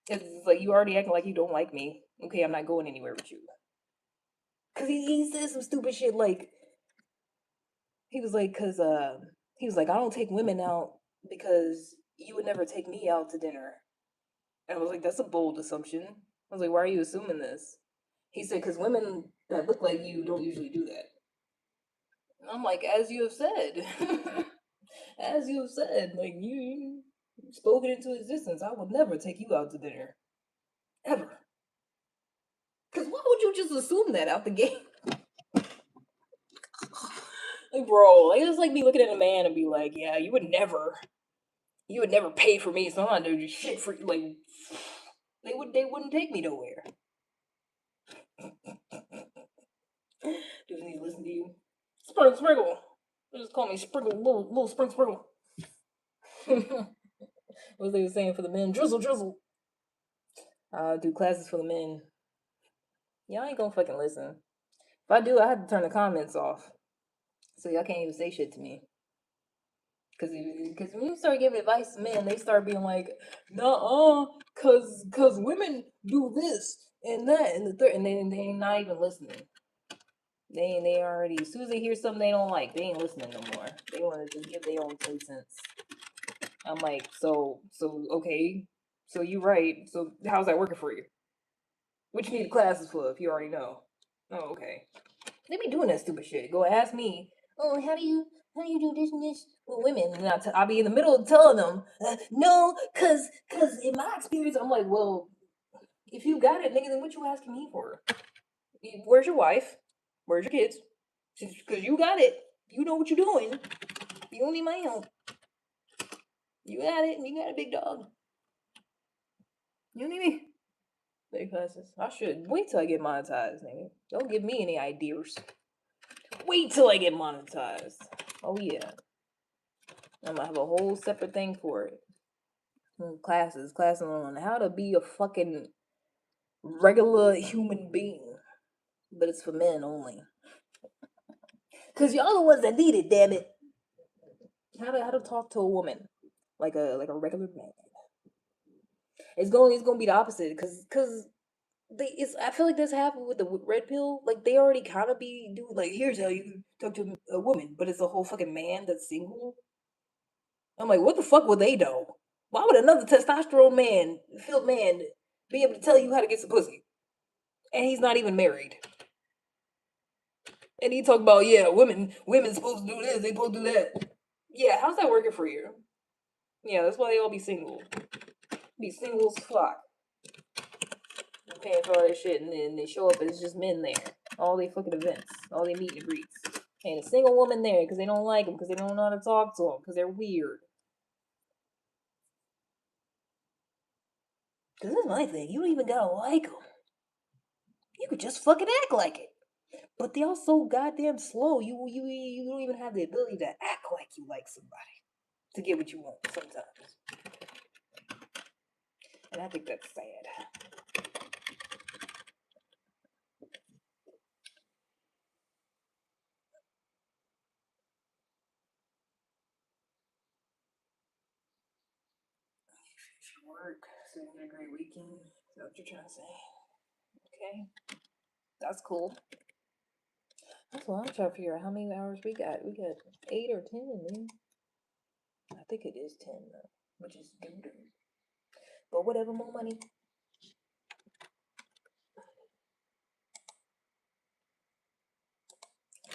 It's like you already acting like you don't like me. Okay, I'm not going anywhere with you. Cause he said some stupid shit like he was like, he was like, I don't take women out because you would never take me out to dinner. And I was like, that's a bold assumption. I was like, why are you assuming this? He said, because women that look like you don't usually do that. And I'm like, as you have said, as you have said, like you spoken into existence. I would never take you out to dinner, ever. Because why would you just assume that out the gate? Like, bro, like it's like me looking at a man and be like, yeah, you would never pay for me, so I'm not doing shit for you. Like, they wouldn't take me nowhere. Just need to listen to you. Sprinkle. They just call me Sprinkle, little Sprinkle. What they were saying for the men, drizzle. Do classes for the men. Y'all ain't gonna fucking listen. If I do, I have to turn the comments off, so y'all can't even say shit to me. Cause when you start giving advice to men, they start being like, nah, cause women do this and that and the third, and then they ain't not even listening. They already, as soon as they hear something they don't like, they ain't listening no more. They want to just give their own 2 cents. I'm like, so okay, so you right. So how's that working for you? What you need the classes for if you already know? Oh, okay. They be doing that stupid shit. Go ask me. Oh, how do you do this and this with women? And I'll be in the middle of telling them, no, cause in my experience, I'm like, well, if you got it, nigga, then what you asking me for? Where's your wife? Where's your kids? Because you got it. You know what you're doing. You don't need my help. You got it. You got a big dog. You don't need me. Big classes. I should wait till I get monetized, nigga. Don't give me any ideas. Wait till I get monetized. Oh yeah. I'm gonna have a whole separate thing for it. Classes on how to be a fucking regular human being. But it's for men only. Cause y'all the ones that need it, damn it. How to talk to a woman like a regular man. It's gonna be the opposite, cause I feel like this happened with the red pill. Like they already kind of be do like here's how you talk to a woman, but it's a whole fucking man that's single. I'm like, what the fuck would they know? Why would another testosterone man, filled man, be able to tell you how to get some pussy? And he's not even married. And he talk about, yeah, women supposed to do this, they supposed to do that. Yeah, how's that working for you? Yeah, that's why they all be single. Be single as fuck. Paying for all that shit, and then they show up as just men there. All they fucking events, all they meet and greets. Ain't a single woman there because they don't like them, because they don't know how to talk to them, because they're weird. Because this is my thing. You don't even gotta like them. You could just fucking act like it. But they are so goddamn slow. You don't even have the ability to act like you like somebody to get what you want sometimes. And I think that's sad. Should work so you get a great weekend. Is that what you're trying to say? Okay. That's cool. That's what I'm trying to figure out how many hours we got. We got 8 or 10, man. I think it is 10 though, which is good. But whatever, more money.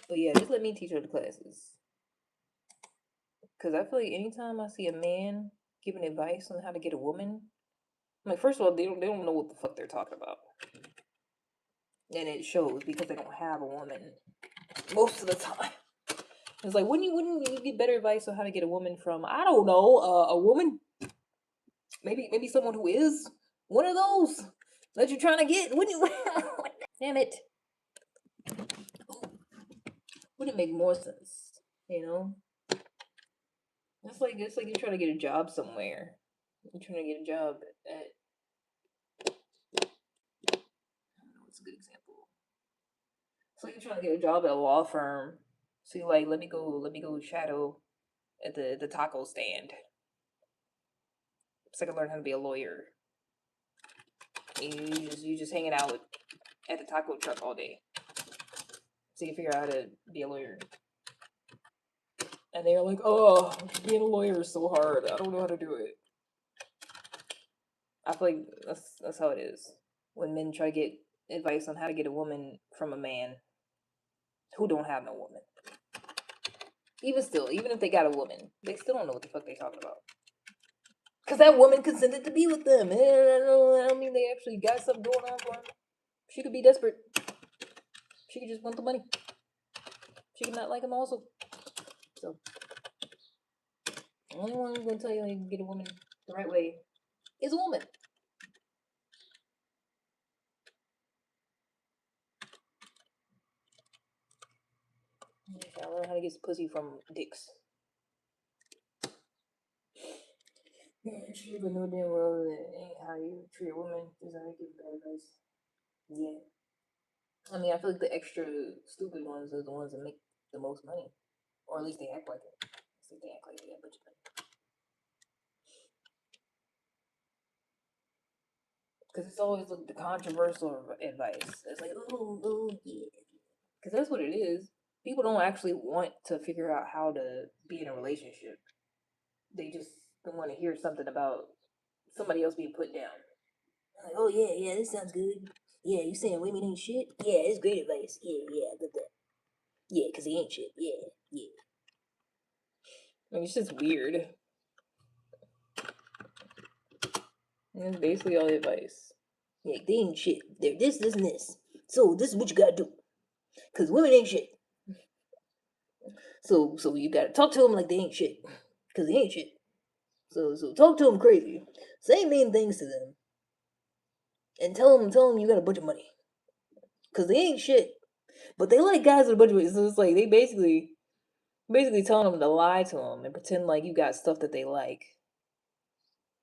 But yeah, just let me teach her the classes. Cause I feel like anytime I see a man giving advice on how to get a woman, I'm like, first of all, they don't know what the fuck they're talking about. And it shows because they don't have a woman most of the time. It's like, wouldn't you get better advice on how to get a woman from, I don't know, a woman? Maybe someone who is one of those that you're trying to get. Wouldn't you? Damn it. Would it make more sense? You know, it's like you're trying to get a job somewhere. You're trying to get a job at, I don't know what's a good example. It's like you're trying to get a job at a law firm. So you're like, let me go shadow at the taco stand. So I can learn how to be a lawyer. You just hanging out at the taco truck all day. So you figure out how to be a lawyer. And they're like, oh, being a lawyer is so hard. I don't know how to do it. I feel like that's how it is. When men try to get advice on how to get a woman from a man who don't have no woman. Even still, even if they got a woman, they still don't know what the fuck they talking about. Because that woman consented to be with them. I don't mean they actually got something going on for them. She could be desperate. She could just want the money. She could not like him also. So, the only one who's going to tell you how you can get a woman the right way is a woman. I learn how to get pussy from dicks. She would know damn well that ain't how you treat a woman. Is how you give bad advice. Yeah. I mean, I feel like the extra stupid ones are the ones that make the most money. Or at least they act like it. So they act like they got a bunch of money. Because it's always like the controversial advice. It's like, oh, yeah. Because that's what it is. People don't actually want to figure out how to be in a relationship. They just don't want to hear something about somebody else being put down. Like, oh yeah, yeah, this sounds good. Yeah, you saying women ain't shit? Yeah, it's great advice. Yeah, yeah, I love that. Yeah, because he ain't shit. Yeah, yeah. I mean, it's just weird. That's basically all the advice. Yeah, they ain't shit. They're this, and this. So this is what you gotta do. Because women ain't shit. So you gotta talk to them like they ain't shit. Because they ain't shit. So talk to them crazy. Say mean things to them. And tell them you got a bunch of money. Because they ain't shit. But they like guys with a bunch of money. So it's like they basically telling them to lie to them and pretend like you got stuff that they like.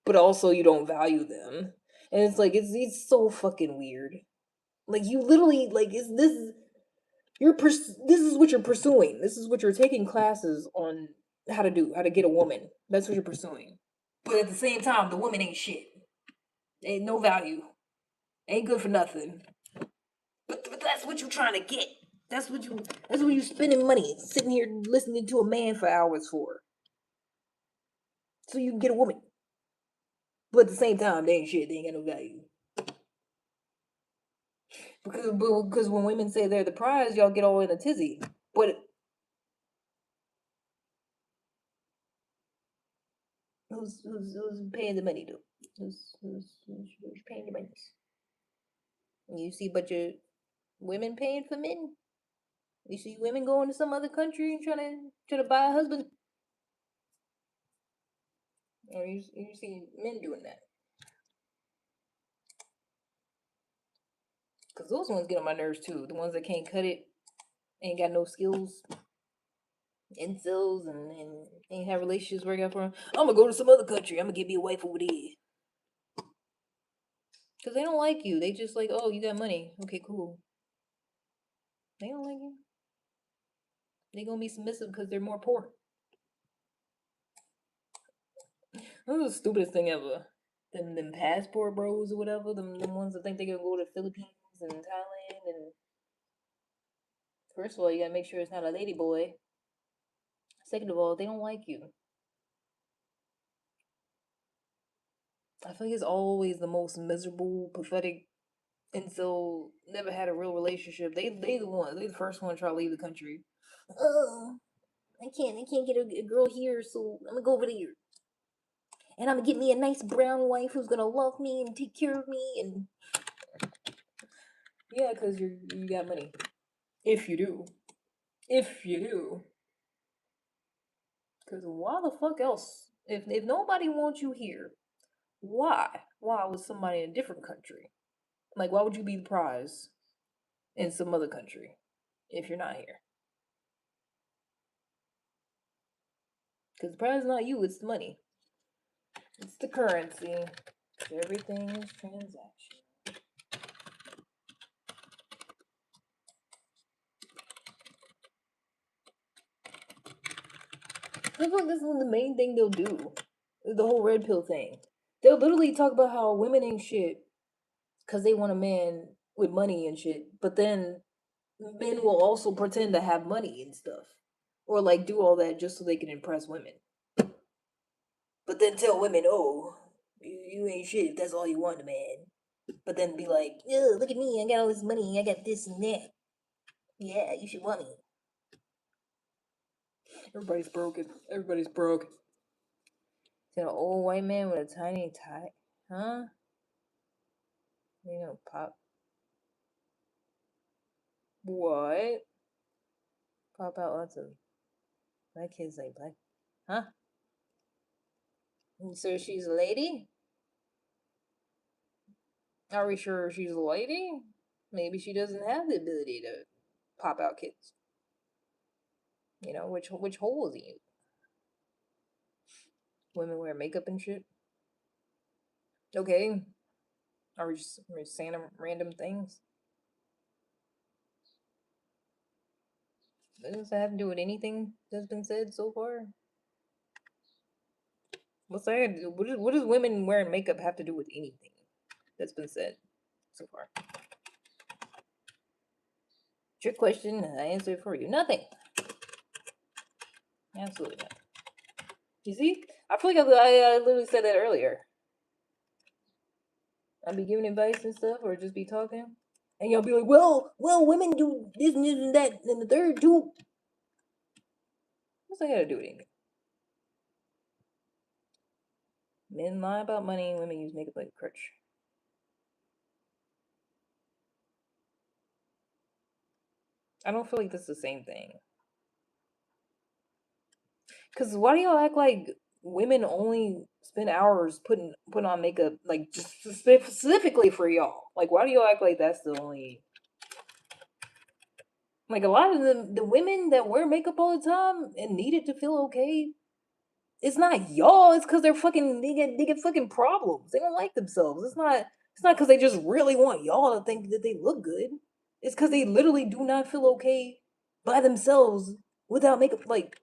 But also you don't value them. And it's like, it's so fucking weird. Like you literally, like, this is what you're pursuing. This is what you're taking classes on how to get a woman. That's what you're pursuing. But at the same time, the woman ain't shit. Ain't no value. Ain't good for nothing. But that's what you're trying to get. That's what you spending money sitting here listening to a man for hours for. So you can get a woman. But at the same time, they ain't shit. They ain't got no value. Because when women say they're the prize, y'all get all in a tizzy. But who's paying the money though? Who's paying the money? You see a bunch of women paying for men. You see women going to some other country and trying to buy a husband. Or you see men doing that. Because those ones get on my nerves too. The ones that can't cut it, ain't got no skills, incels, and ain't have relationships work out for them. I'm gonna go to some other country. I'm gonna get me a wife over there. Because they don't like you. They just like, oh, you got money. Okay, cool. They don't like you. They gonna be submissive because they're more poor. That's the stupidest thing ever. Them passport bros or whatever. Them ones that think they gonna go to the Philippines and Thailand. And first of all, you gotta make sure it's not a lady boy. Second of all, they don't like you. I feel like it's always the most miserable, pathetic incel. Never had a real relationship. They the first one to try to leave the country. Oh, I can't get a girl here, so I'm gonna go over there. And I'm gonna get me a nice brown wife who's gonna love me and take care of me. And yeah, because you got money. If you do. If you do. Because why the fuck else? If nobody wants you here, why? Why would somebody in a different country? Like, why would you be the prize in some other country if you're not here? Because the prize is not you, it's the money. It's the currency. Everything is transaction. I feel like this is the main thing they'll do. The whole red pill thing. They'll literally talk about how women ain't shit because they want a man with money and shit. But then men will also pretend to have money and stuff. Or like do all that just so they can impress women. But then tell women, oh, you ain't shit if that's all you want, man. But then be like, oh, look at me, I got all this money, I got this and that. Yeah, you should want me. Everybody's broken. Everybody's broke. An old white man with a tiny tie. Huh? You know, pop. What? Pop out lots of black kids like black. Huh? So she's a lady? Are we sure she's a lady? Maybe she doesn't have the ability to pop out kids. You know, which hole is he? Women wear makeup and shit. Okay. Are we just saying random things? Does that have to do with anything that's been said so far? What's that? What does women wearing makeup have to do with anything that's been said so far? Trick question. I answer it for you. Nothing. Absolutely nothing. You see? I feel like I literally said that earlier. I'd be giving advice and stuff, or just be talking, and y'all be like, "Well, women do this and that and the third too." What's that got to do with anything? Men lie about money, women use makeup like a crutch. I don't feel like that's the same thing. Cause why do y'all act like women only spend hours putting on makeup, like just specifically for y'all? Like, why do y'all act like that's the only? Like, a lot of the women that wear makeup all the time and need it to feel okay, it's not y'all. It's because they get fucking problems. They don't like themselves. It's not because they just really want y'all to think that they look good. It's because they literally do not feel okay by themselves without makeup. Like,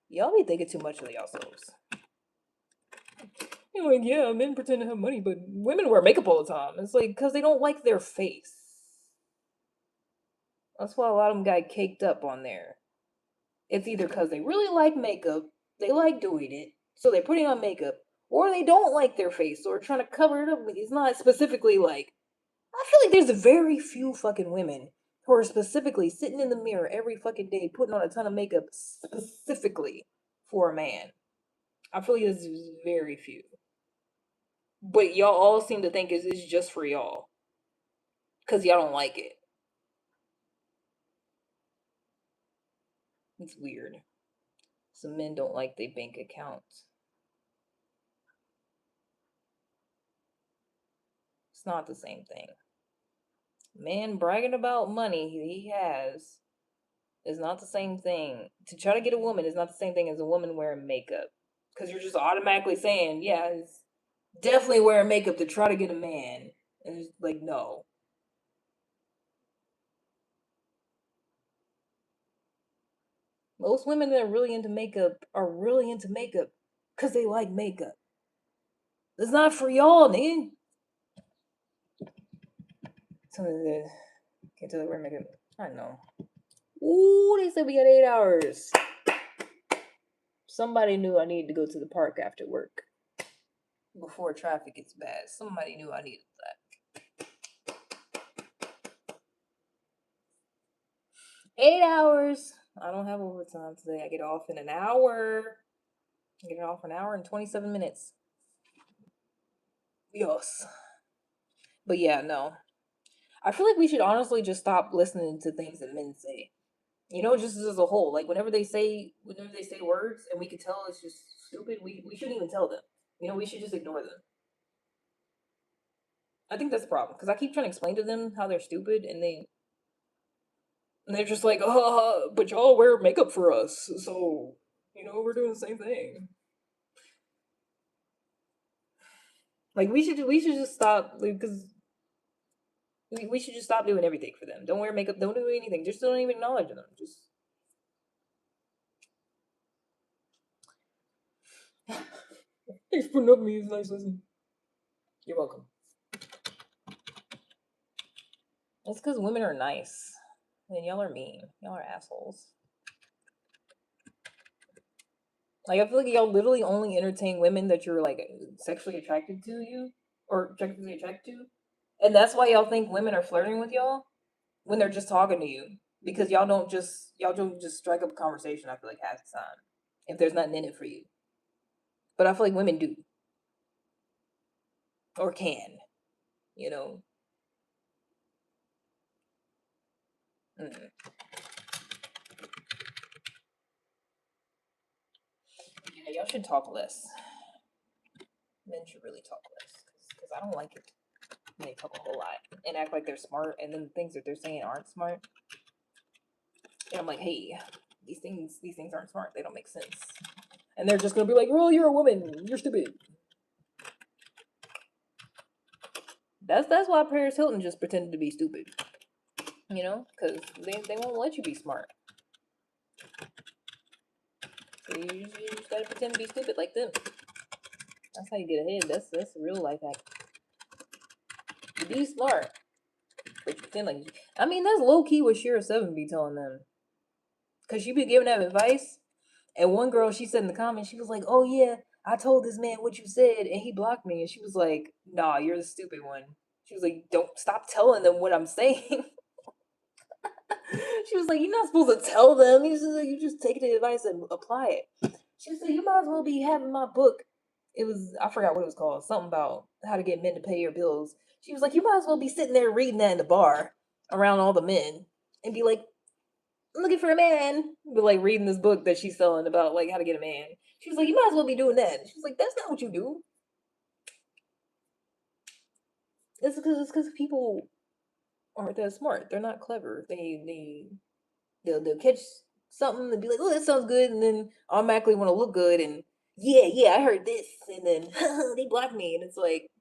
y'all be thinking too much of yourselves. You're like, yeah, men pretend to have money, but women wear makeup all the time. It's like because they don't like their face. That's why a lot of them got caked up on there. It's either because they really like makeup, they like doing it, so they're putting on makeup, or they don't like their face, or trying to cover it up. It's not specifically like. I feel like there's very few fucking women who are specifically sitting in the mirror every fucking day putting on a ton of makeup specifically for a man. I feel like there's very few. But y'all all seem to think it's just for y'all. Because y'all don't like it. It's weird. Some men don't like their bank accounts. It's not the same thing. Man bragging about money he has is not the same thing. To try to get a woman is not the same thing as a woman wearing makeup. Because you're just automatically saying, yeah, it's definitely wearing makeup to try to get a man. And it's like, no. Most women that are really into makeup are really into makeup because they like makeup. It's not for y'all, nigga. So, can't tell we're making. I know. Ooh, they said we got 8 hours. Somebody knew I needed to go to the park after work before traffic gets bad. Somebody knew I needed that. 8 hours. I don't have overtime today. I get off in an hour. I get off an hour and 27 minutes. Yes. But yeah, no. I feel like we should honestly just stop listening to things that men say. You know, just as a whole. Like whenever they say words and we can tell it's just stupid, we shouldn't even tell them. You know, we should just ignore them. I think that's the problem. Because I keep trying to explain to them how they're stupid and they're just like, oh, but y'all wear makeup for us, so You know, we're doing the same thing. Like we should just stop because we should just stop doing everything for them. Don't wear makeup. Don't do anything. Just don't even acknowledge them. Just thanks for putting up with me. It's nice listening. You're welcome. That's because women are nice, and y'all are mean. Y'all are assholes. Like I feel like y'all literally only entertain women that you're like sexually attracted to you or sexually attracted to, and that's why y'all think women are flirting with y'all when they're just talking to you because y'all don't just strike up a conversation. I feel like half the time if there's nothing in it for you, but I feel like women do or can, you know. Mm. Yeah, y'all should talk less. Men should really talk less because I don't like it when they talk a whole lot and act like they're smart, and then the things that they're saying aren't smart. And I'm like, hey, these things aren't smart. They don't make sense. And they're just gonna be like, well, you're a woman. You're stupid. That's why Paris Hilton just pretended to be stupid. You know, because they won't let you be smart. So you just gotta pretend to be stupid like them. That's how you get ahead. That's a real life hack. You be smart, but you pretend like. I mean, that's low key what Shira Seven be telling them. Cause she be giving that advice, and one girl she said in the comments, she was like, "Oh yeah, I told this man what you said, and he blocked me." And she was like, "Nah, you're the stupid one." She was like, "Don't stop telling them what I'm saying." She was like, "You're not supposed to tell them. You just take the advice and apply it." She was like, "You might as well be having my book." It was I forgot what it was called. Something about how to get men to pay your bills. She was like, "You might as well be sitting there reading that in the bar around all the men and be like, I'm looking for a man." But like reading this book that she's selling about like how to get a man. She was like, "You might as well be doing that." She was like, "That's not what you do." It's because people aren't that smart. They're not clever. They'll catch something and be like, "Oh, that sounds good," and then automatically want to look good and yeah, I heard this, and then they blocked me, and it's like,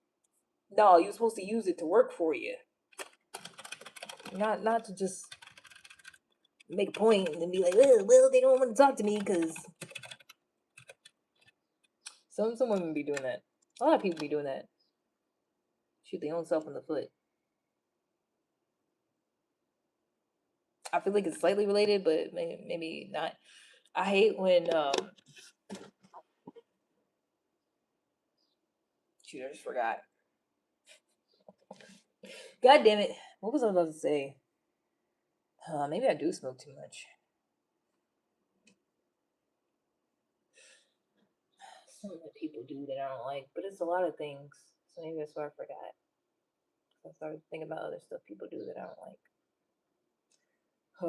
no, you're supposed to use it to work for you, not to just make a point and then be like, well, they don't want to talk to me because some women be doing that. A lot of people be doing that. Shoot their own self in the foot. I feel like it's slightly related, but maybe not. I hate when shoot, I just forgot. God damn it! What was I about to say? Maybe I do smoke too much. Something that people do that I don't like, but it's a lot of things. So maybe that's why I forgot. I started thinking about other stuff people do that I don't like. I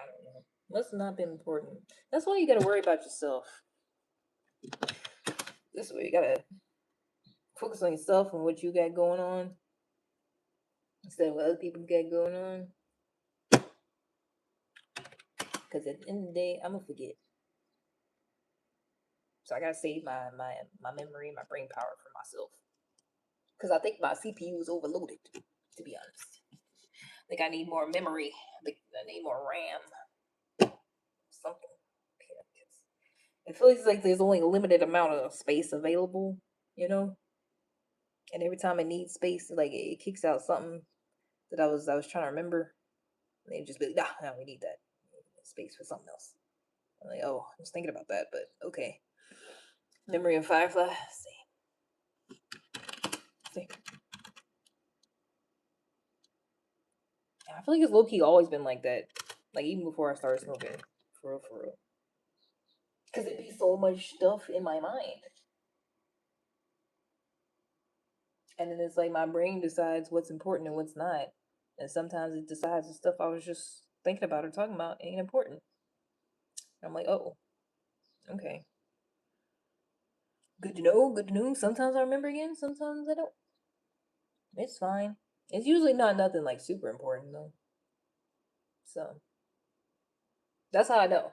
don't know. Must have not been important. That's why you gotta worry about yourself. This way you gotta focus on yourself and what you got going on instead of what other people got going on. Because at the end of the day, I'm gonna forget. So I gotta save my memory, my brain power for myself. Because I think my CPU is overloaded, to be honest. I think I need more memory. I think I need more RAM. Something. It feels like there's only a limited amount of space available, you know? And every time I need space, like it kicks out something that I was trying to remember. And they just be like, nah, we need that space for something else. I'm like, oh, I was thinking about that, but okay. Memory of Firefly. See. I feel like it's low key always been like that. Like even before I started smoking. For real, for real. Because it'd be so much stuff in my mind. And then it's like my brain decides what's important and what's not. And sometimes it decides the stuff I was just thinking about or talking about ain't important. I'm like, oh, okay. Good to know, good to know. Sometimes I remember again, sometimes I don't. It's fine. It's usually not nothing like super important though. So that's how I know.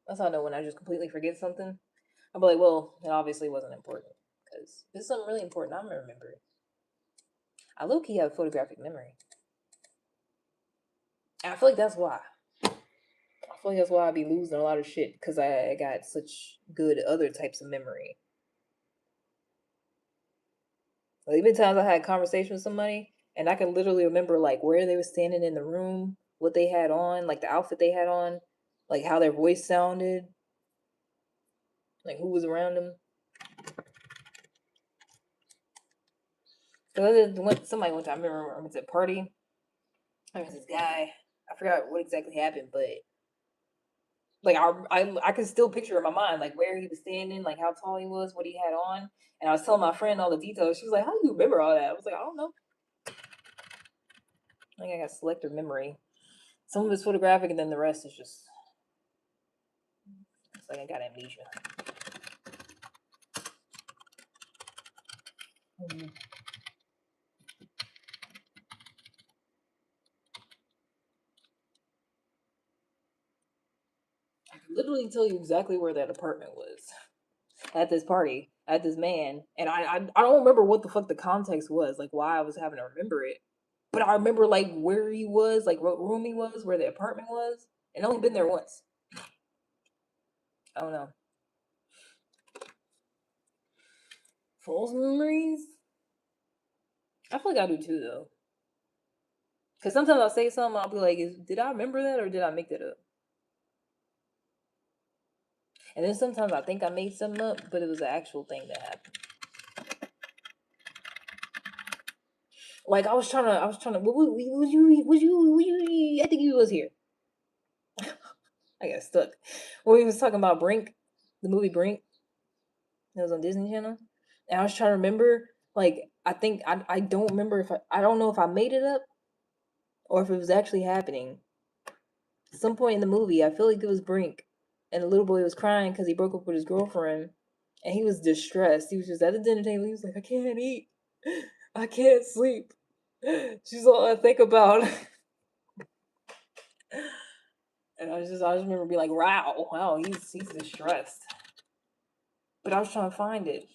That's how I know when I just completely forget something. I'll be like, well, it obviously wasn't important because if it's something really important, I'm gonna remember it. I low key have photographic memory. And I feel like that's why. I feel like that's why I be losing a lot of shit because I got such good other types of memory. Like, even times I had a conversation with somebody and I can literally remember like where they were standing in the room, what they had on, like the outfit they had on, like how their voice sounded, like who was around them. Because somebody one time, I remember I was at a party. There was this guy. I forgot what exactly happened, but like I could still picture in my mind like where he was standing, like how tall he was, what he had on, and I was telling my friend all the details. She was like, "How do you remember all that?" I was like, "I don't know. I think I got selective memory. Some of it's photographic, and then the rest is just it's like I got amnesia." Mhm. I can literally tell you exactly where that apartment was at this party, at this man, and I don't remember what the fuck the context was, like why I was having to remember it. But I remember like where he was, like what room he was, where the apartment was, and only been there once. I don't know. False memories? I feel like I do too though. Cause sometimes I'll say something, I'll be like, did I remember that or did I make that up? And then sometimes I think I made something up, but it was an actual thing that happened. Like I was trying to. I think you was here. I got stuck when we was talking about Brink, the movie Brink. It was on Disney Channel, and I was trying to remember. Like I think I don't remember if I don't know if I made it up or if it was actually happening. At some point in the movie, I feel like it was Brink, and the little boy was crying because he broke up with his girlfriend, and he was distressed. He was just at the dinner table. He was like, "I can't eat, I can't sleep. She's all I think about." And I just remember being like, wow, he's distressed. But I was trying to find it,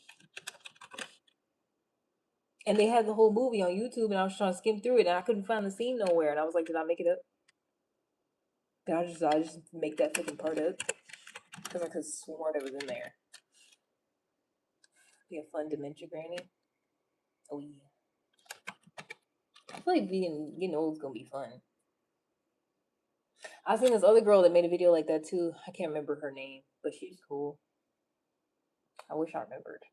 and they had the whole movie on YouTube, and I was trying to skim through it, and I couldn't find the scene nowhere, and I was like, did I make it up? Did I just make that fucking part up because I could have sworn it was in there. Be a fun dementia granny. Oh yeah. I feel like getting old is gonna be fun. I seen this other girl that made a video like that too. I can't remember her name, but she's cool. I wish I remembered.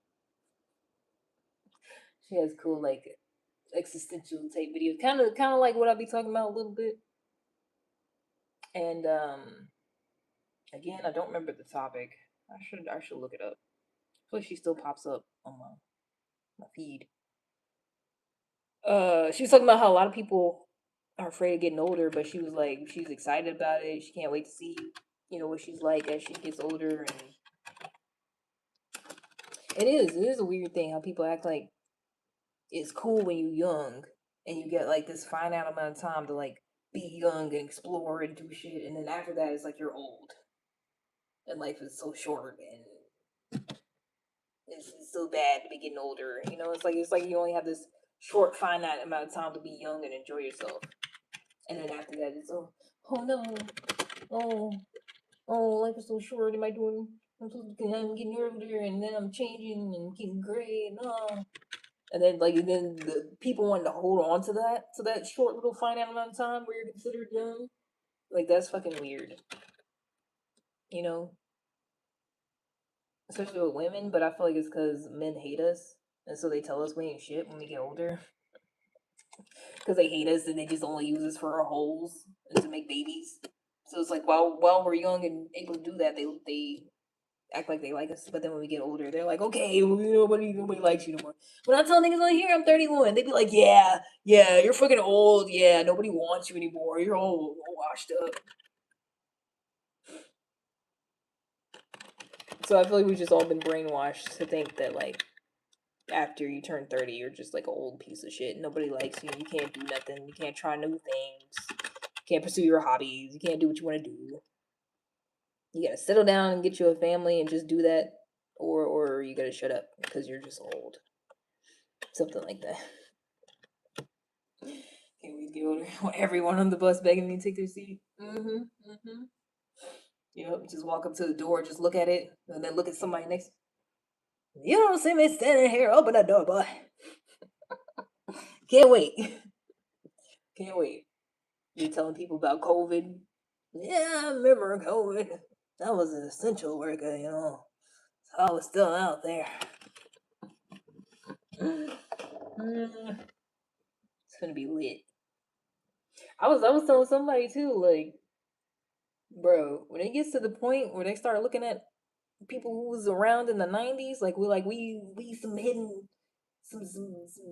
She has cool like existential type videos, kind of like what I be talking about a little bit. And again, I don't remember the topic. I should look it up. I feel like she still pops up on my feed. She was talking about how a lot of people are afraid of getting older, but she was like she's excited about it. She can't wait to see what she's like as she gets older, and it is a weird thing how people act like it's cool when you're young and you get like this finite amount of time to like be young and explore and do shit, and then after that it's like you're old and life is so short and it's so bad to be getting older. It's like you only have this short finite amount of time to be young and enjoy yourself, and then after that it's oh no, oh oh life is so short. Am I doing? I'm getting older and then I'm changing and getting gray and and then the people wanting to hold on to that short little finite amount of time where you're considered young. Like that's fucking weird, you know, especially with women. But I feel like it's because men hate us, and so they tell us we ain't shit when we get older because they hate us and they just only use us for our holes and to make babies. So it's like while we're young and able to do that, they act like they like us, but then when we get older, they're like, okay, well, nobody likes you no more. When I tell niggas on here I'm 31, they be like, yeah, you're fucking old, yeah, nobody wants you anymore, you're all washed up. So I feel like we've just all been brainwashed to think that like after you turn 30, you're just like an old piece of shit. Nobody likes you. You can't do nothing. You can't try new things. Can't pursue your hobbies. You can't do what you want to do. You gotta settle down and get you a family and just do that, or you gotta shut up because you're just old. Something like that. Can't wait to get older. Everyone on the bus begging me to take their seat. Yep, just walk up to the door, just look at it, and then look at somebody next. You don't see me standing here. Open the door, boy. Can't wait. Can't wait. You're telling people about COVID. Yeah, I remember COVID. I was an essential worker, So I was still out there. It's gonna be lit. I was telling somebody too, like, bro, when it gets to the point where they start looking at people who was around in the 90s, like we some hidden some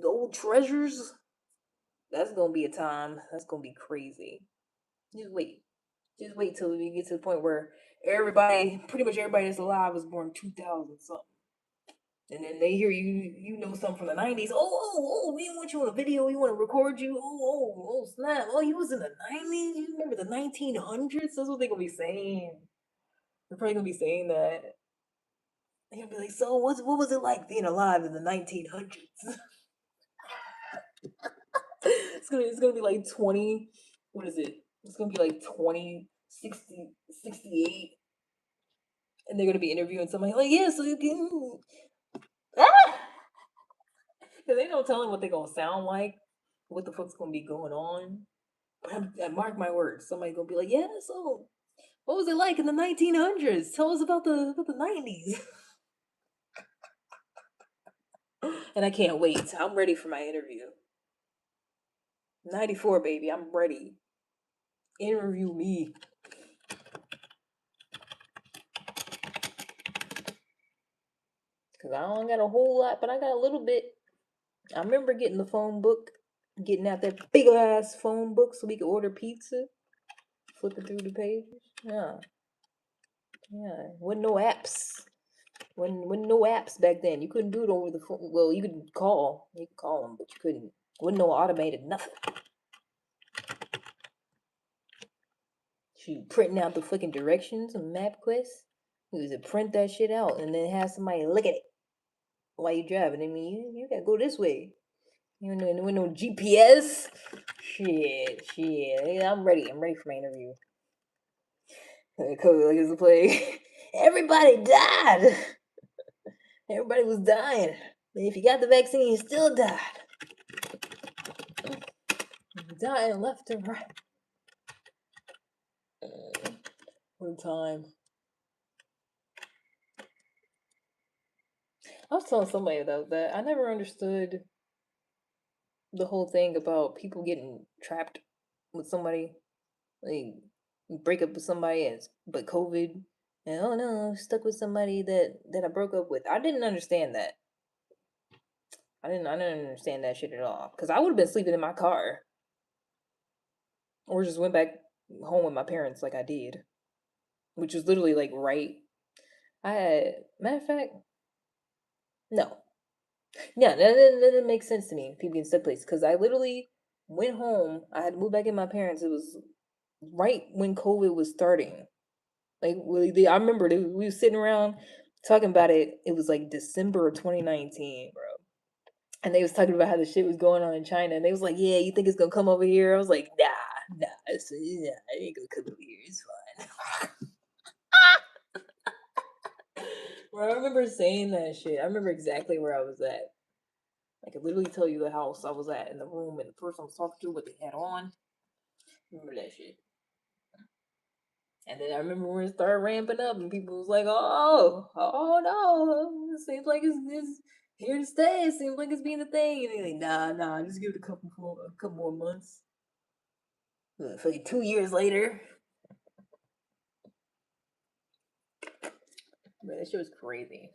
old treasures. That's gonna be a time. That's gonna be crazy. Just wait. Just wait till we get to the point where pretty much everybody that's alive was born 2000 something. And then they hear you know something from the 90s. Oh, we want you on a video. We want to record you. Oh, snap. Oh, you was in the 90s? You remember the 1900s? That's what they're going to be saying. They're probably going to be saying that. They're going to be like, so what was it like being alive in the 1900s? It's gonna be like 20, what is it? It's gonna be like 20, 60, 68. And they're gonna be interviewing somebody like, yeah, so you can because they don't tell them what they're gonna sound like, what the fuck's gonna be going on. But I mark my words, somebody gonna be like, yeah, so what was it like in the 1900s? Tell us about the 90s. And I can't wait. I'm ready for my interview. 94, baby. I'm ready. Interview me. Because I don't got a whole lot, but I got a little bit. I remember getting the phone book, getting out that big ass phone book so we could order pizza. Flipping through the pages. Yeah. Yeah. Wasn't no apps. Wasn't no apps back then. You couldn't do it over the phone. Well, you could call. You could call them, but you couldn't. Wasn't no automated nothing. She printing out the fucking directions on MapQuest. You was to print that shit out and then have somebody look at it while you driving. I mean, you gotta go this way. You know, with no GPS. Shit. I'm ready. I'm ready for my interview. COVID like it's a plague. Everybody died. Everybody was dying. And if you got the vaccine, you still died. Dying left and right. What a time. I was telling somebody though that I never understood the whole thing about people getting trapped with somebody. Like you break up with somebody but COVID. And oh no, I'm stuck with somebody that I broke up with. I didn't understand that. I didn't understand that shit at all. Cause I would have been sleeping in my car. Or just went back home with my parents like I did. Which was literally like right. Matter of fact, no. Yeah, that makes sense to me. People getting stuck places. Cause I literally went home. I had to move back in my parents. It was right when COVID was starting. Like I remember we was sitting around talking about it. It was like December of 2019, bro. And they was talking about how the shit was going on in China, and they was like, "Yeah, you think it's gonna come over here?" I was like, "Nah, it ain't gonna come over here. It's fine." Bro, I remember saying that shit. I remember exactly where I was at. I could literally tell you the house I was at in the room and the person I was talking to, what they had on. Remember that shit. And then I remember when it started ramping up and people was like, oh no, it seems like it's here to stay. It seems like it's being a thing. And they're like, nah, just give it a couple more months. Fucking 2 years later. Man, that shit was crazy.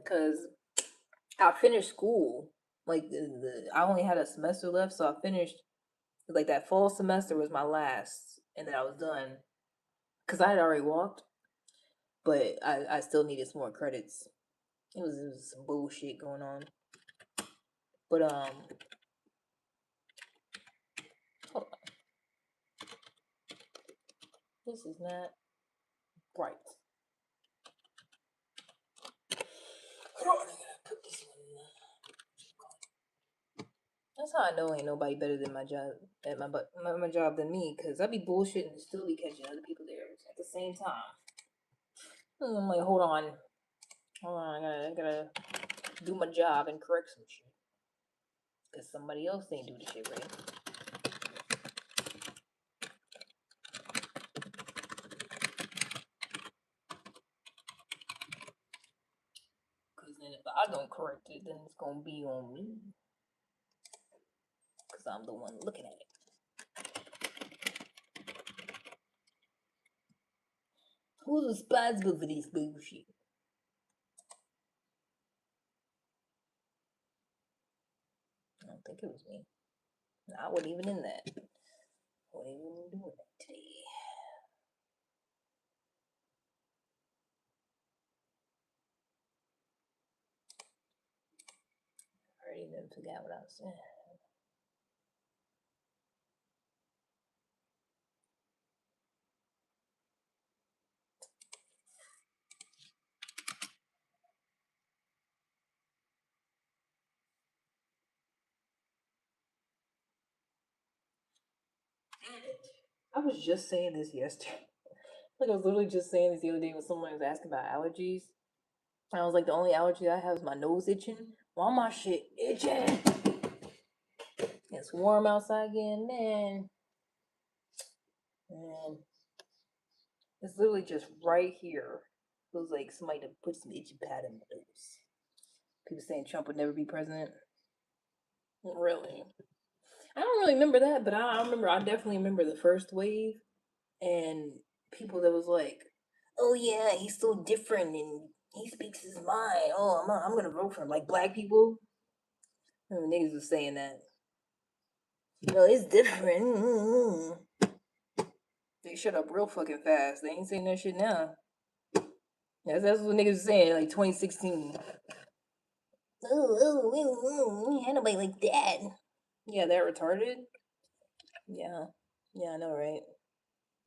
Cause I finished school. Like I only had a semester left, so I finished like that fall semester was my last, and then I was done. Cause I had already walked, but I still needed some more credits. It was some bullshit going on. But hold on. This is not right. Hold on, I gotta put this one in. That's how I know ain't nobody better than my job at my job than me, cause I be bullshitting and still be catching other people's errors at the same time. And I'm like, hold on, I gotta do my job and correct some shit, cause somebody else ain't do the shit right. Cause then if I don't correct it, then it's gonna be on me, cause I'm the one looking at it. Who's responsible for this bullshit? I don't think it was me. I wasn't even in that. I wasn't even doing that today. I already even forgot what I was saying. I was just saying this yesterday. Like I was literally just saying this the other day when someone was asking about allergies. And I was like, the only allergy I have is my nose itching. Why my shit itching? It's warm outside again, man. Man, it's literally just right here. Feels like somebody to put some itchy pad in my nose. People saying Trump would never be president. Really? I don't really remember that, but I definitely remember the first wave and people that was like, "Oh yeah, he's so different and he speaks his mind. Oh, I'm gonna vote for him." Like black people, and niggas was saying that. No, it's different. They shut up real fucking fast. They ain't saying that shit now. That's what niggas was saying like 2016. We had nobody like that. Yeah, that retarded. Yeah, yeah, I know, right?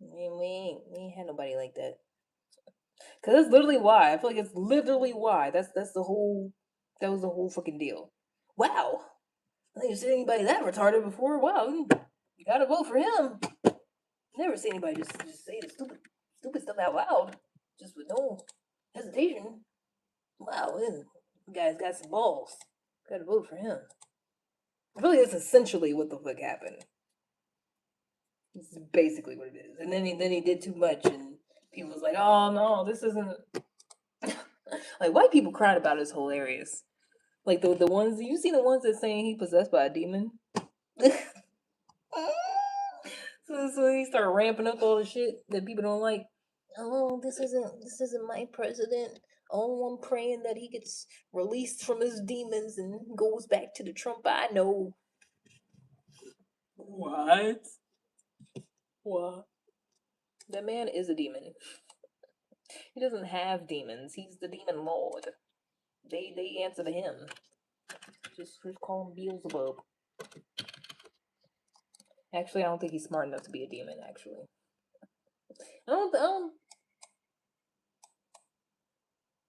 We ain't had nobody like that. Cause that's literally why. I feel like it's literally why. That's the whole. That was the whole fucking deal. Wow, I never seen anybody that retarded before. Wow, you gotta vote for him. Never seen anybody just say the stupid stuff out loud, just with no hesitation. Wow, you guys got some balls. Gotta vote for him. I feel like that's essentially what the fuck happened. This is basically what it is. And then he did too much, and people was like, "Oh no, this isn't." Like white people cried about it is hilarious. Like the ones you see the ones that saying he possessed by a demon. So he started ramping up all the shit that people don't like. Oh, this isn't my president. Oh, I'm praying that he gets released from his demons and goes back to the Trump I know. What? What? That man is a demon. He doesn't have demons. He's the demon lord. They answer to him. Just call him Beelzebub. Actually, I don't think he's smart enough to be a demon. Actually, I don't.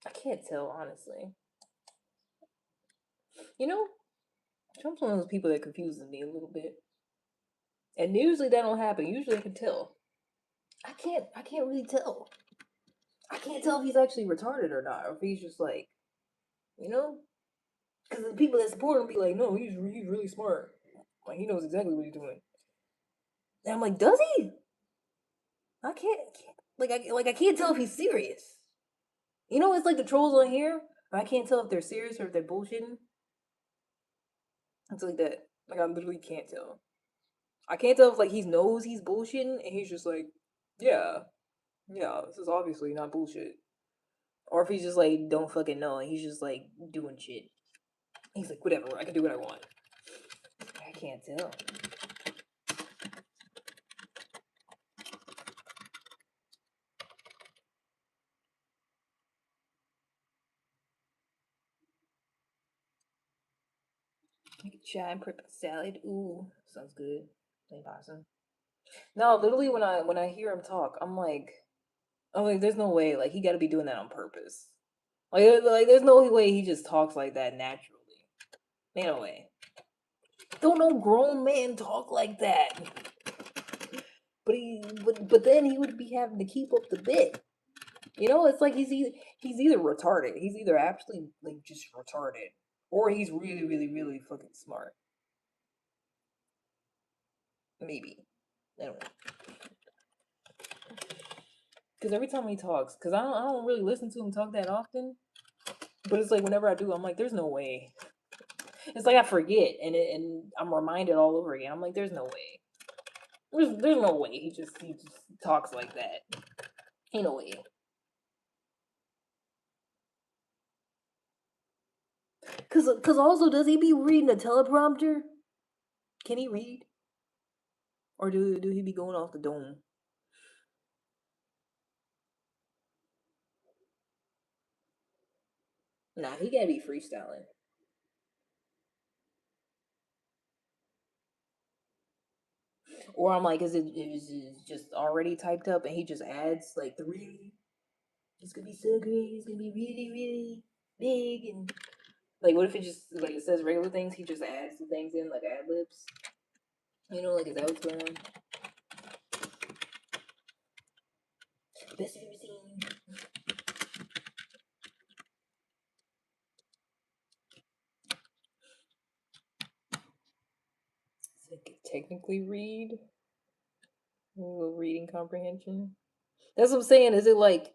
I can't tell honestly. You know, Trump's one of those people that confuses me a little bit, and usually that don't happen. Usually, I can tell. I can't. I can't really tell. I can't tell if he's actually retarded or not, or if he's just like, you know, because the people that support him be like, no, he's really smart. Like he knows exactly what he's doing. And I'm like, does he? I can't tell if he's serious. You know, it's like the trolls on here. I can't tell if they're serious or if they're bullshitting. It's like that. Like I literally can't tell. I can't tell if like he knows he's bullshitting and he's just like, yeah, yeah, this is obviously not bullshit. Or if he's just like, don't fucking know, and he's just like doing shit. He's like, whatever, I can do what I want. I can't tell. Make a chai and prep salad. Ooh, sounds good. Plain possum. No, literally when I hear him talk, I'm like, there's no way. Like he got to be doing that on purpose. Like there's no way he just talks like that naturally. Ain't no way. Don't no grown man talk like that. But then he would be having to keep up the bit. You know, it's like he's either retarded. He's either actually like just retarded, or he's really really really fucking smart. Maybe. I don't know. Because every time he talks, because I don't really listen to him talk that often. But it's like whenever I do, I'm like, there's no way. It's like I forget, and I'm reminded all over again. I'm like, there's no way. There's no way he just talks like that. Ain't no way. Cause also, does he be reading a teleprompter? Can he read, or do he be going off the dome? Nah, he gotta be freestyling. Or I'm like, is it just already typed up and he just adds like the really? It's gonna be so great. It's gonna be really really big and like what if it just like it says regular things? He just adds the things in like ad libs. You know, like is that what's going on? Best I've ever seen. So it could technically read. A little reading comprehension. That's what I'm saying. Is it like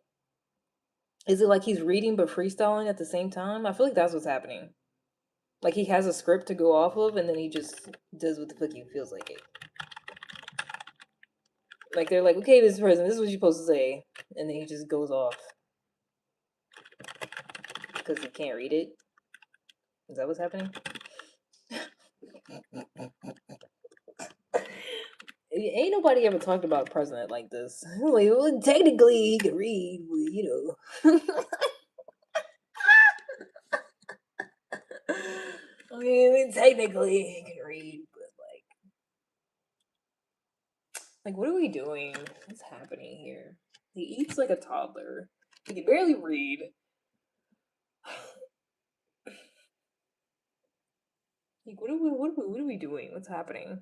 he's reading but freestyling at the same time? I feel like that's what's happening. Like he has a script to go off of, and then he just does what the fuck he feels like it. Like they're like, okay, this person, this is what you're supposed to say, and then he just goes off because he can't read it. Is that what's happening? Ain't nobody ever talked about a president like this. Like, well, technically he can read, but, you know. I mean, technically he can read, but like, what are we doing? What's happening here? He eats like a toddler. He can barely read. Like, what are we doing? What's happening?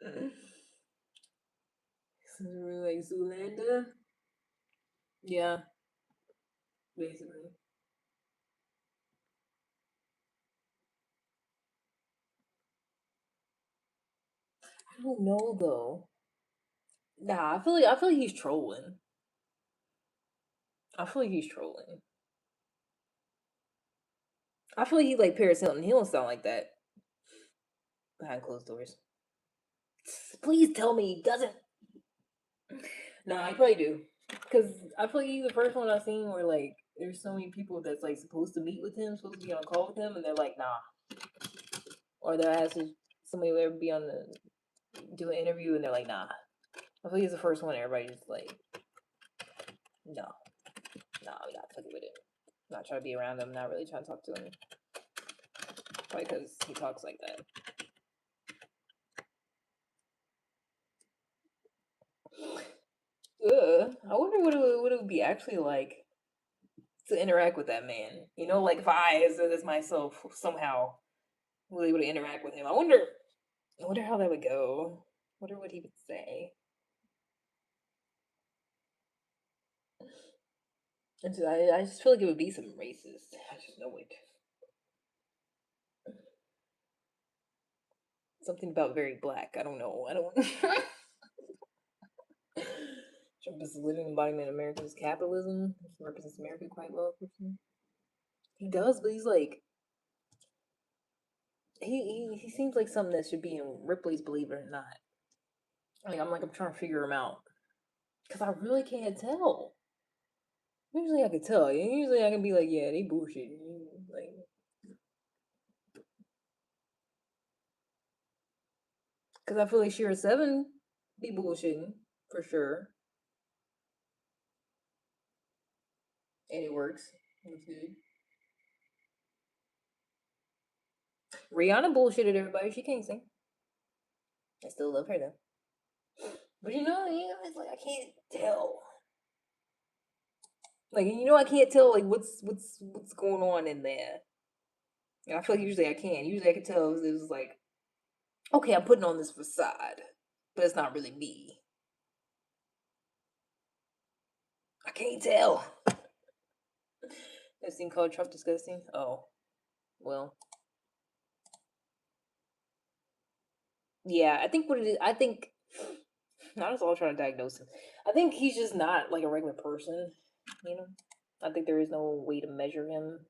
This is really like Zoolander. Yeah, basically. I don't know though. Nah, I feel like he's trolling. I feel like he's trolling. I feel like he's like Paris Hilton. He don't sound like that behind closed doors. Please tell me he doesn't. Nah, I probably do. Cause I feel like he's the first one I've seen where like there's so many people that's like supposed to meet with him, supposed to be on a call with him, and they're like, nah. Or they're asking somebody will ever be on the do an interview and they're like, nah. I feel like he's the first one everybody just like, no, nah, I'm not fucking with it. Not trying to be around him, not really trying to talk to him. Probably because he talks like that. Ugh. I wonder what it would be actually like to interact with that man. You know, like if I, as myself, somehow was able to interact with him. I wonder how that would go. I wonder what he would say. And so I just feel like it would be some racist. I just know it. Something about very black. I don't know. I don't. Trump is the living embodiment of America's capitalism. He represents America quite well. He does, but he's like he seems like something that should be in Ripley's Believe It or Not. Like I'm trying to figure him out because I really can't tell. Usually I can tell. Usually I can be like, yeah, they bullshit. Like, because I feel like Shira Seven be bullshitting for sure, and it works. It's good. Rihanna bullshitted everybody. She can't sing. I still love her though. But it's like I can't tell. Like I can't tell like what's going on in there. And I feel like usually I can. Usually I can tell it was like, okay, I'm putting on this facade, but it's not really me. I can't tell. That thing called Trump disgusting. Oh, well, yeah. I think what it is. I think not us all trying to diagnose him. I think he's just not like a regular person. You know, I think there is no way to measure him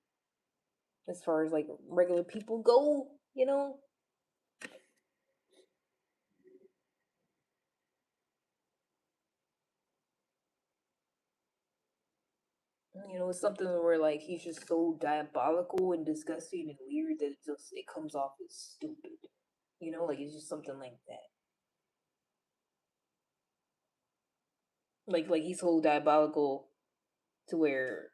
as far as like regular people go. It's something where like he's just so diabolical and disgusting and weird that it comes off as stupid. Like it's just something like that. Like he's so diabolical to where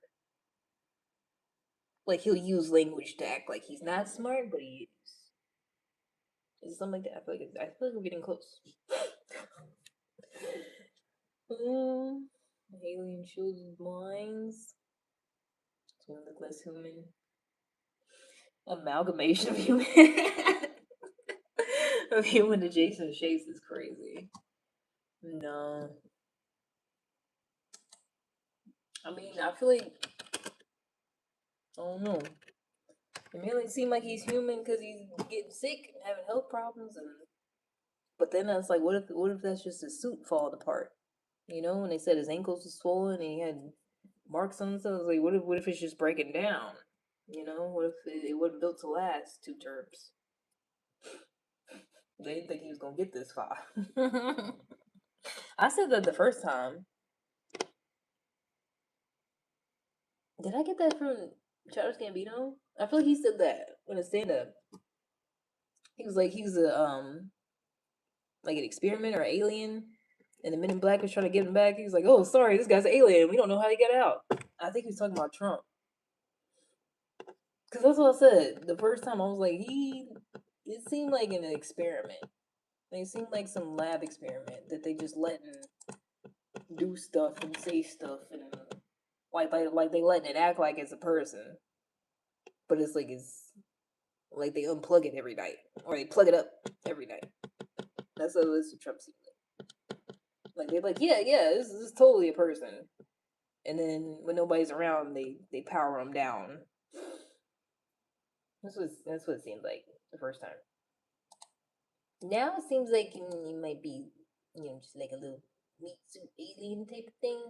like he'll use language to act like he's not smart, but he is. It's something like that. I feel like we're getting close. um, alien children's minds. It's one of the less human amalgamation of human of human adjacent shapes is crazy. No, I mean I feel like I don't know. It mainly seem like he's human because he's getting sick and having health problems, but then it's like, what if that's just his suit falling apart? When they said his ankles was swollen and he had marks on himself, I was like, what if it's just breaking down? What if it wasn't built to last 2 terms? They didn't think he was gonna get this far. I said that the first time. Did I get that from Childish Gambino? I feel like he said that in a stand up. He was like he was a like an experiment or an alien, and the Men in Black was trying to get him back. He was like, "Oh, sorry, this guy's an alien. We don't know how he got out." I think he was talking about Trump, because that's what I said the first time. I was like, It seemed like an experiment. It seemed like some lab experiment that they just letting do stuff and say stuff and like they letting it act like it's a person, but it's like they unplug it every night or they plug it up every night. That's what Trump seemed like they're like, yeah, this is totally a person, and then when nobody's around, they power them down. That's what it seemed like the first time. Now it seems like he might be, just like a little meat suit alien type of thing.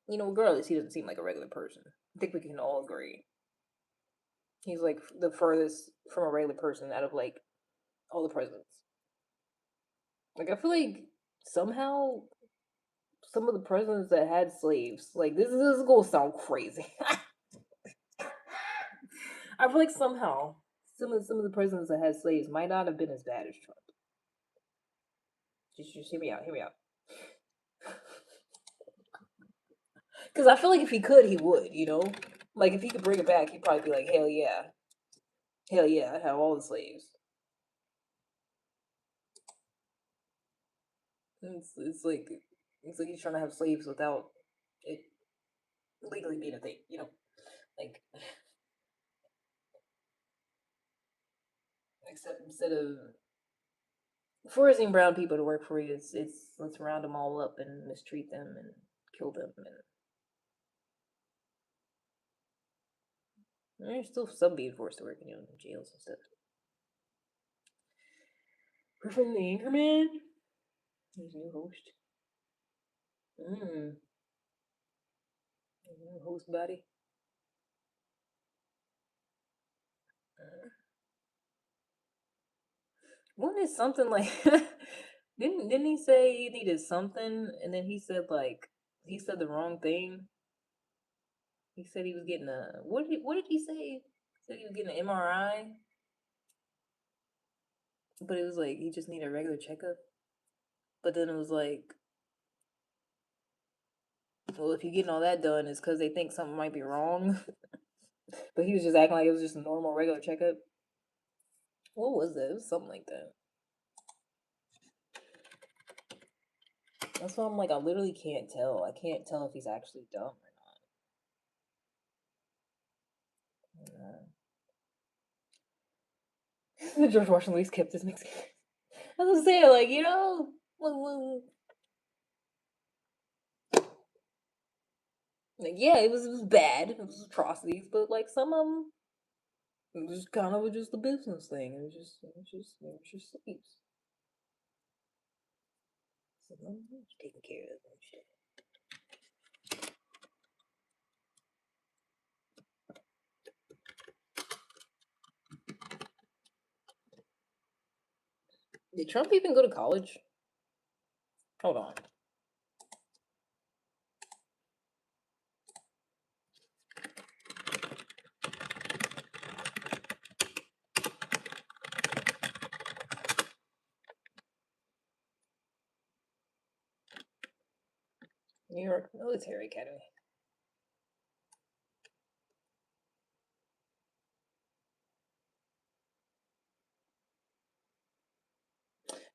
Regardless, he doesn't seem like a regular person. I think we can all agree. He's like the furthest from a regular person out of like all the presidents. Like I feel like somehow some of the presidents that had slaves, like this is gonna sound crazy. I feel like somehow some of the presidents that had slaves might not have been as bad as Trump. Just hear me out. Hear me out. Because I feel like if he could, he would. Like if he could bring it back, he'd probably be like, hell yeah, I have all the slaves. It's like he's trying to have slaves without it legally being a thing. Like except instead of forcing brown people to work for you, it's let's round them all up and mistreat them and kill them, and there's still some being forced to work, in jails and stuff. Griffin the Anchorman, he's new host. New host body. Wasn't it something like didn't he say he needed something and then he said the wrong thing? He said he was getting a what did he say? He said he was getting an MRI, but it was like he just needed a regular checkup. But then it was like, well, if you're getting all that done, it's because they think something might be wrong. But he was just acting like it was just a normal regular checkup. What was it? It was something like that. That's why I'm like, I literally can't tell. I can't tell if he's actually dumb or not. George Washington Lee's kept his mix. I was saying, like, like, yeah, it was bad. It was atrocities, but like some of them, it was kind of just a business thing. It was just sleeps. So, taking care of them and shit. Did Trump even go to college? Hold on. New York Military Academy.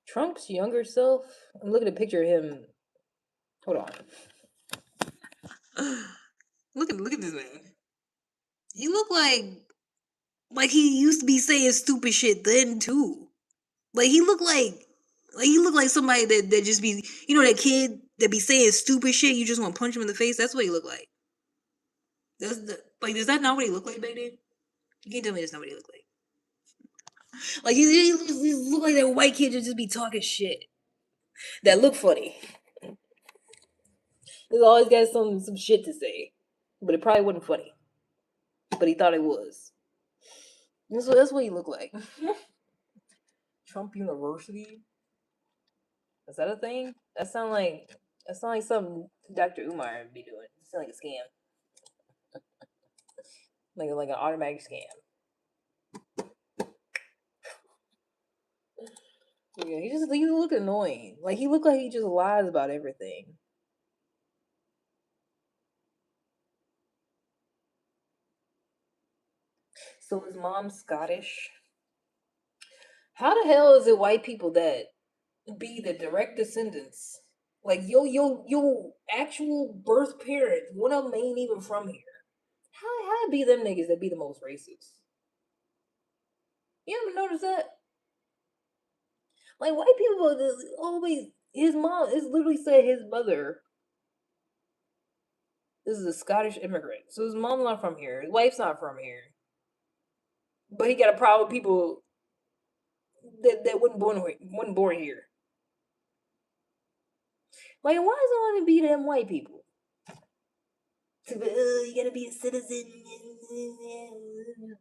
Trump's younger self. I'm looking at a picture of him. Hold on. Look at this man. He look like he used to be saying stupid shit then too. Like he looked like somebody that just be that kid that be saying stupid shit. You just want to punch him in the face. That's what he looked like. Is that not what he looked like back then? You can't tell me that's not what he looked like. Like he look like that white kid that just be talking shit that look funny. He's always got some shit to say, but it probably wasn't funny. But he thought it was. That's what he looked like. Trump University. Is that a thing? That sound like something Dr. Umar would be doing. It sound like a scam, like an automatic scam. Yeah, he look annoying. Like he look like he just lies about everything. So his mom's Scottish. How the hell is it white people that be the direct descendants? Like yo actual birth parents, one of them ain't even from here. How it be them niggas that be the most racist? You ever notice that? Like white people always his mom is literally said his mother is a Scottish immigrant. So his mom's not from here. His wife's not from here. But he got a problem with people that wasn't born here. Like why does it want to be them white people? You gotta be a citizen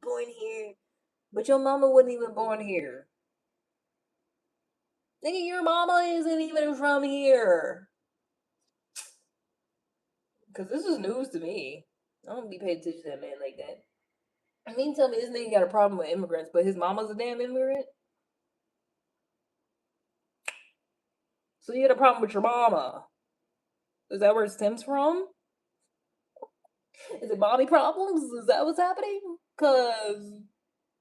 born here. But your mama wasn't even born here. Nigga, your mama isn't even from here. Cause this is news to me. I don't be paying attention to that man like that. I mean, tell me this nigga got a problem with immigrants, but his mama's a damn immigrant. So you got a problem with your mama? Is that where it stems from? Is it mommy problems? Is that what's happening? Cause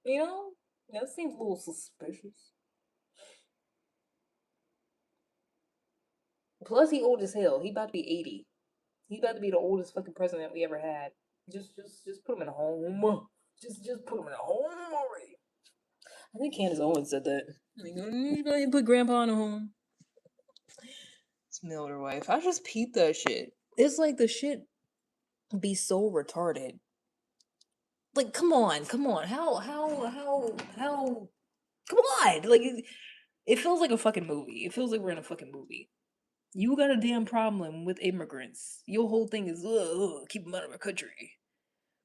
you know that seems a little suspicious. Plus, he old as hell. He about to be 80. He about to be the oldest fucking president we ever had. Just put him in a home. Just put him in a home already. I think Candace Owens said that. Like, you go ahead and put Grandpa in a home. Smelled her wife. I just peeped that shit. It's like the shit be so retarded. Like, come on. How? Come on. Like, it feels like a fucking movie. It feels like we're in a fucking movie. You got a damn problem with immigrants. Your whole thing is keep them out of our country.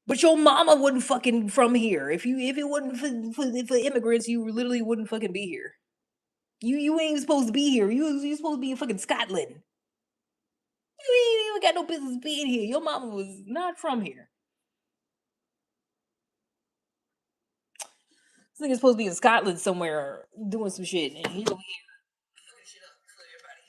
But your mama wouldn't fucking from here. If it wasn't for immigrants, you literally wouldn't fucking be here. You ain't supposed to be here. You supposed to be in fucking Scotland. You ain't even got no business being here. Your mama was not from here. This nigga's supposed to be in Scotland somewhere doing some shit, and he's over here fucking shit up for everybody.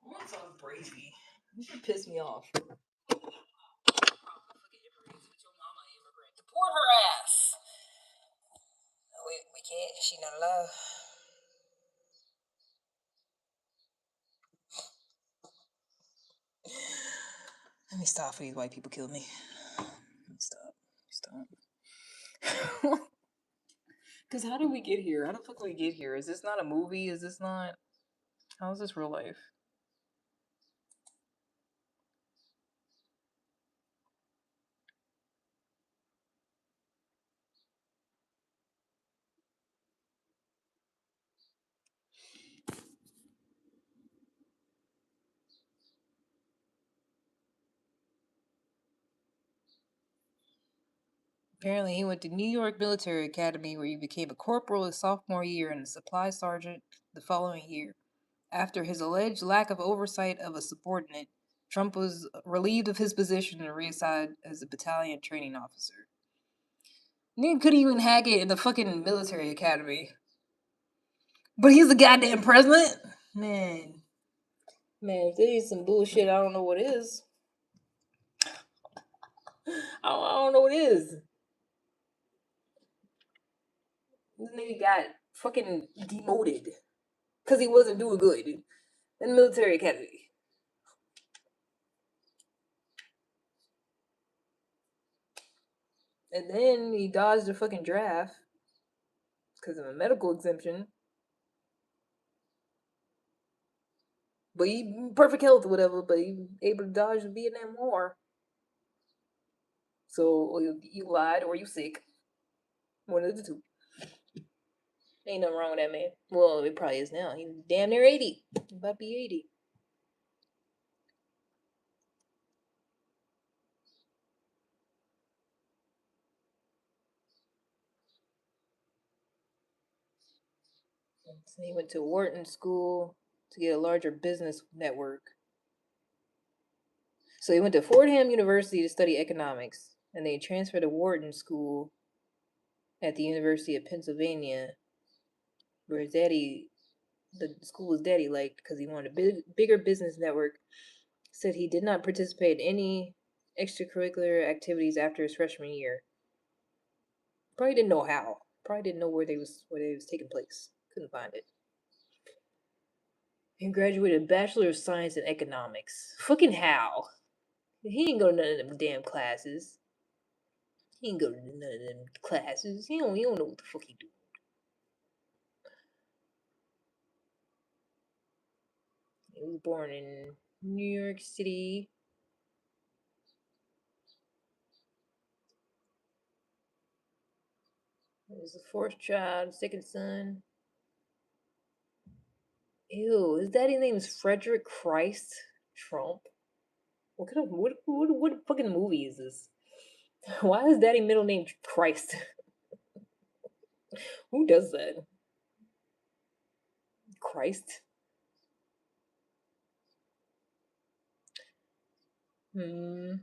That sounds crazy. You should piss me off. Deport her ass. No, we can't. She's not alive. Let me stop for these white people kill me. Let me stop. Because how did we get here? How the fuck did we get here? Is this not a movie? Is this not... How is this real life? Apparently, he went to New York Military Academy where he became a corporal his sophomore year and a supply sergeant the following year. After his alleged lack of oversight of a subordinate, Trump was relieved of his position and reassigned as a battalion training officer. Nigga couldn't even hack it in the fucking military academy. But he's the goddamn president? Man, if there is some bullshit, I don't know what is. I don't know what is. This nigga got fucking demoted because he wasn't doing good in the military academy. And then he dodged the fucking draft because of a medical exemption. But he perfect health or whatever, but he able to dodge the Vietnam War. So you lied or you sick. One of the two. Ain't nothing wrong with that man. Well, it probably is now. He's damn near 80. He's about to be 80. So he went to Wharton School to get a larger business network. So he went to Fordham University to study economics, and then he transferred to Wharton School at the University of Pennsylvania, where his daddy, the school his daddy liked because he wanted a bigger business network. Said he did not participate in any extracurricular activities after his freshman year. Probably didn't know how. Probably didn't know where they was taking place. Couldn't find it. He graduated Bachelor of Science in Economics. Fucking how? He didn't go to none of them damn classes. He didn't go to none of them classes. He don't know what the fuck he do. He was born in New York City. He was the fourth child, second son. Ew, his daddy's name is Frederick Christ Trump. What kind of what fucking movie is this? Why is daddy middle name Christ? Who does that? Christ? Hmm.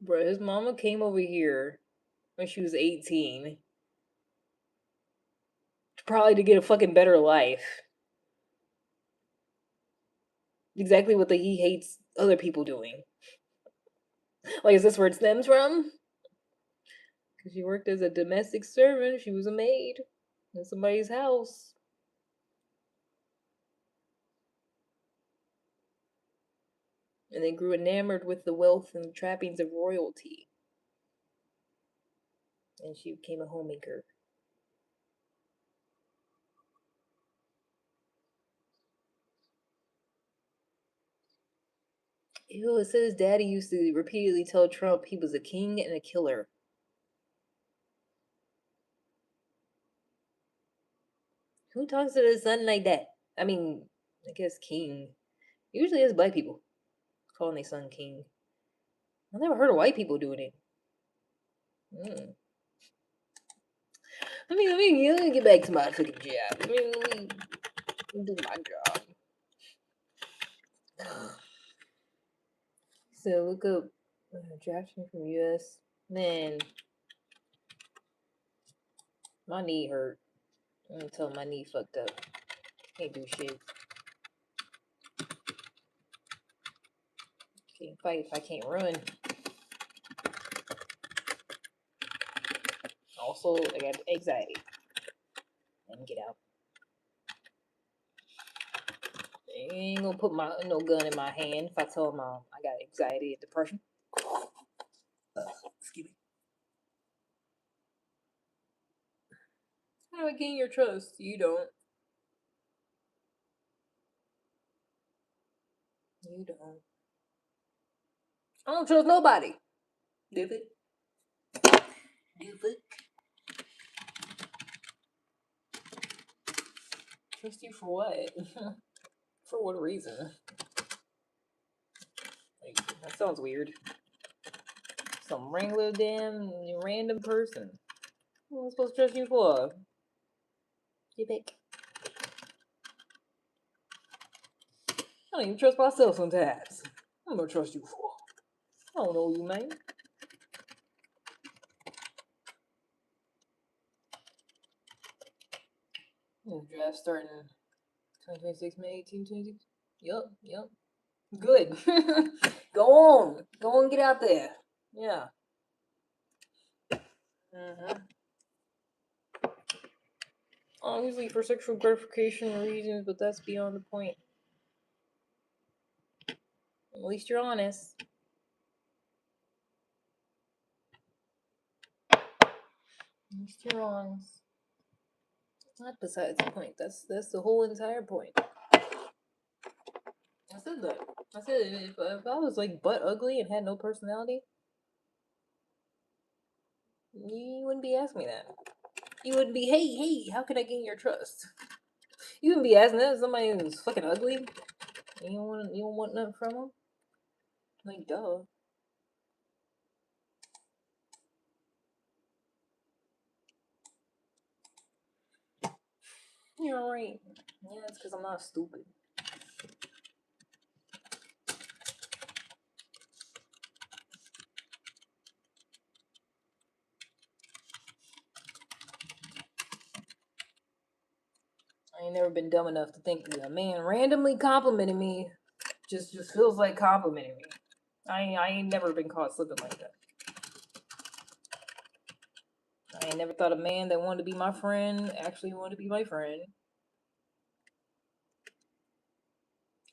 Bro, his mama came over here when she was 18. Probably to get a fucking better life. Exactly what he hates other people doing. Like, is this where it stems from? Because she worked as a domestic servant. She was a maid in somebody's house. And they grew enamored with the wealth and trappings of royalty. And she became a homemaker. Ew, it says daddy used to repeatedly tell Trump he was a king and a killer. Who talks to their son like that? I mean, I guess king. Usually it's black people calling their son king. I never heard of white people doing it. Let me get back to my fucking job. Let me do my job. So look up drafting from U.S. Man, My knee hurt. Until my knee fucked up. Can't do shit. Can't fight if I can't run. Also, I got anxiety. Let me get out. I ain't gonna put no gun in my hand if I tell mom I got anxiety and depression. Excuse me. How do I gain your trust? You don't. You don't. I don't trust nobody. Did it? Did it? Trust you for what? For what reason? Like, that sounds weird. Some regular damn random person. What am I supposed to trust you for? Get back. I don't even trust myself sometimes. I'm gonna trust you for. I don't know you, man. Draft starting 2026, May 1826. Yep. Good. Go on, get out there. Yeah. Obviously for sexual gratification reasons, but that's beyond the point. At least you're honest. At least you're honest. Not besides the point. That's the whole entire point. I said that. I said if I was like butt ugly and had no personality, you wouldn't be asking me that. You wouldn't be, hey, how can I gain your trust? You wouldn't be asking that if somebody who's fucking ugly. You don't want nothing from them? Like, duh. You're right. Yeah, it's because I'm not stupid. I ain't never been dumb enough to think that a man randomly complimenting me just feels like complimenting me. I ain't never been caught slipping like that. I ain't never thought a man that wanted to be my friend actually wanted to be my friend.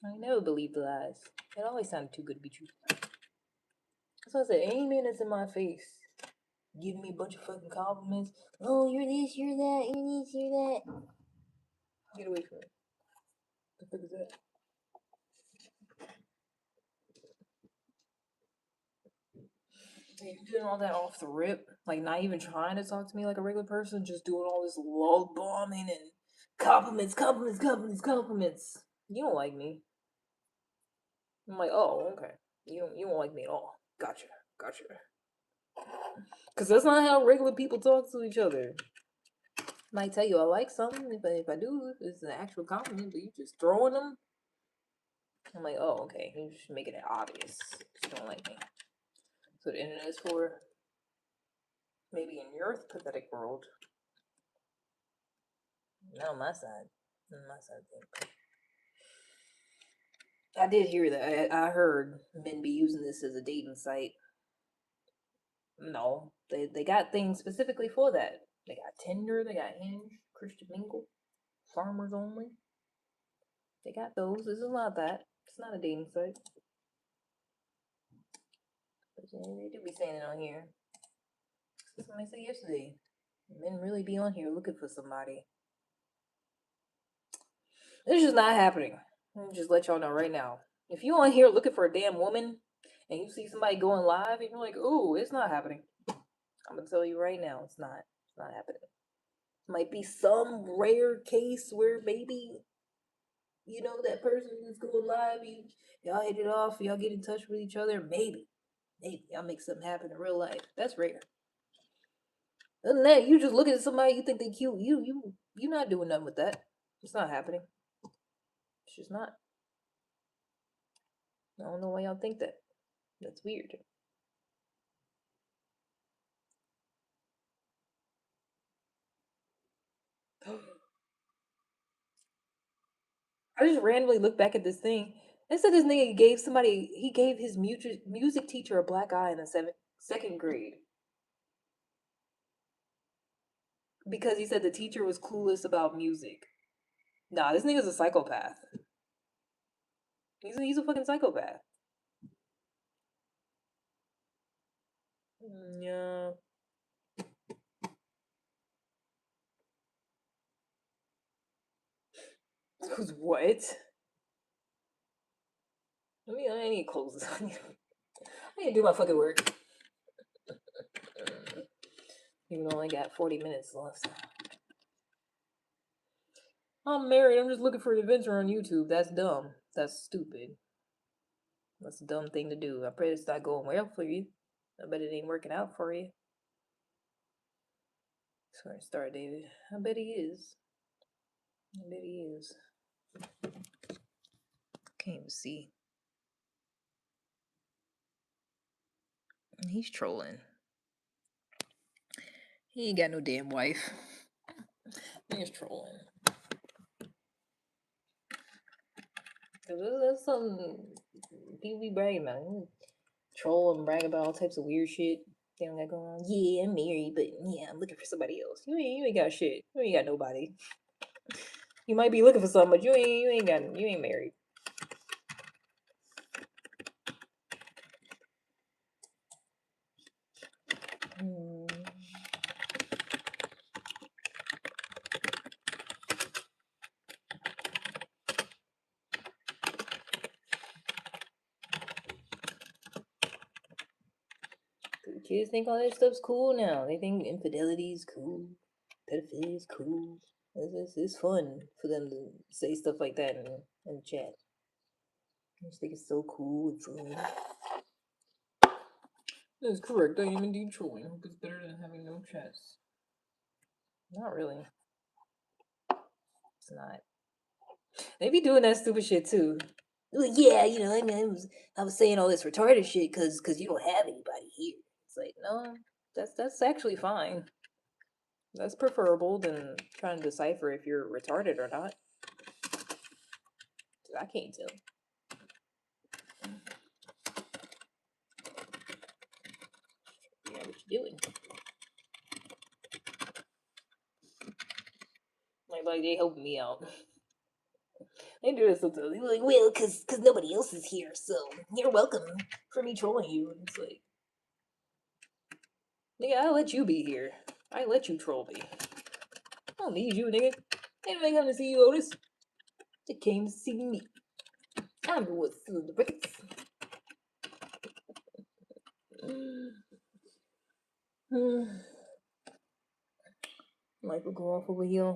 I never believed the lies. It always sounded too good to be true. That's why I said, any man that's in my face giving me a bunch of fucking compliments. Oh, you're this, you're that, you're this, you're that. Get away from me. What the fuck is that? You're doing all that off the rip, like not even trying to talk to me like a regular person, just doing all this love bombing and compliments. You don't like me. I'm like, oh, okay. You don't like me at all. Gotcha. Because that's not how regular people talk to each other. Might tell you I like something, but if I do, it's an actual compliment, but you just throwing them. I'm like, oh, okay. You just making it obvious. You don't like me. So the internet is for maybe in your pathetic world. Not on my side. On my side thing. I did hear that. I heard men be using this as a dating site. No, they got things specifically for that. They got Tinder, they got Hinge, Christian Mingle, Farmers Only. They got those. This is not that. It's not a dating site. But yeah, they do be saying it on here. Somebody said yesterday, men really be on here looking for somebody. It's just not happening. Let me just let y'all know right now. If you on here looking for a damn woman and you see somebody going live and you're like, ooh, it's not happening. I'm gonna tell you right now, it's not. It's not happening. Might be some rare case where maybe, you know, that person who's going live, y'all hit it off, y'all get in touch with each other, maybe y'all make something happen in real life. That's rare. Other than that, you just look at somebody, you think they cute, you not doing nothing with that. It's not happening. It's just not. I don't know why y'all think that. That's weird. I just randomly looked back at this thing. It said this nigga gave his music teacher a black eye in the second grade because he said the teacher was clueless about music. Nah, this nigga's a psychopath. He's a fucking psychopath. Yeah. Cause what? I need to close this. I need to do my fucking work. Even though I only got 40 minutes left. I'm married. I'm just looking for an adventure on YouTube. That's dumb. That's stupid. That's a dumb thing to do. I pray it's not going well for you. I bet it ain't working out for you. Sorry, start, David. I bet he is. I bet he is. Can't even see. He's trolling. He ain't got no damn wife. He's trolling. That's something people be bragging about. Troll and brag about all types of weird shit. They don't got going on. Yeah, I'm married, but yeah, I'm looking for somebody else. You ain't got shit. You ain't got nobody. You might be looking for something, but you ain't married. Kids think all that stuff's cool now. They think infidelity's cool, pedophilia cool. It's fun for them to say stuff like that in chat. I just think it's so cool and fun. That's correct. I am indeed trolling. Hope it's better than having no chats. Not really. It's not. They be doing that stupid shit too. Like, yeah, I was saying all this retarded shit because you don't have anybody here. It's like, no, that's actually fine. That's preferable than trying to decipher if you're retarded or not. I can't tell. Yeah, what you doing? Like they helping me out. They do this sometimes. They're like, well, cause nobody else is here, so you're welcome for me trolling you. And it's like, nigga, I let you be here. I let you troll me. I don't need you, nigga. Anybody come to see you, Otis? They came to see me. I'm the one selling the records. Life will go off over here.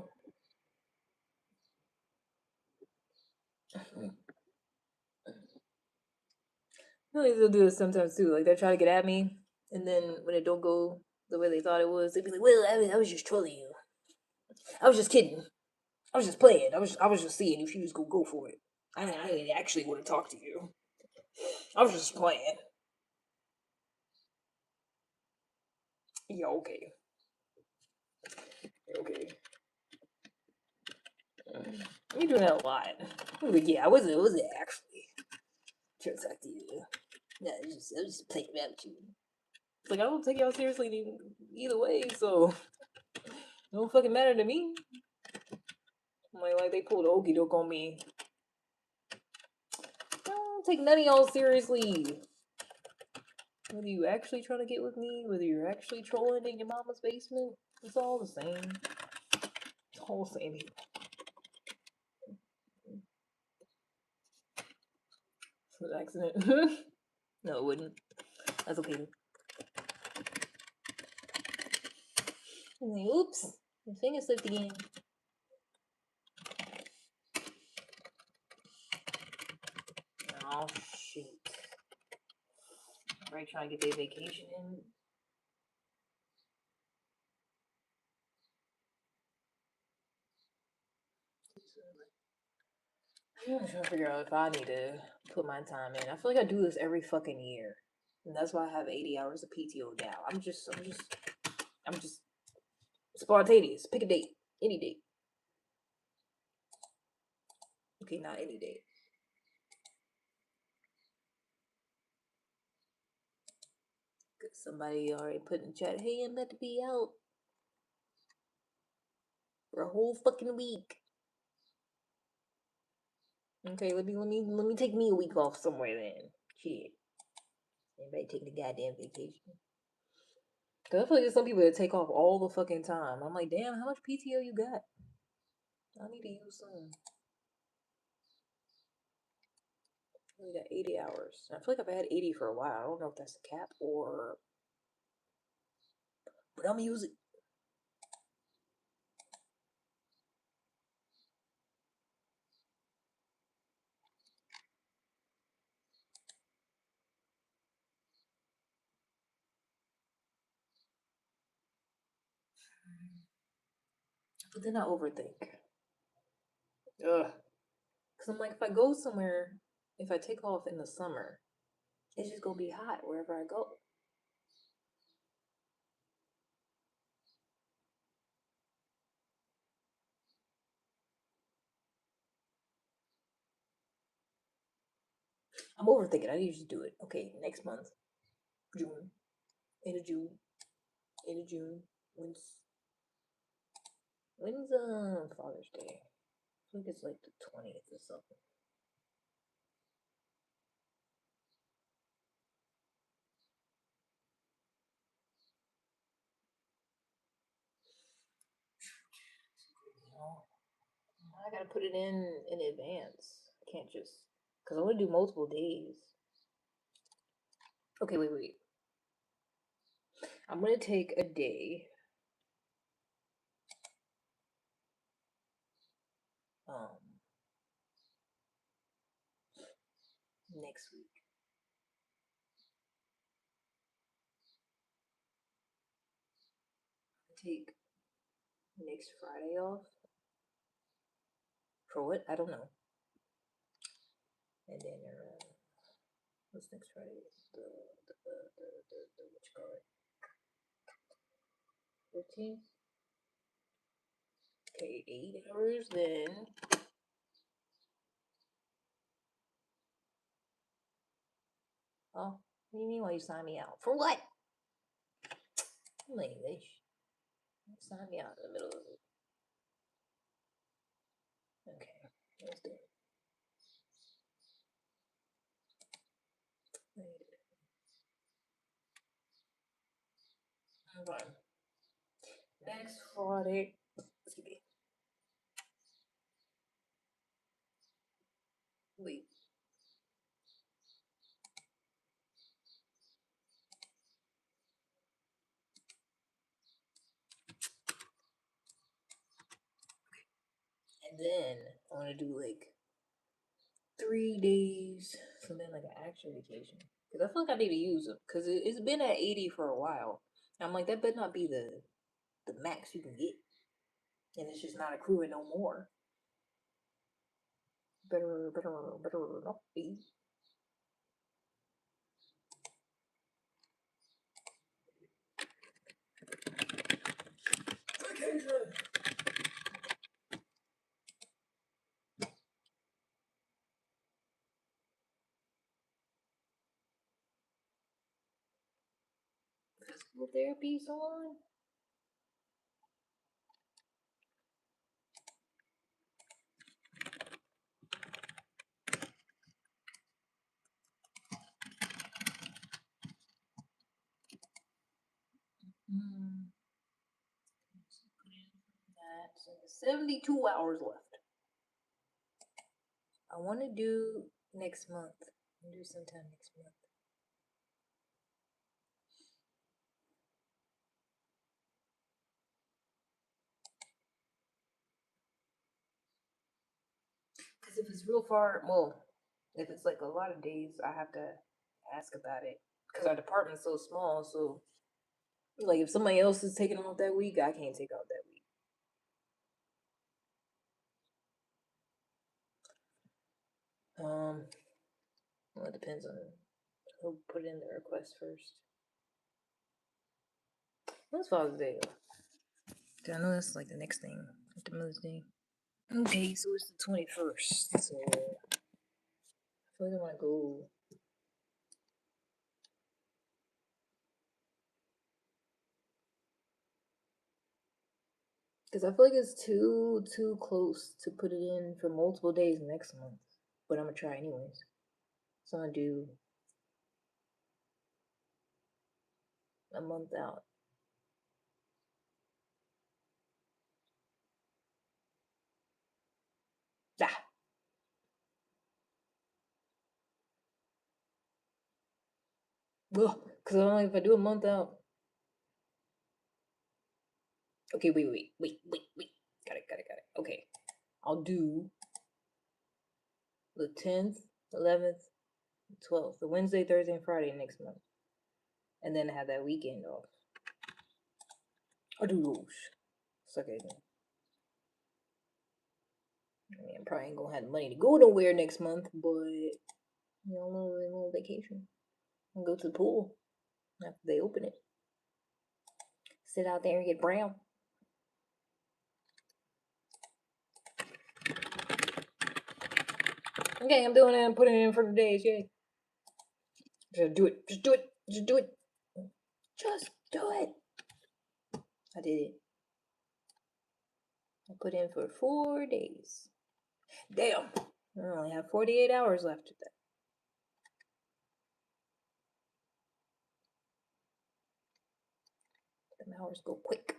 They'll do this sometimes too. Like they'll try to get at me, and then when it don't go the way they thought it was, they'd be like, "Well, I was just trolling you. I was just kidding. I was just playing. I was just seeing if you was gonna go for it. I didn't actually want to talk to you. I was just playing." Yeah, okay. Okay. You're doing that a lot. Like, yeah, I wasn't actually trying to talk to you. Yeah, I was just playing around with you. It's like I don't take y'all seriously either way, so it don't fucking matter to me. Like they pulled okey doke on me. I don't take none of y'all seriously. Whether you actually trying to get with me, whether you're actually trolling in your mama's basement, it's all the same. It's all the same. It was an accident. No, it wouldn't. That's okay. Oops. My finger slipped again. Oh, shit. Right, trying to get their vacation in. I'm trying to figure out if I need to put my time in. I feel like I do this every fucking year. And that's why I have 80 hours of PTO now. I'm just spontaneous. Pick a date. Any date. Okay, not any day. Cause somebody already put in the chat, hey, I'm about to be out for a whole fucking week. Okay, let me take me a week off somewhere then. Shit. Everybody taking a goddamn vacation. Cause I feel like there's some people that take off all the fucking time. I'm like, damn, how much PTO you got? I need to use some. We got 80 hours. I feel like I've had 80 for a while. I don't know if that's a cap or, but I'm gonna use it. But then I overthink. Ugh. Cause I'm like, if I go somewhere, if I take off in the summer, it's just gonna be hot wherever I go. I'm overthinking. I need to do it. Okay, next month, June, end of June, end of June. When's Father's Day? I think it's like the 20th or something. Oh, I gotta put it in advance. I can't just because I want to do multiple days. Okay, wait. I'm gonna take a day. Um, next week. Take next Friday off. For what? I don't know. And then what's next Friday? The what you call it? 15th. Okay, 8 hours then. Oh, what do you mean? Why you sign me out for what? I'm English. Sign me out in the middle of it. Okay, let's do it. Alright. Next Friday. Excuse me. Wait. And then I want to do like 3 days, so then like an actual vacation. Because I feel like I need to use them. Because it's been at 80 for a while. I'm like, that better not be the max you can get. And it's just not accruing no more. Better not be. Vacation. Physical therapy's on. Mm. So 72 hours left. I want to do next month. I'll do sometime next month. Because if it's real far, well, if it's like a lot of days, I have to ask about it. Because our department's so small, so like if somebody else is taking off that week, I can't take off that week. Well, it depends on who put in the request first. When's Father's Day? I know that's like the next thing after Mother's Day. Okay, so it's the 21st. So I feel like I want to go. Because I feel like it's too close to put it in for multiple days next month. But I'm gonna try anyways. So I'm gonna do a month out. Ah. Well, because only if I do a month out. Okay, wait. Got it. Okay. I'll do the 10th, 11th, 12th, the Wednesday, Thursday, and Friday next month. And then have that weekend off. I'll do those. Suck it in. I mean, I probably ain't gonna have the money to go nowhere next month, but a little vacation. And go to the pool after they open it. Sit out there and get brown. Okay, I'm doing it. I'm putting it in for the days. Yay. Just do it. Just do it. Just do it. Just do it. I did it. I put in for 4 days. Damn. I only have 48 hours left of that. Them hours go quick.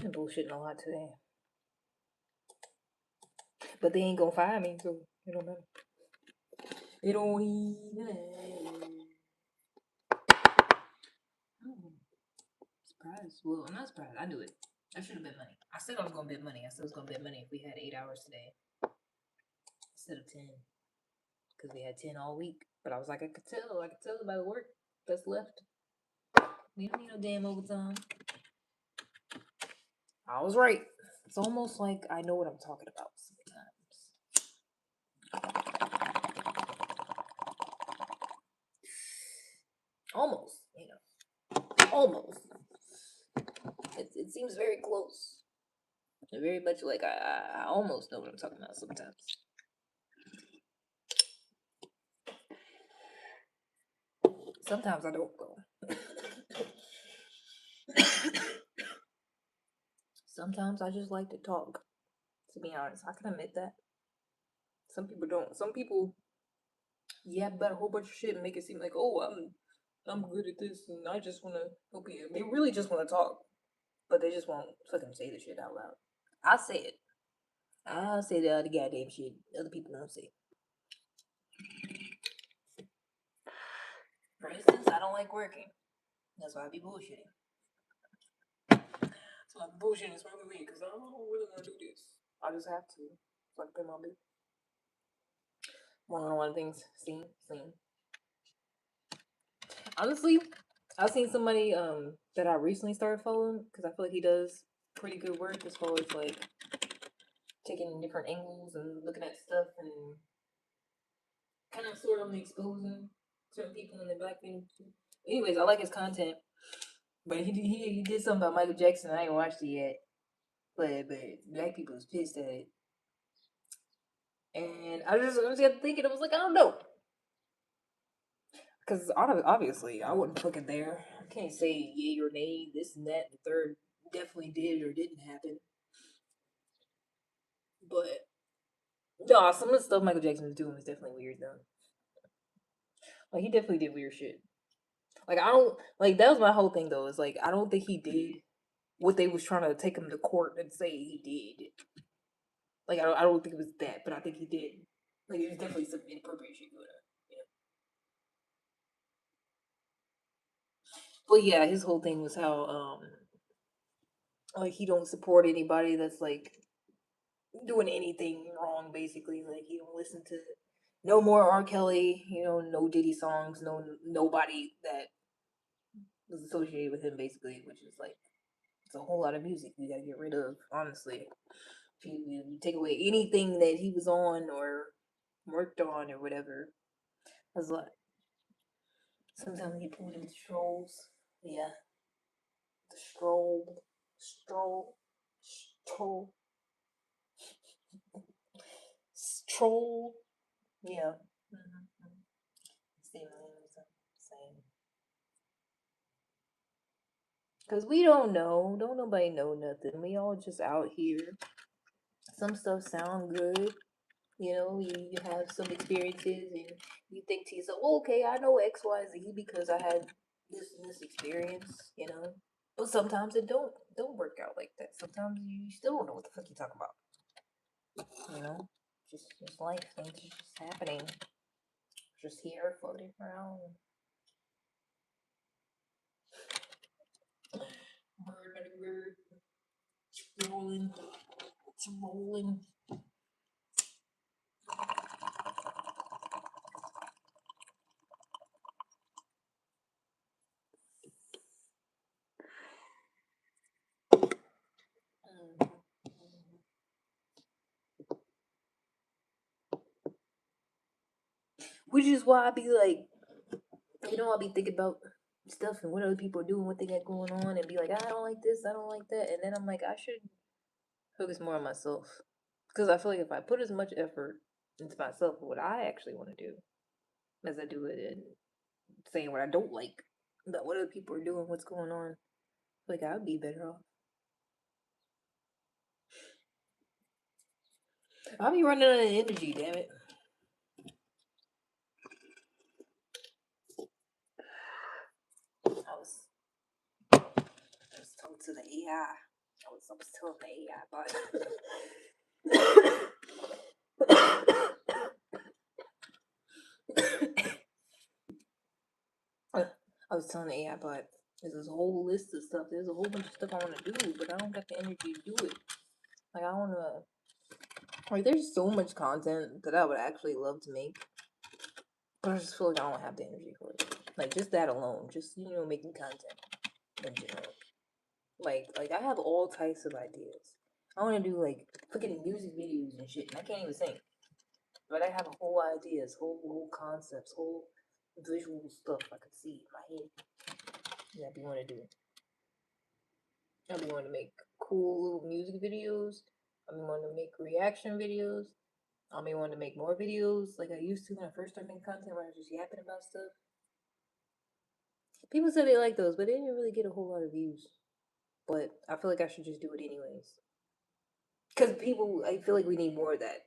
I'm bullshitting a lot today. But they ain't gonna fire me, so it don't matter. It don't even matter. Oh, surprise. Well, I'm not surprised. I knew it. I should have bet money. I said I was gonna bet money. I said I was gonna bet money if we had 8 hours today instead of 10. Because we had 10 all week. But I was like, I could tell by the work that's left. We don't need no damn overtime. I was right. It's almost like I know what I'm talking about sometimes. Almost, almost. It seems very close. Very much like I almost know what I'm talking about sometimes. Sometimes I don't though. Sometimes I just like to talk. To be honest, I can admit that. Some people don't. Some people yap about a whole bunch of shit and make it seem like, oh, I'm good at this and I just want to help you. They really just want to talk, but they just won't fucking say the shit out loud. I say it. I say the other goddamn shit other people don't say. For instance, I don't like working. That's why I be bullshitting. So I'm bullshitting smoking weed because I don't really want to do this. I just have to. So I can pay my bill. One things. Seen. Honestly, I've seen somebody that I recently started following because I feel like he does pretty good work as far as like taking different angles and looking at stuff and kind of sort of exposing certain people in the black community. Anyways, I like his content, but he did something about Michael Jackson. I ain't watched it yet, but black people was pissed at it, and I just got thinking. I was like, I don't know. Because obviously, I wasn't fucking there. I can't say yay or nay, this and that, and the third definitely did or didn't happen. But no, some of the stuff Michael Jackson was doing was definitely weird though. Like he definitely did weird shit. Like I don't like that was my whole thing though. Is like I don't think he did what they was trying to take him to court and say he did. Like I don't think it was that, but I think he did. Like it was definitely some inappropriate shit going on. But yeah, his whole thing was how like he don't support anybody that's like doing anything wrong basically. Like he don't listen to no more R. Kelly, no Diddy songs, nobody that was associated with him basically, which is like it's a whole lot of music you gotta get rid of, honestly. If you take away anything that he was on or worked on or whatever, that's a lot. Sometimes he pulled in strolls. Yeah, the stroll, stroll. Yeah. Mm-hmm. Same. Cause we don't know. Don't nobody know nothing. We all just out here. Some stuff sound good. You know, you have some experiences and you think to yourself, well, okay, I know X, Y, Z because I had this and this experience, you know. But sometimes it don't work out like that. Sometimes you still don't know what the fuck you talking about. You know? Just life, things are just happening. Just here floating around. Bird, it's rolling. It's rolling. Which is why I be like, I'll be thinking about stuff and what other people are doing, what they got going on, and be like, I don't like this, I don't like that, and then I'm like, I should focus more on myself because I feel like if I put as much effort into myself, what I actually want to do, as I do it in saying what I don't like about what other people are doing, what's going on, like I'd be better off. I'll be running out of energy, damn it. I was told to the AI. I was telling the AI, but I was telling the AI, but there's this whole list of stuff. There's a whole bunch of stuff I want to do, but I don't got the energy to do it. Like I want to. Like there's so much content that I would actually love to make, but I just feel like I don't have the energy for it. Like just that alone, just making content in general. Like I have all types of ideas. I want to do like fucking music videos and shit, and I can't even sing. But I have whole ideas, whole concepts, whole visual stuff I could see in my head that I be want to do. I be wanting to make cool little music videos. I be wanting to make reaction videos. I may want to make more videos like I used to when I first started making content where I was just yapping about stuff. People said they like those, but they didn't really get a whole lot of views. But I feel like I should just do it anyways. Because I feel like we need more of that.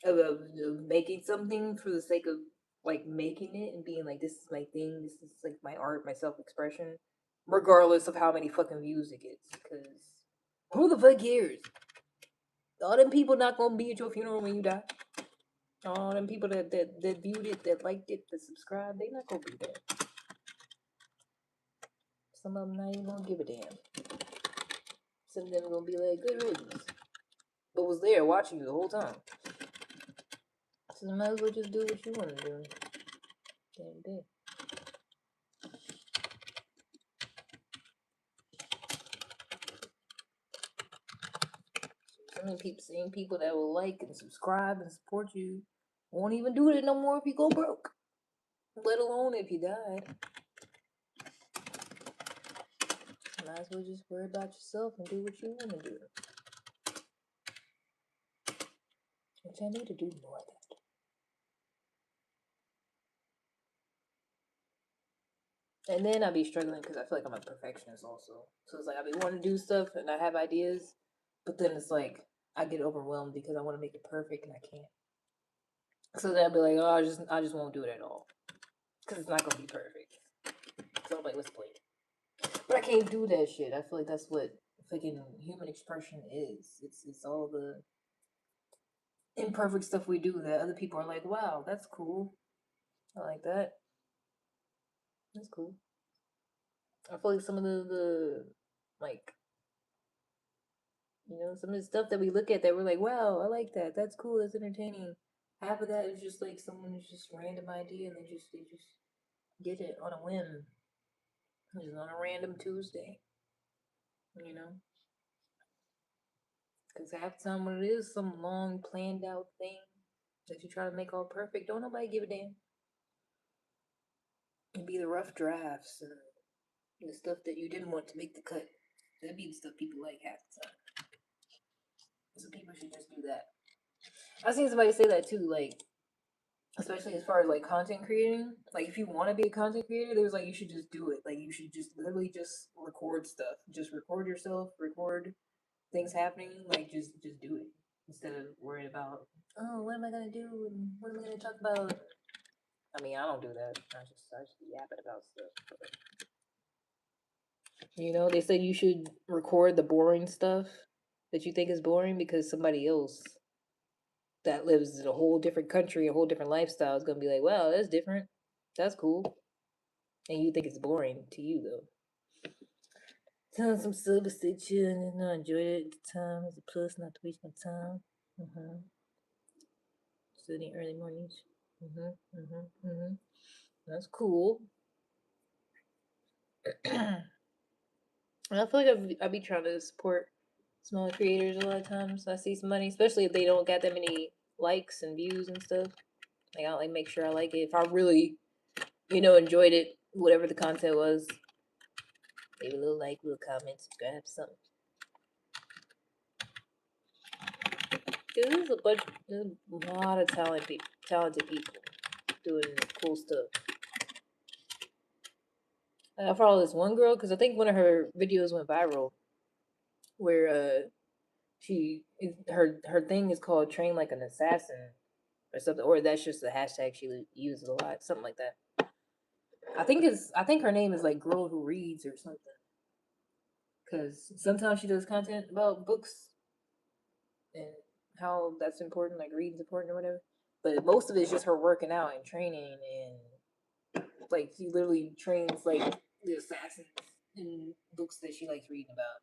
Of making something for the sake of like making it and being like, this is my thing, this is like my art, my self expression, regardless of how many fucking views it gets. Because who the fuck cares? All them people not gonna be at your funeral when you die. All them people that viewed it, that liked it, that subscribed, they not gonna be there. Some of them not even gonna give a damn. Some of them gonna be like, good riddance. But was there watching you the whole time. So you might as well just do what you wanna do. Damn day. So many people, seeing people that will like and subscribe and support you won't even do it no more if you go broke. Let alone if you died. Might as well just worry about yourself and do what you want to do. Which I need to do more of that. And then I'll be struggling because I feel like I'm a perfectionist also. So it's like I be wanting to do stuff and I have ideas, but then it's like I get overwhelmed because I want to make it perfect and I can't. So then I'll be like, oh, I just won't do it at all because it's not gonna be perfect. So I'm like, let's play it. But I can't do that shit. I feel like that's what freaking human expression is. It's all the imperfect stuff we do that other people are like, wow, that's cool. I like that. That's cool. I feel like some of the like some of the stuff that we look at that we're like, wow, I like that. That's cool. That's entertaining. Half of that is just like someone's just random idea and they just did it on a whim. Just on a random Tuesday, you know? Because half the time when it is some long planned out thing that you try to make all perfect, don't nobody give a damn. It'd be the rough drafts and the stuff that you didn't want to make the cut. That'd be the stuff people like half the time. So people should just do that. I've seen somebody say that too, like, especially as far as like content creating. Like, if you want to be a content creator, there's like, you should just do it. Like, you should just literally just record stuff. Just record yourself, record things happening. Like, just do it instead of worrying about, oh, what am I gonna do and what am I gonna talk about? I mean, I don't do that. I just yapping about stuff. You know, they say you should record the boring stuff that you think is boring because somebody else that lives in a whole different country, a whole different lifestyle is gonna be like, wow, that's different. That's cool. And you think it's boring to you though. Telling some silver stitch and I enjoyed it at the time as a plus, not to waste my time. Studying early mornings. That's cool. I feel like I be trying to support small creators a lot of times. I see some money, especially if they don't got that many likes and views and stuff. Like, I like make sure I like it. If I really, enjoyed it, whatever the content was, leave a little like, little comment, subscribe, something. There's a lot of talented people doing cool stuff. I follow this one girl because I think one of her videos went viral, where her thing is called "Train Like an Assassin" or something, or that's just the hashtag she uses a lot, something like that. I think her name is like "Girl Who Reads" or something, because sometimes she does content about books and how that's important, like reading's important or whatever. But most of it is just her working out and training, and like she literally trains like the assassins in books that she likes reading about.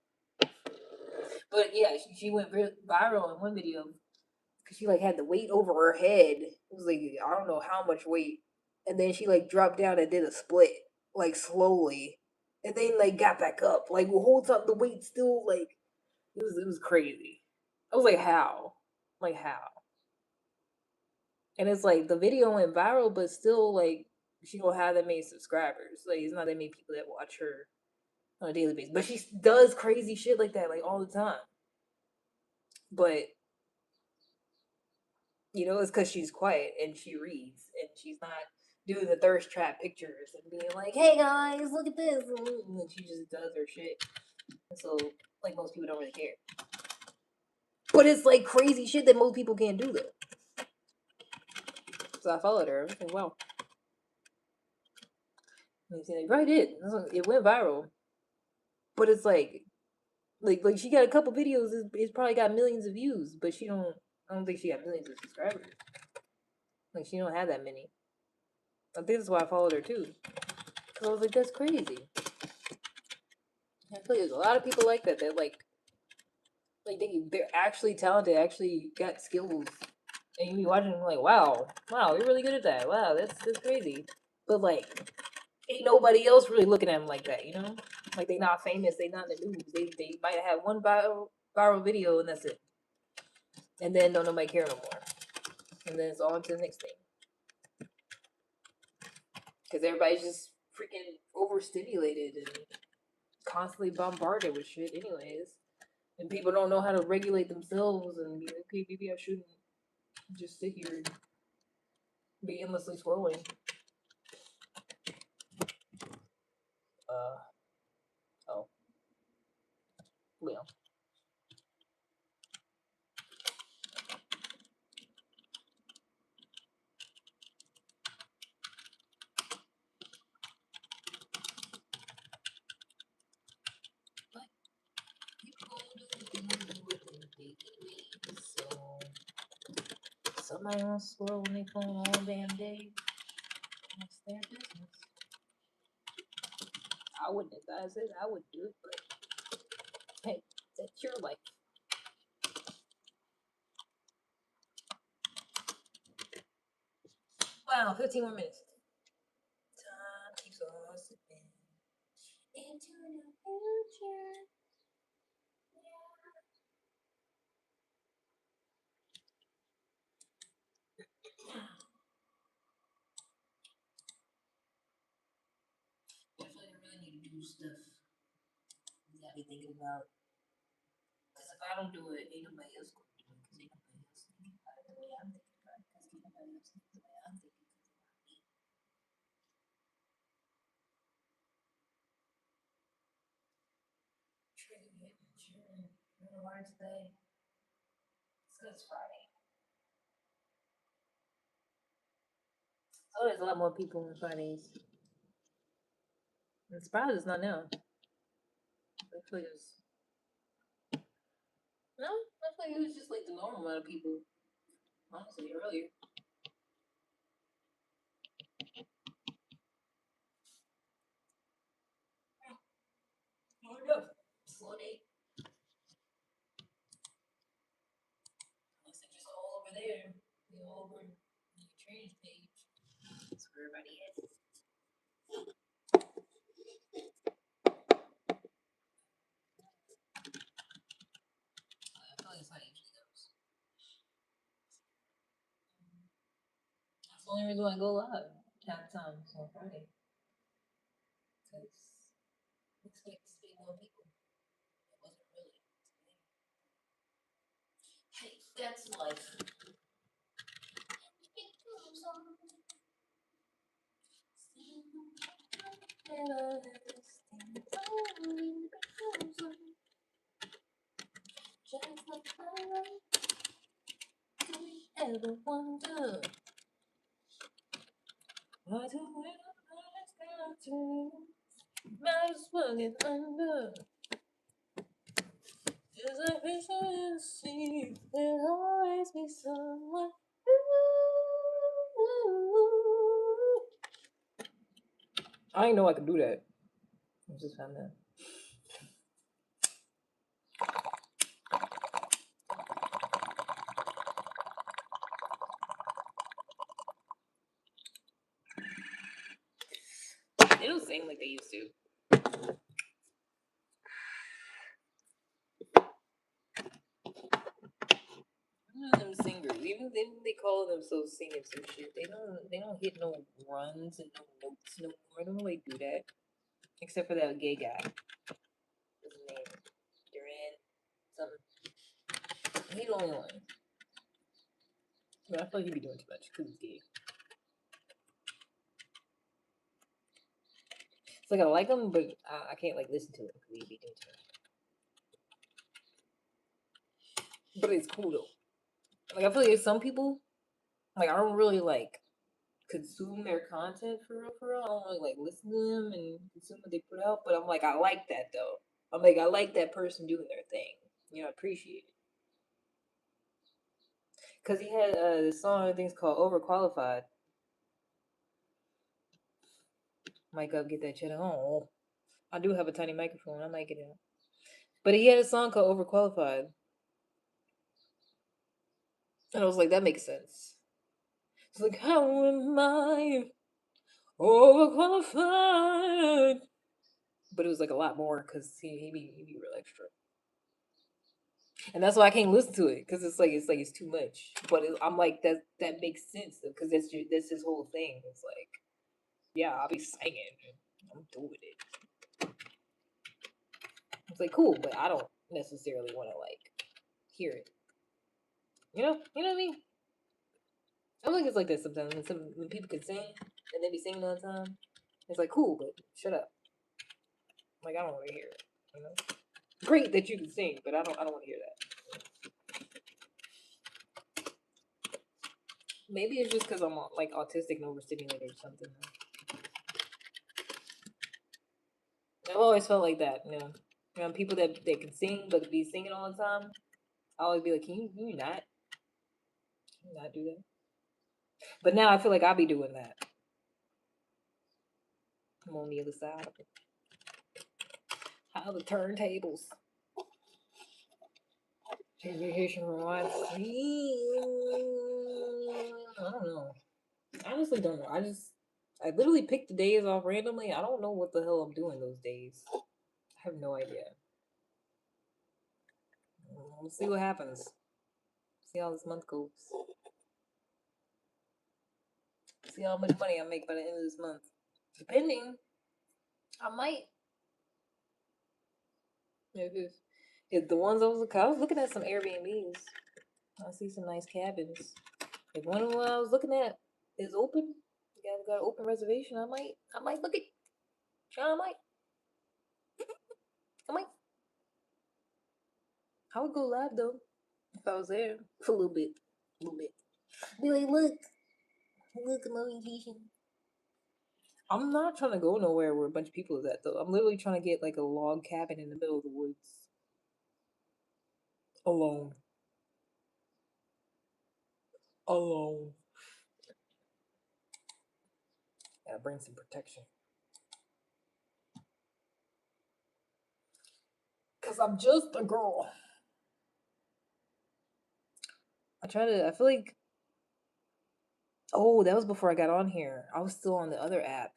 But yeah, she went viral in one video because she like had the weight over her head. It was like, I don't know how much weight, and then she like dropped down and did a split like slowly, and then like got back up. Like the whole time the weight still like it was crazy. I was like, how? Like how? And it's like the video went viral, but still like she don't have that many subscribers. Like it's not that many people that watch her on a daily basis. But she does crazy shit like that like all the time. But it's because she's quiet and she reads and she's not doing the thirst trap pictures and being like, "Hey guys, look at this," and she just does her shit. And so like most people don't really care. But it's like crazy shit that most people can't do though. So I followed her. I was like, wow. And she right did. It went viral. But it's like she got a couple videos. It's probably got millions of views, but she don't. I don't think she got millions of subscribers. Like she don't have that many. I think that's why I followed her too. Cause I was like, that's crazy. I feel like there's a lot of people like that. They're like they're actually talented, actually got skills, and you be watching them like, wow, you're really good at that. Wow, that's crazy. But like, ain't nobody else really looking at them like that, Like they not famous, they not in the news. They might have one viral video and that's it, and then don't nobody care no more, and then it's on to the next thing because everybody's just freaking overstimulated and constantly bombarded with shit, anyways. And people don't know how to regulate themselves and be like, okay, maybe I shouldn't just sit here and be endlessly scrolling. Oh, well. But people do what they do. So somebody wants to scroll on their phone all damn day. That's their business. I wouldn't advise it. I wouldn't do it, but hey, that's your life. Wow, 15 more minutes. Time keeps on slipping. future. Definitely really need to do stuff you gotta be thinking about. Because if I don't do it, ain't nobody else gonna do it. Because ain't nobody else thinking about it the way I'm thinking about it. Because ain't nobody else thinking the way I'm thinking. Trigger hitting, sure. Really hard today. It's because it's Friday. Oh, there's a lot more people on Fridays. I'm surprised it's not now. I feel like it's no. I feel like it was just like the normal amount of people. Honestly, earlier. Oh no, slow day. Unless they're just all over there. They all over the training page. That's where everybody is. I feel like it's how it usually goes. That's the only reason why I go live half the time on Friday. Because expect to see more people. It wasn't really. Hey, that's life. Just like do we ever wonder why do we always got to might as well get under? Cause I wish I didn't see there'll always be someone. I didn't know I could do that. I just found that. They don't sing like they used to. Them singers, even they call themselves singers and shit. They don't hit no runs and no notes no more. I don't really do that. Except for that gay guy. What's his name? Duran something. He's the only one. But I feel like he be doing too much because he's gay. It's like I like him, but I can't like listen to him because he be doing too much. But it's cool though. Like I feel like there's some people like I don't really like consume their content for real, for real. I don't really like listen to them and consume what they put out. But I'm like, I like that though. I'm like, I like that person doing their thing. You know, I appreciate it. Cause he had this song I think it's called Overqualified. Mic up, get that shit on. I do have a tiny microphone. I might get it out. But he had a song called Overqualified. And I was like, that makes sense. It's like, how am I overqualified? But it was like a lot more because he be real extra. And that's why I can't listen to it because it's too much. But I'm like that makes sense because that's his whole thing. It's like yeah, I'll be singing. I'm doing it. It's like cool, but I don't necessarily want to like hear it. You know what I mean? I feel like it's like this sometimes when people can sing and they be singing all the time. It's like cool, but shut up. Like I don't want to hear it. You know, great that you can sing, but I don't want to hear that. Maybe it's just because I'm like autistic and overstimulated or something. I've always felt like that. You know, people that can sing but be singing all the time. I always be like, can you not do that? But now I feel like I'll be doing that. I'm on the other side of it. How the turntables. Vacation from what? I don't know. I honestly don't know. I literally picked the days off randomly. I don't know what the hell I'm doing those days. have no idea. We'll see what happens. See how this month goes. See how much money I make by the end of this month. Depending, I might. If the ones I was looking at some Airbnbs. I see some nice cabins. If one of them I was looking at is open, you guys got an open reservation, I might look it. I might. I would go live though if I was there for a little bit. Be like, look, I'm on vacation. I'm not trying to go nowhere where a bunch of people is at though. I'm literally trying to get like a log cabin in the middle of the woods, alone. Alone. Gotta bring some protection. Cause I'm just a girl. I feel like, oh, that was before I got on here. I was still on the other app.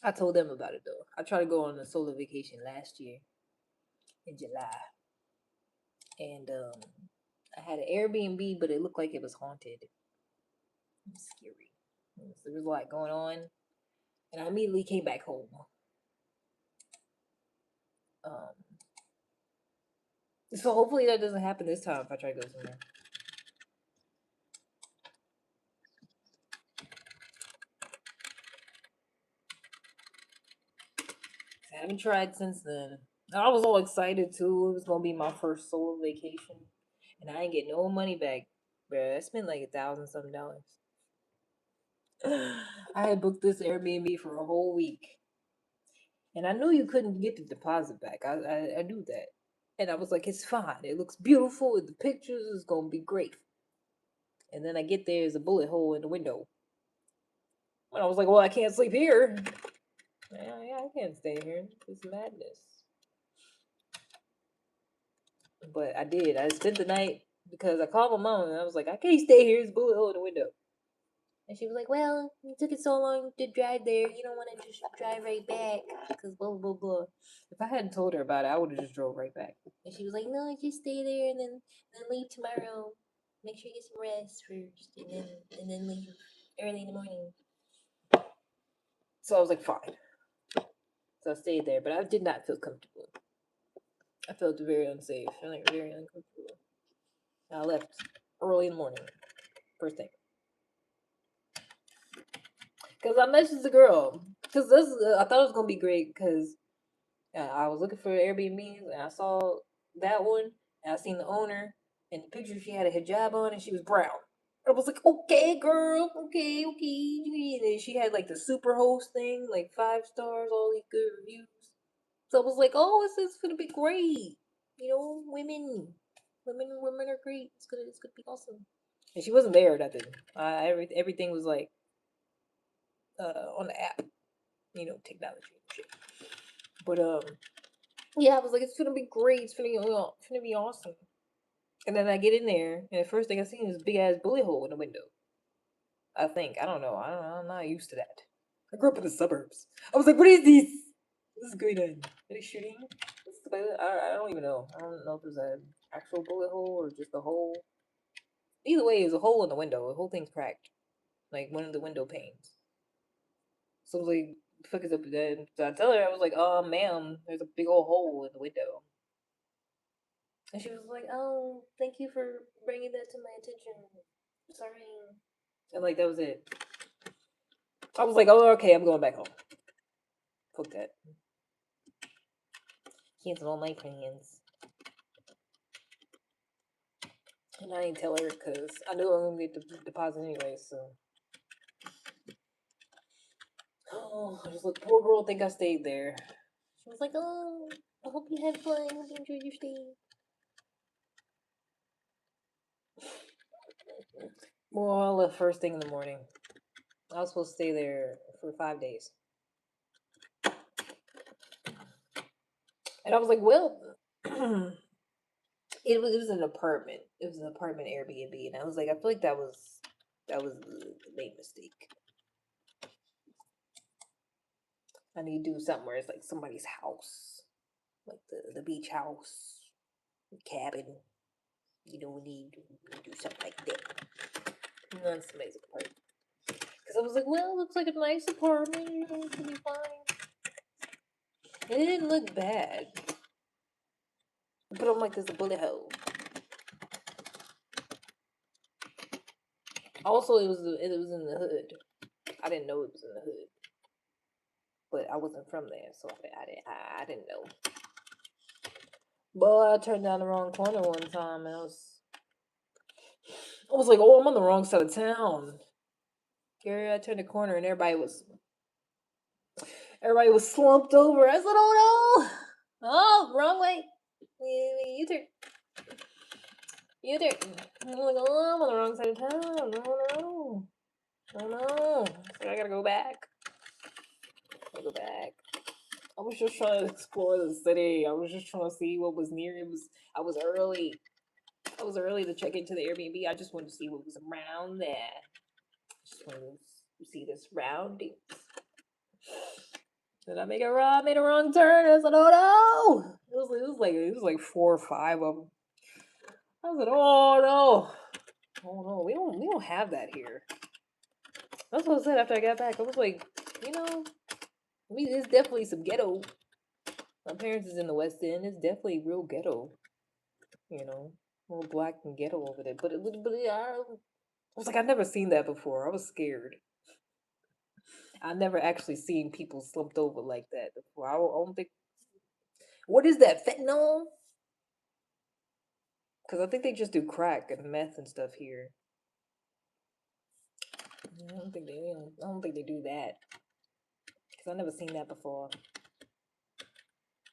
I told them about it though. I tried to go on a solo vacation last year in July. And I had an Airbnb, but it looked like it was haunted. It was scary. There was a lot going on. And I immediately came back home. So hopefully that doesn't happen this time if I try to go somewhere. I haven't tried since then. I was all excited too. It was gonna be my first solo vacation, and I ain't get no money back. Bruh, I spent like $1,000 something dollars. I had booked this Airbnb for a whole week, and I knew you couldn't get the deposit back. I knew that, and I was like, it's fine. It looks beautiful. The pictures is gonna be great. And then I get there, there's a bullet hole in the window. And I was like, well, I can't sleep here. Yeah, I can't stay here. It's madness. But I did. I spent the night because I called my mom and I was like, I can't stay here. There's a bullet hole in the window. And she was like, well, you took it so long to drive there. You don't want to just drive right back because blah, blah, blah. If I hadn't told her about it, I would have just drove right back. And she was like, no, just stay there and then leave tomorrow. Make sure you get some rest first and then leave early in the morning. So I was like, fine. So I stayed there, but I did not feel comfortable. I felt very unsafe, feeling very uncomfortable. I left early in the morning, first thing. Because I messaged the girl. Because I thought it was going to be great because I was looking for Airbnbs and I saw that one and I seen the owner and the picture she had a hijab on and she was brown. I was like, okay, girl, okay. And then she had like the super host thing, like 5 stars, all these good reviews. So I was like, oh, this is gonna be great. You know, women are great. It's gonna be awesome. And she wasn't there or nothing. Everything was like on the app, you know, technology and shit. But yeah, I was like, it's gonna be great. It's gonna be awesome. And then I get in there, and the first thing I see is a big ass bullet hole in the window. I think I don't know. I'm not used to that. I grew up in the suburbs. I was like, what is this? What's going on? Are they shooting? I don't even know. I don't know if it was an actual bullet hole or just a hole. Either way, it was a hole in the window. The whole thing's cracked, like one of the window panes. So I was like, the fuck is up with that? So I tell her, I was like, ma'am, there's a big old hole in the window. And she was like, oh, thank you for bringing that to my attention. Sorry. And like, that was it. I was like, oh, okay, I'm going back home. Fuck that. Cancel all my plans. And I didn't tell her because I knew I was going to get the deposit anyway, so. Oh, I just look, poor girl think I stayed there. She was like, oh, I hope you had fun. I hope you enjoyed your stay. Well, I left first thing in the morning. I was supposed to stay there for 5 days. And I was like, well, it was an apartment. It was an apartment Airbnb. And I was like, I feel like that was the main mistake. I need to do something where it's like somebody's house. like the beach house, cabin. We need to do something like that. And that's the amazing part. Because I was like, well, it looks like a nice apartment. It should be fine. And it didn't look bad. But I'm like, there's a bullet hole. Also, it was in the hood. I didn't know it was in the hood, but I wasn't from there, so I didn't know. But I turned down the wrong corner one time, and I was like, oh, I'm on the wrong side of town. Gary, I turned the corner, and everybody was slumped over. I said, oh no, oh, wrong way. You turn. I'm like, oh, I'm on the wrong side of town. Oh no. So I gotta go back. I was just trying to explore the city. I was just trying to see what was near. I was early. To check into the Airbnb. I just wanted to see what was around there. Just wanted to see the surroundings. Did I make a wrong? I made a wrong turn. I said, "Oh no!" It was like 4 or 5 of them. I said, "Oh no, we don't have that here." That's what I said after I got back. I was like, there's definitely some ghetto. My parents is in the West End. It's definitely real ghetto. Little black and ghetto over there. But I was like, I've never seen that before. I was scared. I've never actually seen people slumped over like that before. I don't think. What is that, fentanyl? Because I think they just do crack and meth and stuff here. I don't think they do that. Because I've never seen that before.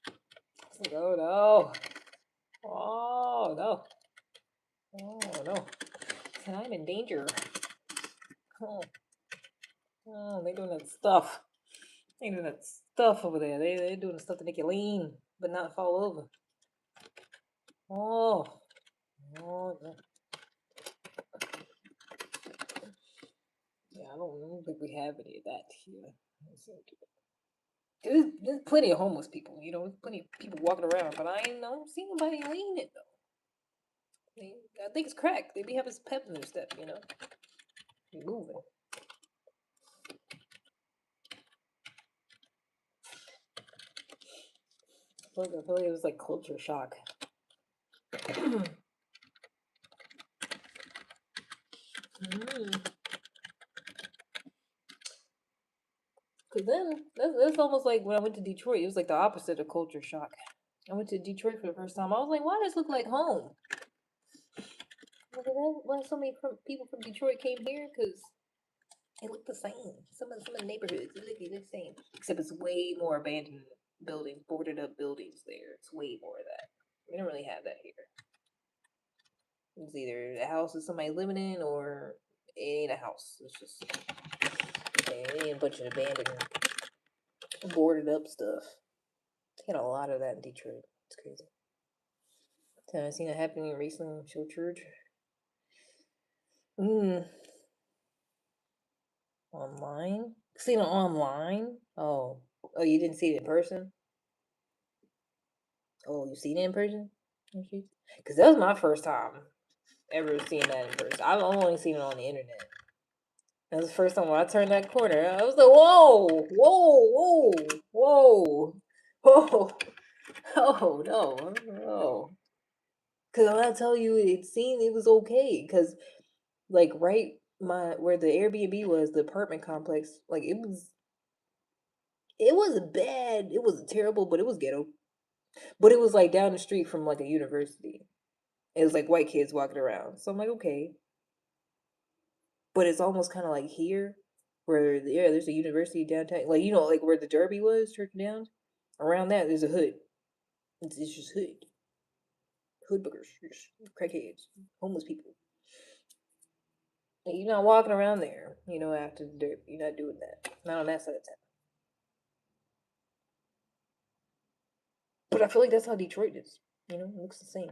It's like, oh no. Oh no. Oh no. And I'm in danger. Oh, they doing that stuff. They doing that stuff over there. They're doing the stuff to make you lean, but not fall over. Oh. Oh no. Yeah, I don't think we have any of that here. There's plenty of homeless people, there's plenty of people walking around, but I don't see nobody leaning though. I think it's crack. They be having some pep in their step, Be moving. I feel like it was like culture shock. Because then, that's almost like when I went to Detroit. It was like the opposite of culture shock. I went to Detroit for the first time. I was like, why does this look like home? Why so many people from Detroit came here? Because it looked the same. Some of the neighborhoods, it looked the same. Except it's way more abandoned buildings, boarded up buildings there. It's way more of that. We don't really have that here. It's either a house that somebody living in or it ain't a house. It's just it ain't a bunch of abandoned, boarded up stuff. They got a lot of that in Detroit. It's crazy. I seen it happening recently in Show Church. Online? Seen it online? Oh, you didn't see it in person? Oh, you seen it in person? Because that was my first time ever seeing that in person. I've only seen it on the internet. That was the first time when I turned that corner. I was like, whoa, whoa, whoa, whoa, whoa. Oh, no. Because when I tell you, it was okay. Because, like, right where the Airbnb was, the apartment complex, like, it wasn't bad. It wasn't terrible, but it was ghetto. But it was, like, down the street from, like, a university. It was, like, white kids walking around. So I'm like, okay. But it's almost kind of like here, where there's a university downtown, like like where the Derby was, Church Down. Around that, there's a hood. It's just hood boogers, just crackheads, homeless people. And you're not walking around there, after the Derby. You're not doing that. Not on that side of town. But I feel like that's how Detroit is. It looks the same.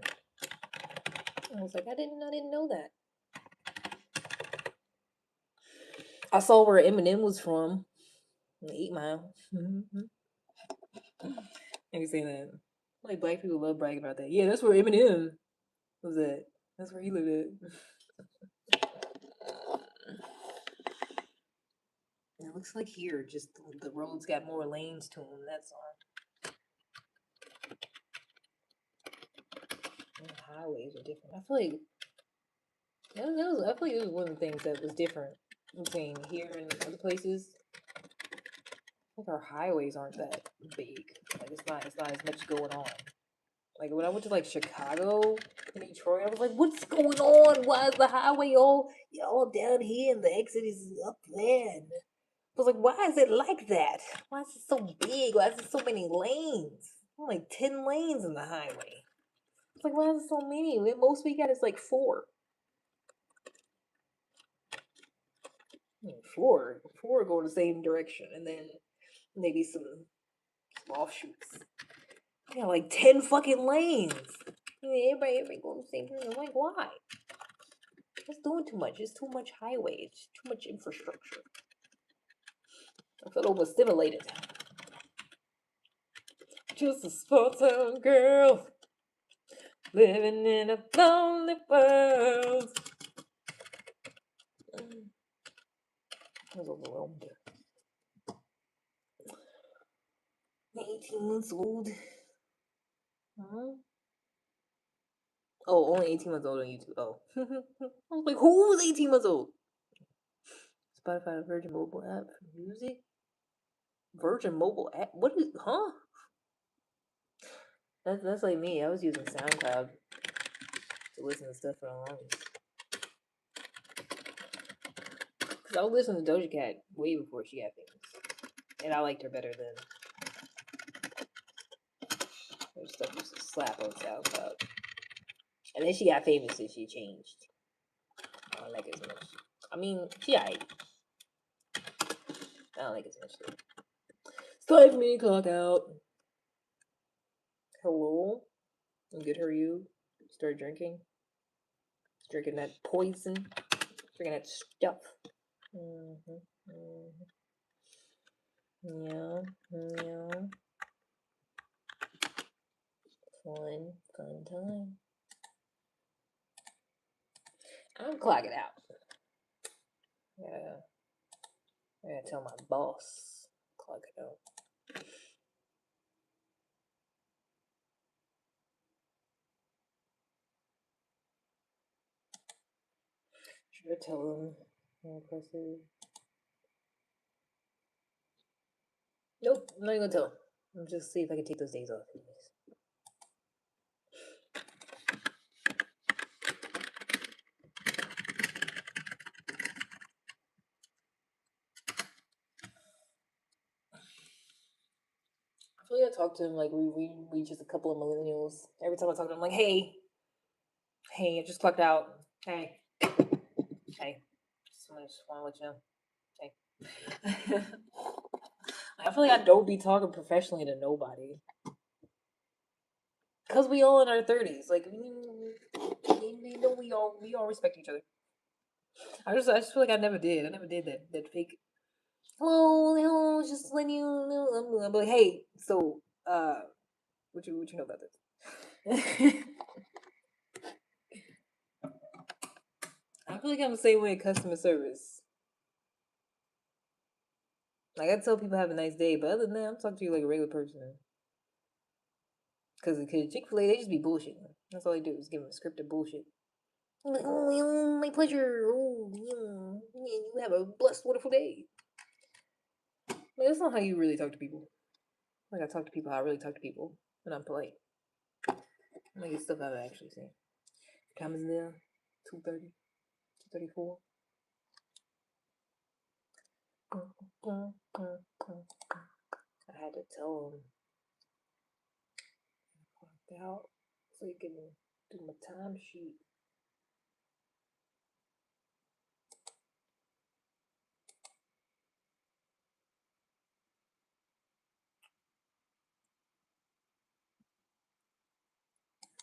I was like, I didn't know that. I saw where Eminem was from. 8 Mile. Have you seen that? Like black people love bragging about that. Yeah, that's where Eminem was at. That's where he lived at. It looks like here, just the roads got more lanes to them. That's all. And the highways are different. I feel like I feel like it was one of the things that was different between here and other places. I think our highways aren't that big. Like it's not as much going on. Like when I went to like Chicago and Detroit, I was like, "What's going on? Why is the highway all down here and the exit is up there?" And I was like, "Why is it like that? Why is it so big? Why is there so many lanes? Like 10 lanes in the highway." It's like, why is there so many? The most we got is like four. Four go in the same direction, and then maybe some offshoots. Yeah, like 10 fucking lanes. Everybody going the same direction. I'm like, why? It's doing too much. It's too much highway. It's too much infrastructure. I feel overstimulated. Just a small town girl living in a lonely world. I was overwhelmed. 18 months old. Huh? Oh, only 18 months old on YouTube. Oh. I was like, who was 18 months old? Spotify Virgin Mobile app for music? Virgin Mobile app? What is, huh? That's like me. I was using SoundCloud to listen to stuff for the longest. Because I was listening to Doja Cat way before she got famous. And I liked her better than her stuff used to slap on SoundCloud. And then she got famous and she changed. I don't like it as much. I mean, she alright. I don't like it as much though. It's time for me to clock out. Hello? I'm good, how are you? Start drinking? Drinking that poison? Drinking that stuff? Mm-hmm. Mm-hmm. Yeah. Yeah. Fun time. I'm clocking out. Yeah. I gotta tell my boss. Clock it out. Should I tell him how impressive? Nope, I'm not even gonna tell him. I'm just see if I can take those days off. I feel like I talk to him like we just a couple of millennials. Every time I talk to him, I'm like, hey, I just clocked out. Hey, just want to let you know. Hey. I feel like I don't be talking professionally to nobody. Cause we all in our 30s. Like we know we all respect each other. I just feel like I never did. I never did that fake. Hello, just letting you know. I'm like, hey, so what you know about this? I feel like I'm the same way in customer service. Like I tell people have a nice day, but other than that, I'm talking to you like a regular person. Cause Chick-fil-A, they just be bullshitting. That's all they do is give them scripted bullshit. Like, oh, my pleasure. Oh, you have a blessed, wonderful day. Like, that's not how you really talk to people. Like I talk to people how I really talk to people, and I'm polite. Like it's stuff I would actually say. Time is now 2:30, 2:34. I had to tell him out so he can do my time sheet.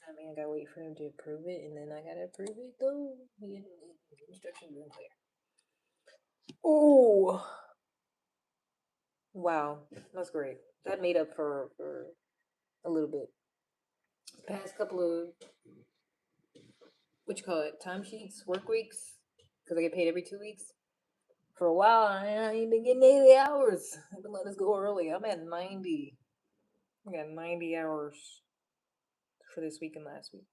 I mean, I gotta wait for him to approve it, and then I gotta approve it though. The instructions are clear. Oh, wow, that's great. That made up for a little bit. past couple of what you call it, timesheets, work weeks, because I get paid every 2 weeks. For a while, I ain't been getting 80 hours. I've been letting us go early. I'm at 90. I got 90 hours for this week and last week.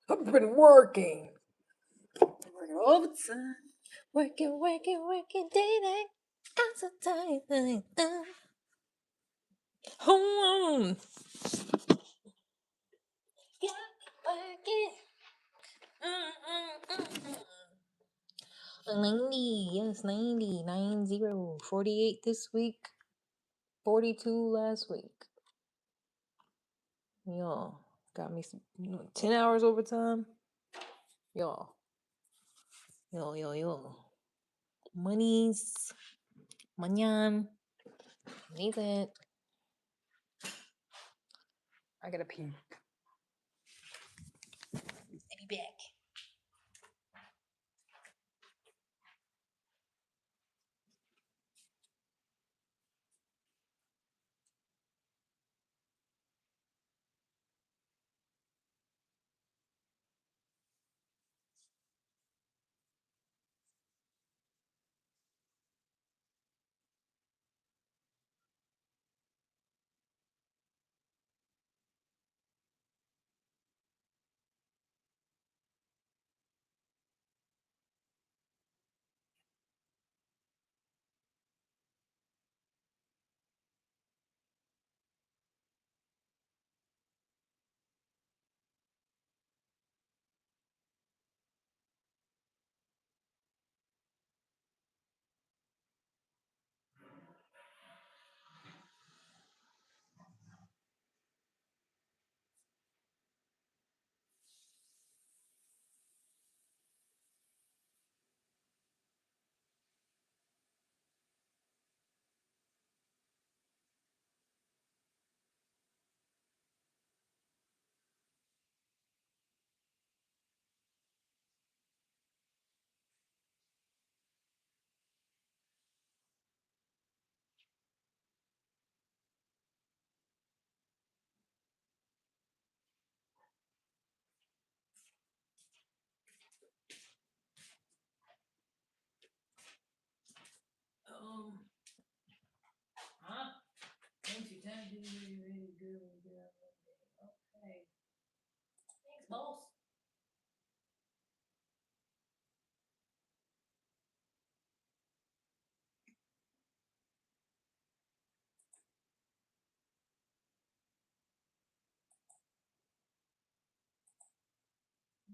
I've been working. Working all the time. Working, day night. I'm so tired. Hold on. Working. 90, yes, 90, 90, 48 this week, 42 last week. Y'all got me some 10 hours overtime. Y'all. Yo. Monies. Manyan. Need it. I gotta pee. I'll be back. Huh? Thanks, you time to really good. Okay. Thanks, boss.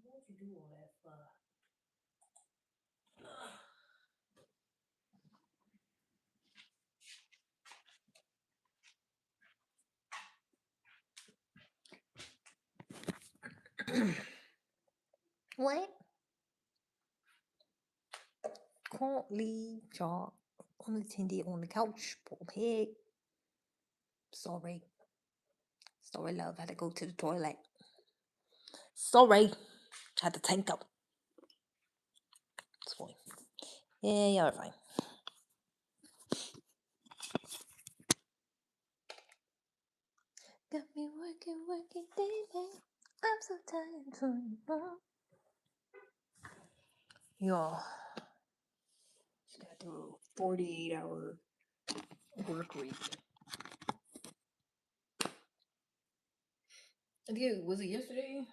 What'd you do all that for? What? Currently, y'all, unattended on the couch, poor pig. Sorry. Sorry, love. Had to go to the toilet. Sorry. Had to tank up. It's fine. Yeah, y'all are fine. Got me working day. I'm so tired from you. Y'all, just got through a 48-hour work week. I think was it yesterday?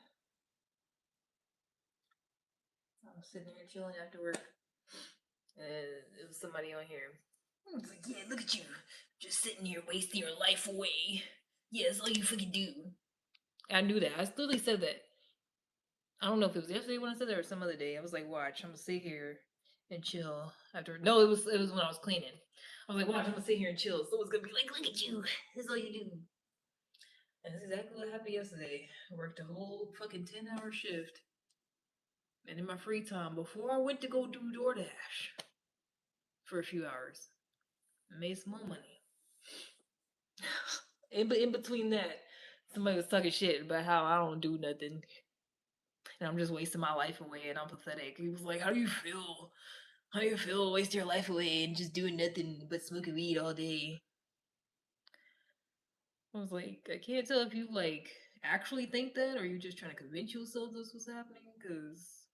I was sitting there chilling after work, and it was somebody on here. I was like, "Yeah, look at you, just sitting here wasting your life away. Yeah, that's all you fucking do." I knew that. I literally said that. I don't know if it was yesterday when I said that or some other day. I was like, "Watch, I'm gonna sit here and chill after." No, it was when I was cleaning. I was like, "Watch, I'm gonna sit here and chill." Someone's gonna be like, "Look at you. That's all you do." And that's exactly what happened yesterday. I worked a whole fucking 10-hour shift. And in my free time, before I went to go do DoorDash for a few hours, I made some more money. In between that, somebody was talking shit about how I don't do nothing. And I'm just wasting my life away and I'm pathetic. He was like, "How do you feel? How do you feel wasting your life away and just doing nothing but smoking weed all day?" I was like, I can't tell if you like actually think that or you just trying to convince yourself this was happening. Because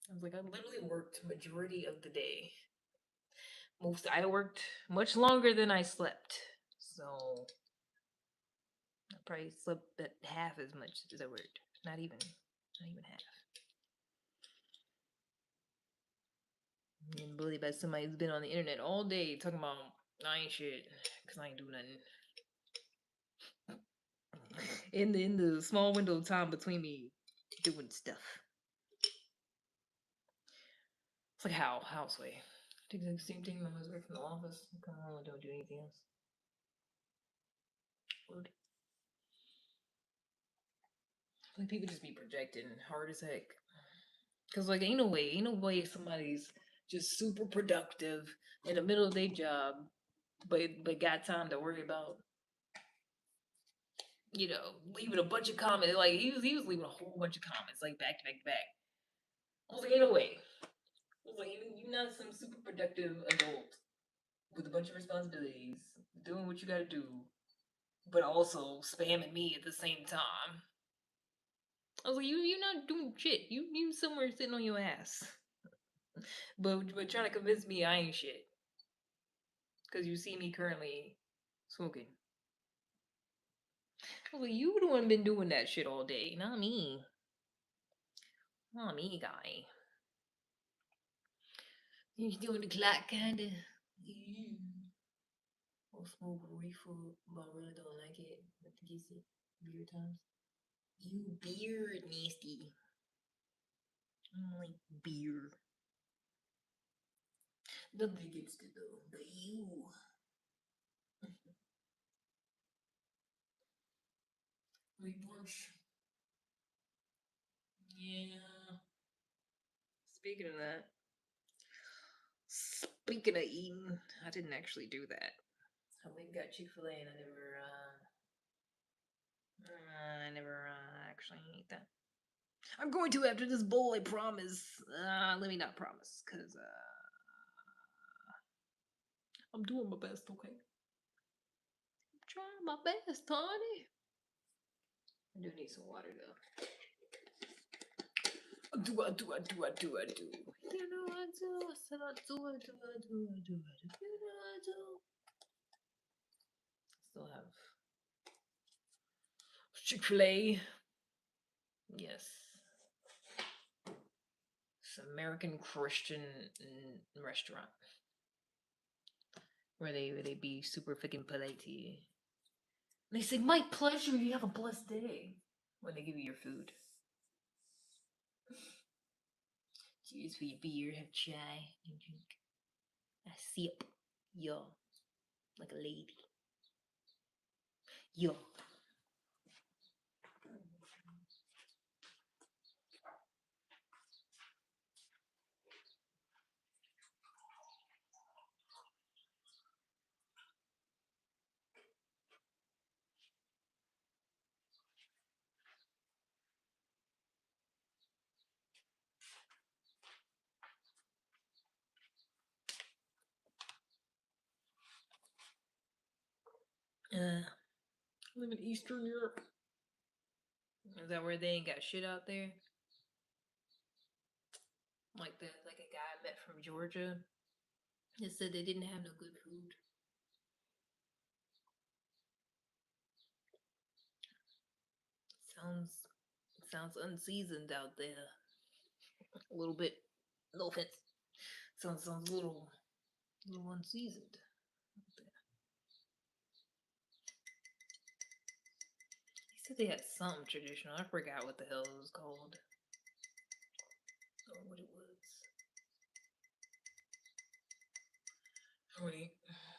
I was like, I literally worked majority of the day. I worked much longer than I slept, so I probably slept at half as much as I worked. Not even half. And bullied by somebody who's been on the internet all day talking about I ain't shit because I ain't do nothing. In the small window of time between me doing stuff. It's like houseway. I do the same thing when I was working from the office. I come home and don't do anything else. Word. Like people just be projecting hard as heck. Cause like ain't no way somebody's just super productive in the middle of their job, but got time to worry about leaving a bunch of comments. Like he was leaving a whole bunch of comments like back to back to back. I was like, ain't no way. I was like, you're not some super productive adult with a bunch of responsibilities, doing what you got to do, but also spamming me at the same time. I was like, you're not doing shit. You somewhere sitting on your ass, but trying to convince me I ain't shit because you see me currently smoking. I was like, you the one been doing that shit all day, not me. Not me, guy. You doing the clock kinda. Or smoke reefer, but I really don't like it. I think it's beer times. You beer nasty. I don't like beer. Nobody gets to though, but you. Wait, lunch. Yeah. Speaking of that, speaking of eating, I didn't actually do that. I went and got Chick-fil-A and I never actually ate that. I'm going to after this bowl, I promise. Let me not promise, cause I'm doing my best, okay? I'm trying my best, honey. I do need some water though. I do. You know I do. I do. I said I do. You know I do. Still have Chick-fil-A. Yes. It's an American Christian restaurant where they be super freaking polite to you. They say, "My pleasure. You have a blessed day." When they give you your food. Cheers for your beer. Have chai and drink a sip. Yo, like a lady. Yo. I live in Eastern Europe. Is that where they ain't got shit out there? Like a guy I met from Georgia. He said they didn't have no good food. Sounds sounds unseasoned out there. A little bit. No offense. Sounds a little unseasoned. He said they had something traditional. I forgot what the hell it was called. Or what it was. Wait.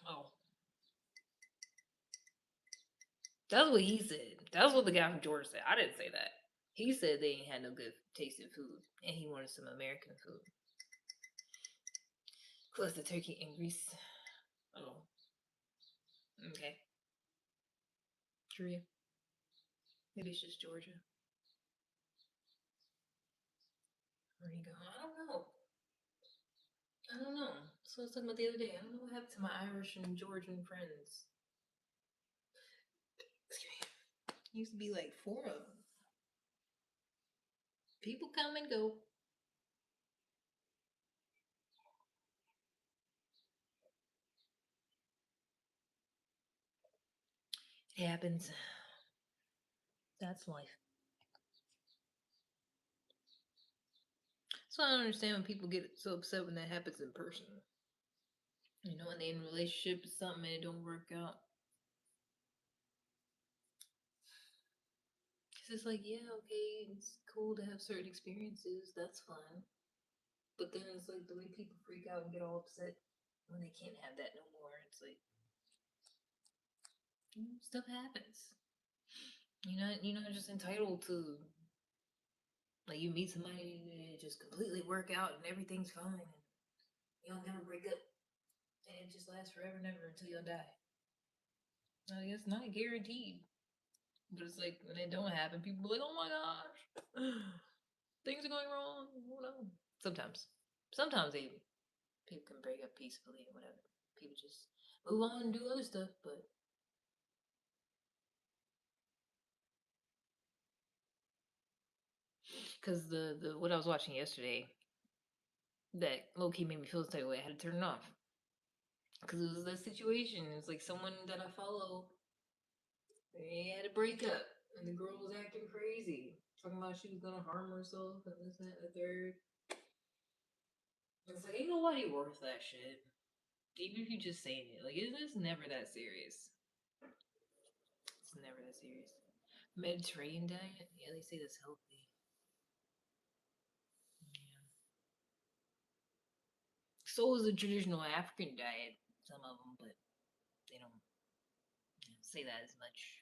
Oh. That's what he said. That's what the guy from Georgia said. I didn't say that. He said they ain't had no good tasting food. And he wanted some American food. Plus the turkey and grease. Oh. Okay. True. Maybe it's just Georgia. Where you go? I don't know. I don't know. So I was talking about the other day. I don't know what happened to my Irish and Georgian friends. Used to be like 4 of them. People come and go. It happens. That's life. So I don't understand when people get so upset when that happens in person. You know, when they in a relationship or something and it don't work out. Cause it's like, yeah, okay, it's cool to have certain experiences. That's fine. But then it's like the way people freak out and get all upset when they can't have that no more. It's like, stuff happens. You're not just entitled to, like, you meet somebody and it just completely work out and everything's fine and you'll never break up and it just lasts forever and ever until you'll die. Like, it's not guaranteed. But it's like when it don't happen, people be like, "Oh my gosh, things are going wrong." Oh no. Sometimes people can break up peacefully and whatever. People just move on and do other stuff. But because the what I was watching yesterday, that low key made me feel the type of way. I had to turn it off because it was that situation. It was like someone that I follow. They had a breakup, and the girl was acting crazy, talking about she was gonna harm herself and this, that, and the third. It's like ain't nobody worth that shit. Even if you just saying it, like it's never that serious. It's never that serious. Mediterranean diet, yeah, they say that's healthy. Yeah. So is the traditional African diet. Some of them, but they don't say that as much.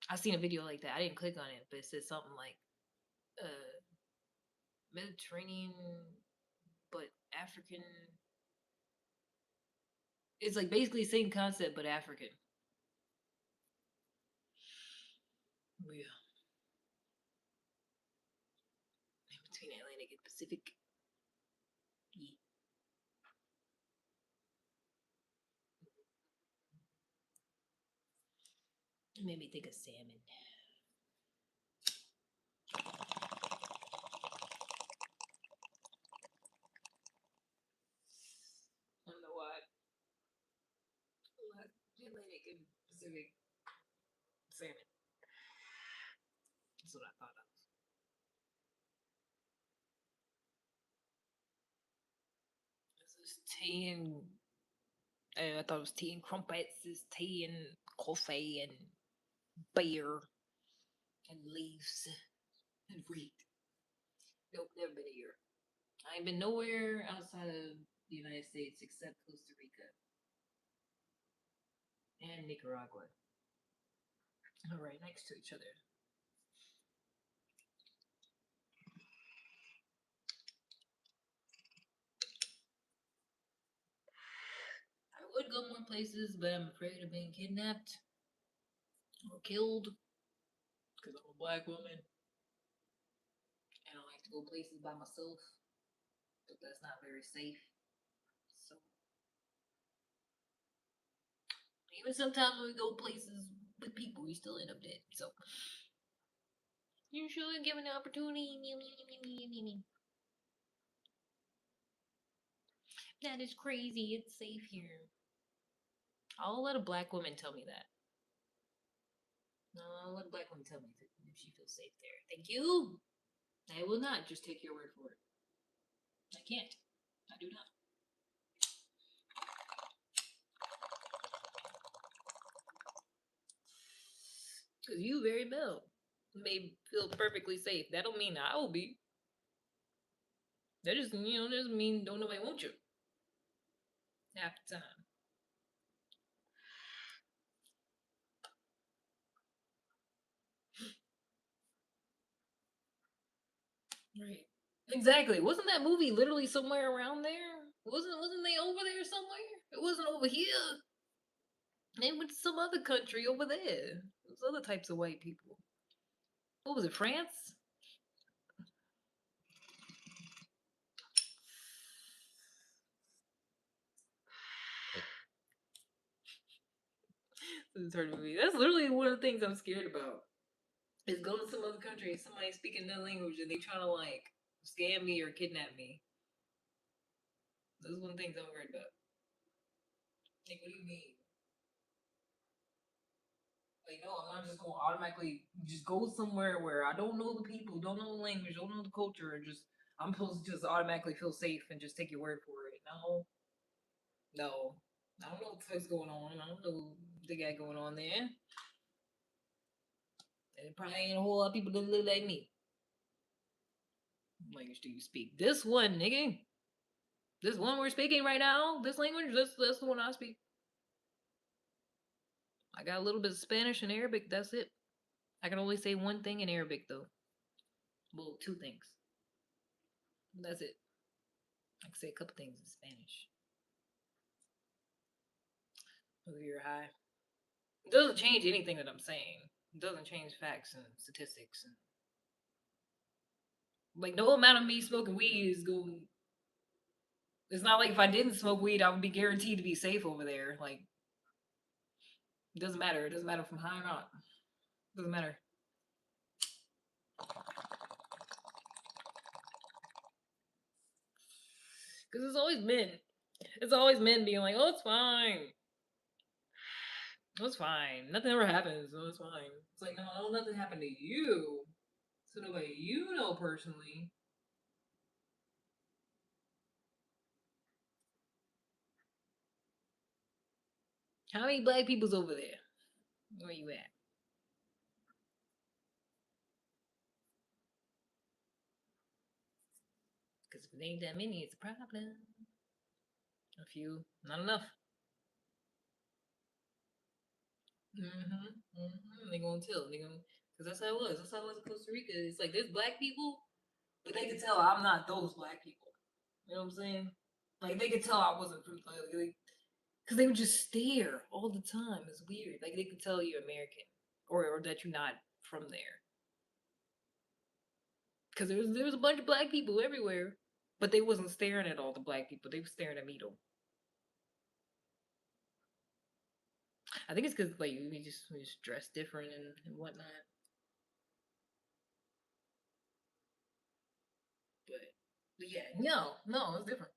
I seen a video like that. I didn't click on it, but it said something like uh, Mediterranean, but African. It's like basically the same concept, but African. Yeah, in between Atlantic and Pacific. Yeah. It made me think of salmon. I don't know why. Atlantic and Pacific salmon. That's what I thought of. This is tea and I thought it was tea and crumpets. This tea and coffee and beer and leaves and wheat. Nope, never been to Europe. I ain't been nowhere outside of the United States except Costa Rica and Nicaragua. All right, next to each other. I would go more places, but I'm afraid of being kidnapped or killed because I'm a black woman. I don't like to go places by myself, but that's not very safe. So even sometimes when we go places with people, we still end up dead. So you should give an opportunity. That is crazy. It's safe here. I'll let a black woman tell me that. No, I'll let a black woman tell me if she feels safe there. Thank you. I will not just take your word for it. I can't. I do not. Because you very well may feel perfectly safe. That don't mean I will be. That just doesn't mean don't nobody want you. Half the time. Right. Exactly. Wasn't that movie literally somewhere around there? Wasn't they over there somewhere? It wasn't over here. They went to some other country over there. Those other types of white people. What was it, France? It's hard to believe. That's literally one of the things I'm scared about. Is go to some other country and somebody speaking their language and they trying to like scam me or kidnap me. That's one of the things I'm worried about. Like, what do you mean? Like, no, I'm not just gonna automatically just go somewhere where I don't know the people, don't know the language, don't know the culture, and just I'm supposed to just automatically feel safe and just take your word for it. No, no, I don't know what the fuck's going on. I don't know what they got going on there. And it probably ain't a whole lot of people that look like me. What language do you speak? This one, nigga. This one we're speaking right now. This language. That's the one I speak. I got a little bit of Spanish and Arabic. That's it. I can only say one thing in Arabic though. Well, two things. That's it. I can say a couple things in Spanish. Whether you're high. It doesn't change anything that I'm saying. It doesn't change facts and statistics. And, like, no amount of me smoking weed is going. It's not like if I didn't smoke weed, I would be guaranteed to be safe over there. Like, it doesn't matter. It doesn't matter if I'm high or not. It doesn't matter. Because it's always men. It's always men being like, oh, it's fine. Oh, it's fine. Nothing ever happens. Oh, it's fine. It's like, no, nothing happened to you. So nobody you know personally. How many black people's over there? Where you at? Because if it ain't that many, it's a problem. A few, not enough. They gonna tell. They gonna, cause that's how it was. That's how it was in Costa Rica. It's like there's black people, but they could tell I'm not those black people. You know what I'm saying? Like they could tell I wasn't from, cause they would just stare all the time. It's weird. Like they could tell you're American or that you're not from there. Cause there was a bunch of black people everywhere, but they wasn't staring at all the black people. They were staring at me though. I think it's because like we just dress different and whatnot. But yeah, no, it's different.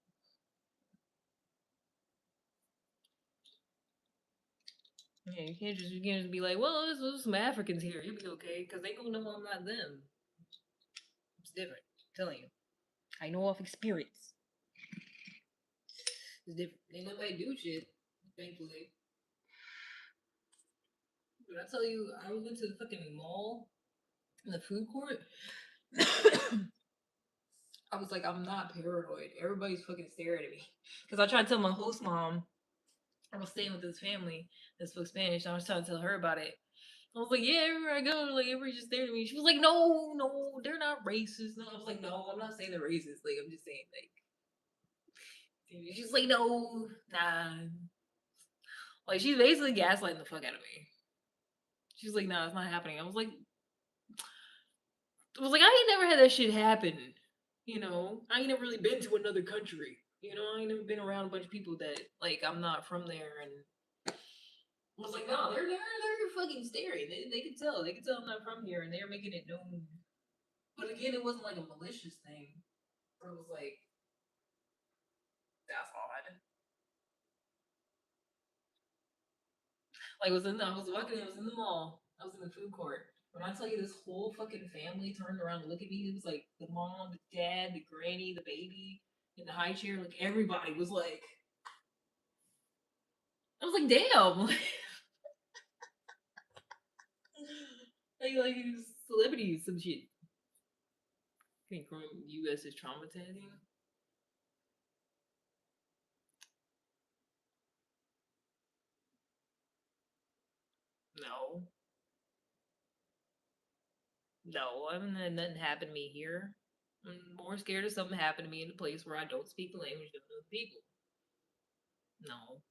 Yeah, you can't just be like, well, there's some Africans here. You'll be okay because they gonna know I'm not them. It's different. I'm telling you, I know off experience. It's different. Ain't nobody do shit, thankfully. But I tell you, I went to the fucking mall in the food court. I was like, I'm not paranoid. Everybody's fucking staring at me because I tried to tell my host mom I was staying with this family that spoke Spanish. And I was trying to tell her about it. I was like, yeah, everywhere I go, like everybody just staring at me. She was like, no, they're not racist. No, I was like, no, I'm not saying they're racist. Like, I'm just saying, like, she's like, no, nah. Like, she's basically gaslighting the fuck out of me. She's like, nah, it's not happening. I was like, I ain't never had that shit happen. I ain't never really been to another country. I ain't never been around a bunch of people that like I'm not from there, and I was like, no, they're fucking staring. They could tell. They could tell I'm not from here, and they're making it known. But again, it wasn't like a malicious thing. Where it was like, that's odd. Like, I was walking. I was in the mall. I was in the food court. When I tell you this whole fucking family turned around to look at me, it was like the mom, the dad, the granny, the baby in the high chair. Like everybody was like, I was like, damn. like celebrities, some shit. Think from U.S. is traumatizing. No, no, I'm not, nothing happened to me here. I'm more scared of something happened to me in a place where I don't speak the language of those people. No,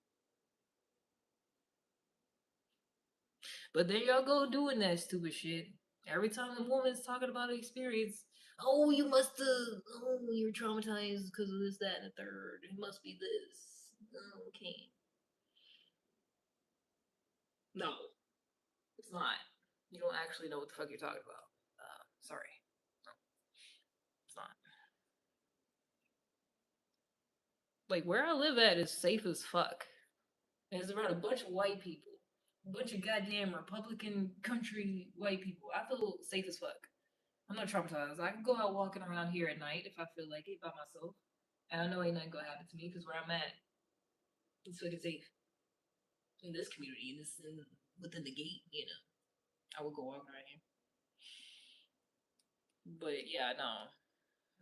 but there y'all go doing that stupid shit. Every time a woman's talking about an experience, oh, you must have, oh, you're traumatized because of this, that, and the third. It must be this. Oh, okay. No, it's not. You don't actually know what the fuck you're talking about. Sorry. No, it's not. Like, where I live at is safe as fuck. And it's around a bunch of white people. A bunch of goddamn Republican country white people. I feel safe as fuck. I'm not traumatized. I can go out walking around here at night if I feel like it by myself. And I know ain't nothing gonna happen to me because where I'm at, it's fucking safe. In this community, within the gate, I would go walk around here. But yeah, no.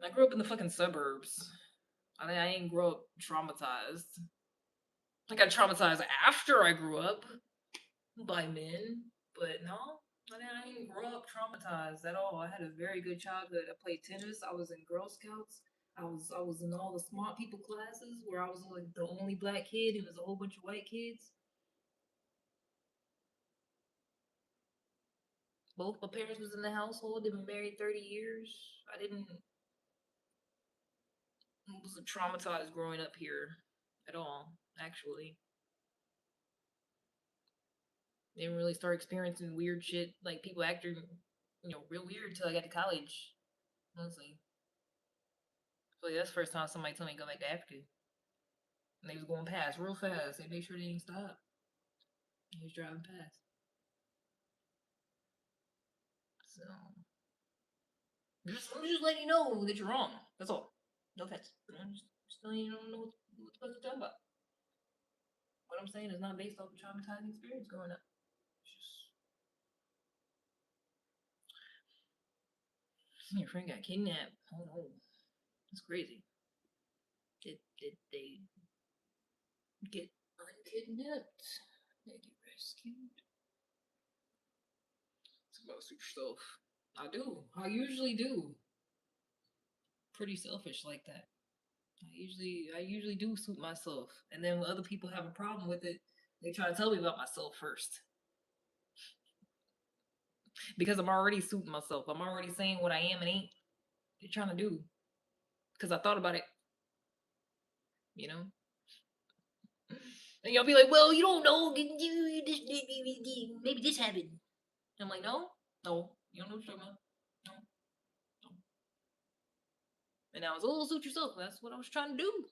I grew up in the fucking suburbs. I mean, I didn't grow up traumatized. I got traumatized after I grew up by men, but no, I didn't grow up traumatized at all. I had a very good childhood. I played tennis. I was in Girl Scouts. I was in all the smart people classes where I was like the only black kid and there's a whole bunch of white kids. Both my parents was in the household. They've been married 30 years. I didn't wasn't traumatized growing up here at all. Actually, didn't really start experiencing weird shit like people acting, real weird until I got to college. Honestly, so yeah, that's the first time somebody told me to go back to Africa. And they was going past real fast. They made sure they didn't stop. He was driving past. So I'm just letting you know that you're wrong. That's all. No offense. I'm just letting you don't know what the fuck you're talking about. What I'm saying is not based off a traumatizing experience growing up. It's just your friend got kidnapped. Oh no, that's crazy. Did they get unkidnapped? They get rescued? It's about yourself. I do. I usually do. Pretty selfish like that. I usually do suit myself, and then when other people have a problem with it, they try to tell me about myself first because I'm already suiting myself. I'm already saying what I am and ain't. They're trying to do because I thought about it, you know. And y'all be like, "Well, you don't know. Maybe this happened." I'm like, "No, no, you don't know what you're talking about. No, no." And I was, "Oh, suit yourself." That's what I was trying to do.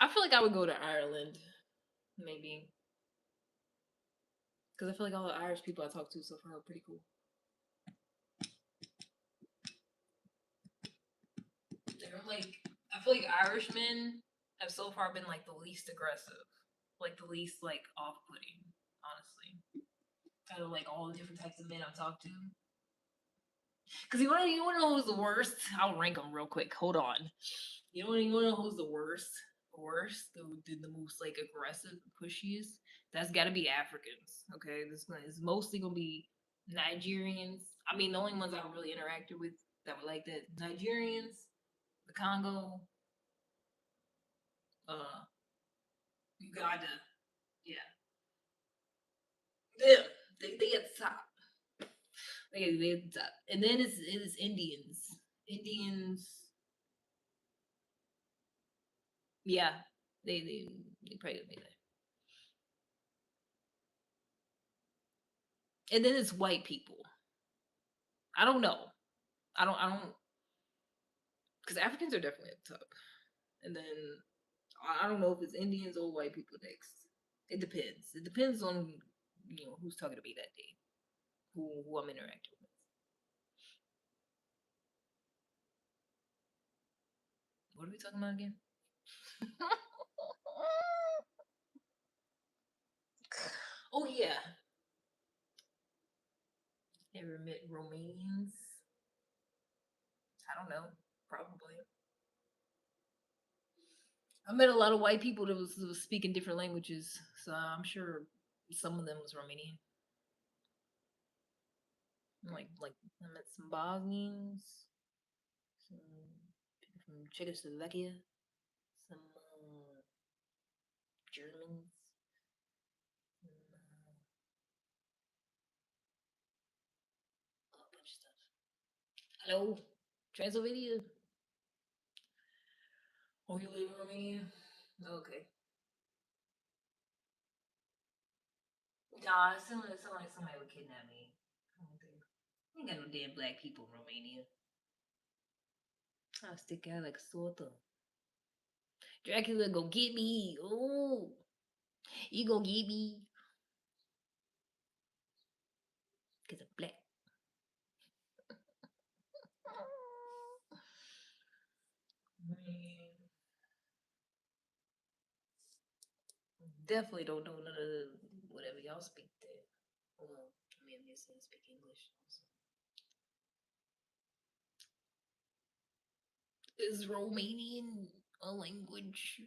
I feel like I would go to Ireland, maybe, because I feel like all the Irish people I talk to so far are pretty cool. They're like, I feel like Irishmen have so far been like the least aggressive, like the least like off-putting, honestly. Out of like all the different types of men I've talked to. Because you want to know who's the worst? I'll rank them real quick. Hold on. You want to know who's the worst? Worst, the most like aggressive, pushiest. That's got to be Africans. Okay, this one is mostly gonna be Nigerians. I mean, the only ones I really interacted with that were like that: Nigerians, the Congo, uh, Uganda. Yeah, them. They get the top. They get the top, and then it's Indians. Indians. Yeah, they probably gonna be there. And then it's white people. I don't know. I don't because Africans are definitely at the top. And then I don't know if it's Indians or white people next. It depends. It depends on who's talking to me that day, who I'm interacting with. What are we talking about again? Oh yeah, ever met Romanians? I don't know. Probably. I met a lot of white people that was speaking different languages, so I'm sure some of them was Romanian. Like I met some Bosnians, some people from Czechoslovakia, some Germans, some, a bunch of stuff. Hello, Transylvania. Oh, you live in Romania? Okay. Nah, it sound like somebody would kidnap me. I don't think. Ain't got no damn black people in Romania. I'll stick out like a sore thumb. Dracula go get me. Oh, you go get me. Because I'm black. Man, definitely don't know none of the whatever y'all speak there. Well, I mean, I guess I speak English also. Is Romanian a language?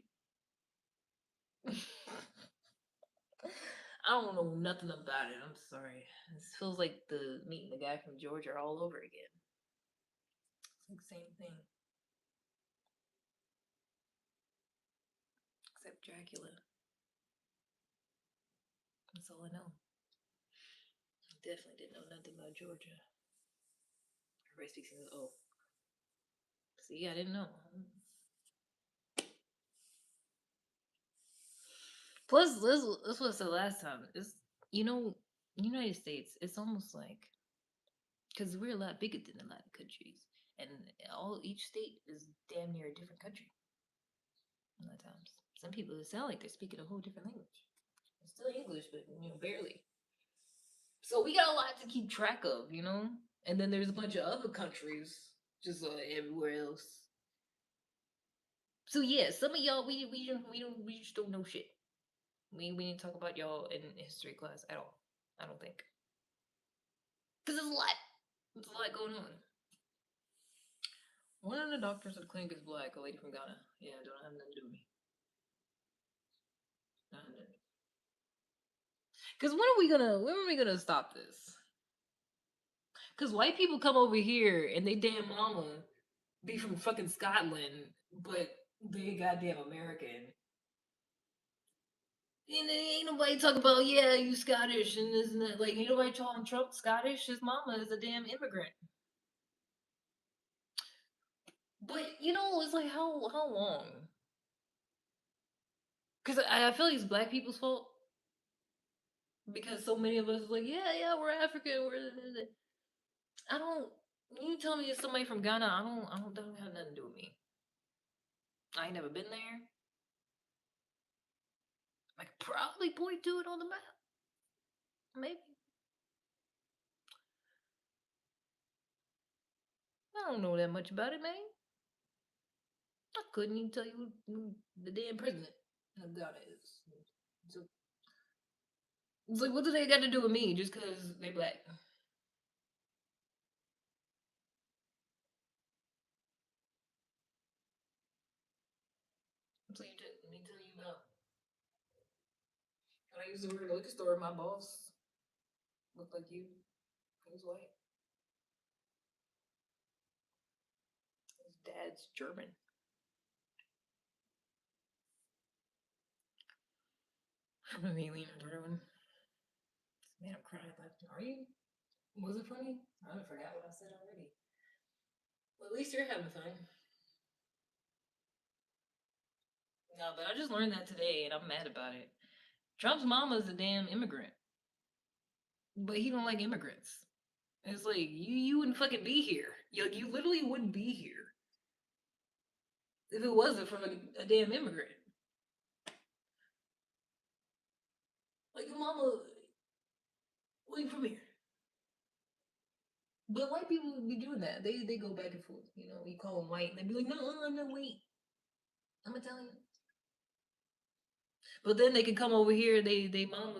I don't know nothing about it. I'm sorry. This feels like the meeting the guy from Georgia all over again. It's like the same thing, except Dracula. That's all I know. Definitely didn't know nothing about Georgia. Everybody speaks English. Oh, see, I didn't know. Plus, this was the last time. It's you know, United States. It's almost like because we're a lot bigger than a lot of countries, and all each state is damn near a different country. A lot of times, some people it sound like they're speaking a whole different language. It's still English, but barely. So we got a lot to keep track of, And then there's a bunch of other countries just everywhere else. So yeah, some of y'all we just don't know shit. We didn't talk about y'all in history class at all. I don't think because there's a lot. There's a lot going on. One of the doctors at the clinic is black, a lady from Ghana. Yeah, don't have nothing to do with me. Because when are we gonna stop this? Because white people come over here and they damn mama be from fucking Scotland, but they goddamn American. And ain't nobody talk about, yeah, you Scottish and this and that. Like, ain't nobody calling Trump Scottish. His mama is a damn immigrant. But, it's like, how long? Because I feel like it's black people's fault. Because so many of us are like, yeah, we're African. I don't, you tell me it's somebody from Ghana, don't have nothing to do with me. I ain't never been there. I could probably point to it on the map. Maybe. I don't know that much about it, man. I couldn't even tell you who the damn president of Ghana is. So, it's like, what do they got to do with me just because they black? So let me tell you about when I used to work at a liquor store. My boss looked like you. He was white. His dad's German. I'm leaning into one. Man, I'm crying. Are you? Was it funny? I forgot what I said already. Well, at least you're having fun. No, but I just learned that today, and I'm mad about it. Trump's mama's a damn immigrant, but he don't like immigrants. It's like you wouldn't fucking be here. You literally wouldn't be here if it wasn't for a damn immigrant. Like your mama, wait from here. But white people would be doing that. They go back and forth. You call them white, and they be like, no, I'm not white. I'm Italian. But then they can come over here. They mama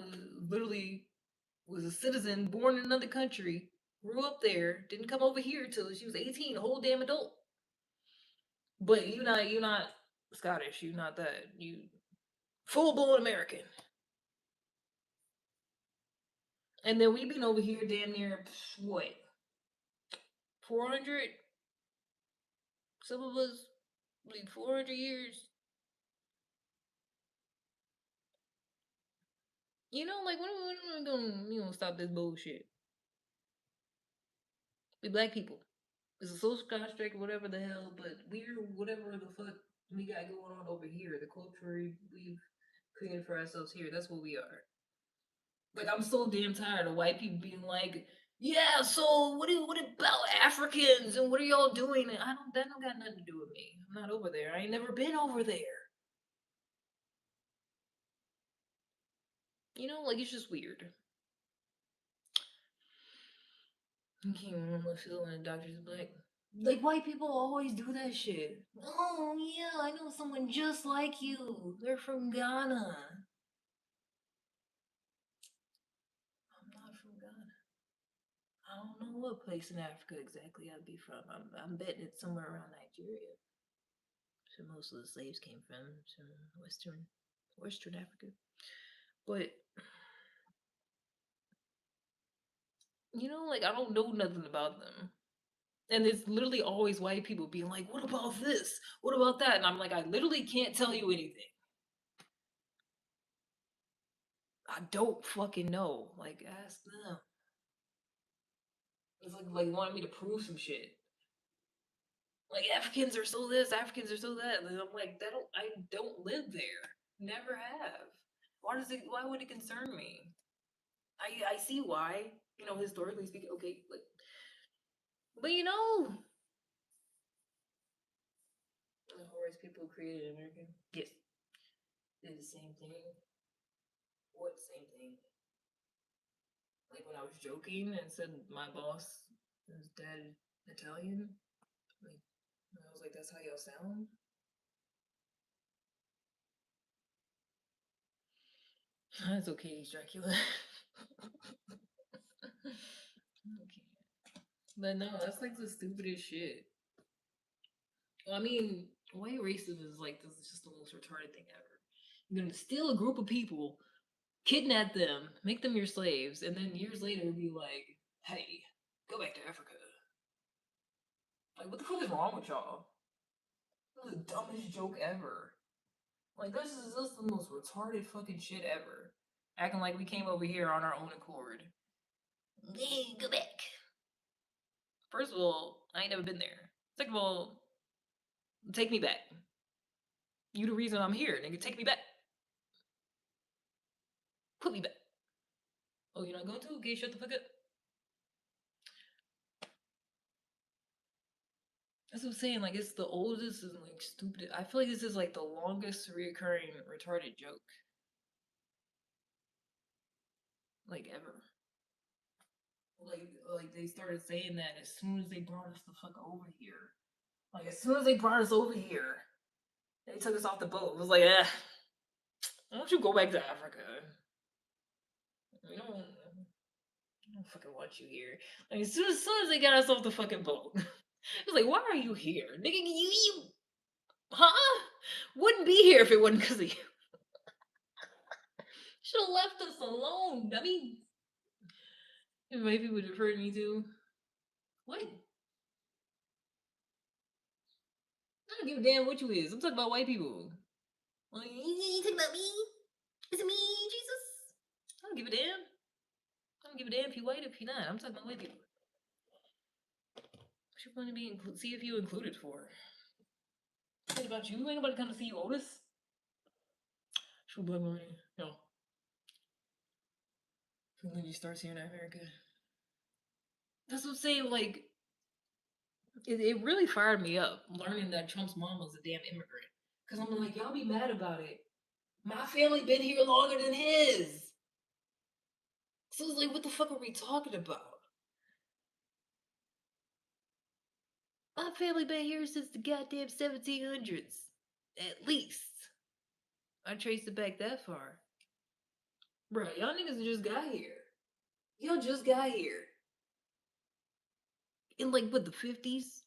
literally was a citizen, born in another country, grew up there, didn't come over here till she was 18, a whole damn adult. But you not Scottish. You not that. You full blown American. And then we've been over here damn near what 400. Some of us like 400 years. Like when are we gonna stop this bullshit? We black people. It's a social construct, whatever the hell, but we're whatever the fuck. we got going on over here. The culture we've created for ourselves here. That's what we are. Like I'm so damn tired of white people being like, yeah, so what about Africans and what are y'all doing? And I don't that don't got nothing to do with me. I'm not over there. I ain't never been over there. You know, like it's just weird. I can't remember what feel when the doctor's black. Like white people always do that shit. Oh yeah, I know someone just like you. They're from Ghana. I'm not from Ghana. I don't know what place in Africa exactly I'd be from. I'm betting it's somewhere around Nigeria. So most of the slaves came from Western Africa. But you know, like I don't know nothing about them. And it's literally always white people being like, what about this? What about that? And I'm like, I literally can't tell you anything. I don't fucking know. Like, ask them. It's like wanting me to prove some shit. Like Africans are so this, Africans are so that. And I'm like, that don't I don't live there. Never have. Why would it concern me? I see why. You know, historically speaking, okay, like but you know the horrors people created in America. Yes. Did the same thing. What same thing? Like when I was joking and said my boss is dead Italian. Like I was like, that's how y'all sound? That's okay, he's Dracula. Okay. But no, that's like the stupidest shit. Well, I mean, white racism is like this is just the most retarded thing ever. You're gonna steal a group of people, kidnap them, make them your slaves, and then years later be like, hey, go back to Africa. Like, what the fuck is wrong with y'all? This is the dumbest joke ever. Like, this is the most retarded fucking shit ever. Acting like we came over here on our own accord. Hey, go back. First of all, I ain't never been there. Second of all, take me back. You the reason I'm here, nigga. Take me back. Put me back. Oh, you're not going to? Okay, shut the fuck up. That's what I'm saying. Like, it's the oldest and like stupid. I feel like this is like the longest reoccurring retarded joke, like ever. Like they started saying that as soon as they brought us the fuck over here. Like as soon as they brought us over here, they took us off the boat. It was like, why don't you go back to Africa? We don't fucking want you here. Like as soon as they got us off the fucking boat, it was like, why are you here, nigga? You, huh? Wouldn't be here if it wasn't because of you. Should have left us alone, dummy. If white people refer to me too. What? I don't give a damn what you is. I'm talking about white people. Like, you talking about me? Is it me, Jesus? I don't give a damn. I don't give a damn if you white or if you not. I'm talking about white people. What you want to be see if you included for? What about you? Ain't nobody come to see you, Otis. Should black already? No. When you start here in America. That's what I'm saying. Like, it really fired me up learning that Trump's mom was a damn immigrant. Cause I'm like, y'all be mad about it. My family been here longer than his. So it's like, what the fuck are we talking about? My family been here since the goddamn 1700s. At least. I traced it back that far. Bro, y'all niggas just got here. Y'all just got here. In like, what, the 50s?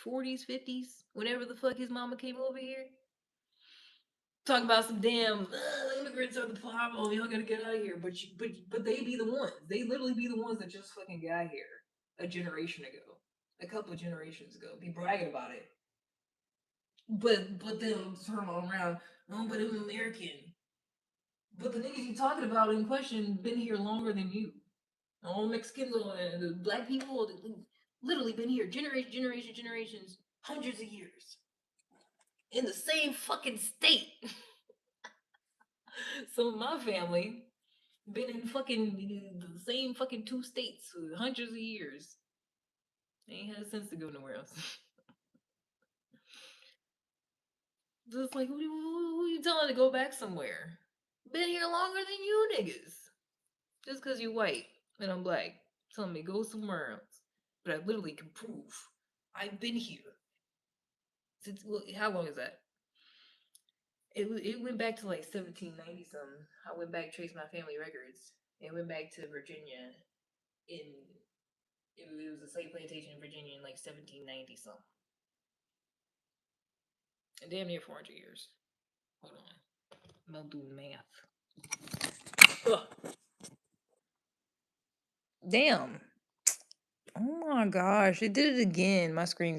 40s, 50s? Whenever the fuck his mama came over here? Talking about some damn immigrants are the problem. Y'all gotta get out of here. But they be the ones. They literally be the ones that just fucking got here a generation ago, a couple of generations ago. Be bragging about it. But they'll turn around. Oh, but I'm American. But the niggas you talking about in question been here longer than you. All Mexicans, all the black people, literally been here generations, hundreds of years. in the same fucking state. So my family been in fucking the same fucking two states for hundreds of years. They ain't had sense to go nowhere else. Just like, who you telling to go back somewhere? Been here longer than you niggas. Just because you white and I'm black. Telling me go somewhere else. But I literally can prove I've been here. Since, well, how long is that? It went back to like 1790 something. I went back, traced my family records. It went back to Virginia in it was a slave plantation in Virginia in like 1790 something. Damn near 400 years. Hold on. I'm doing math. Ugh. Damn. Oh my gosh. It did it again. My screen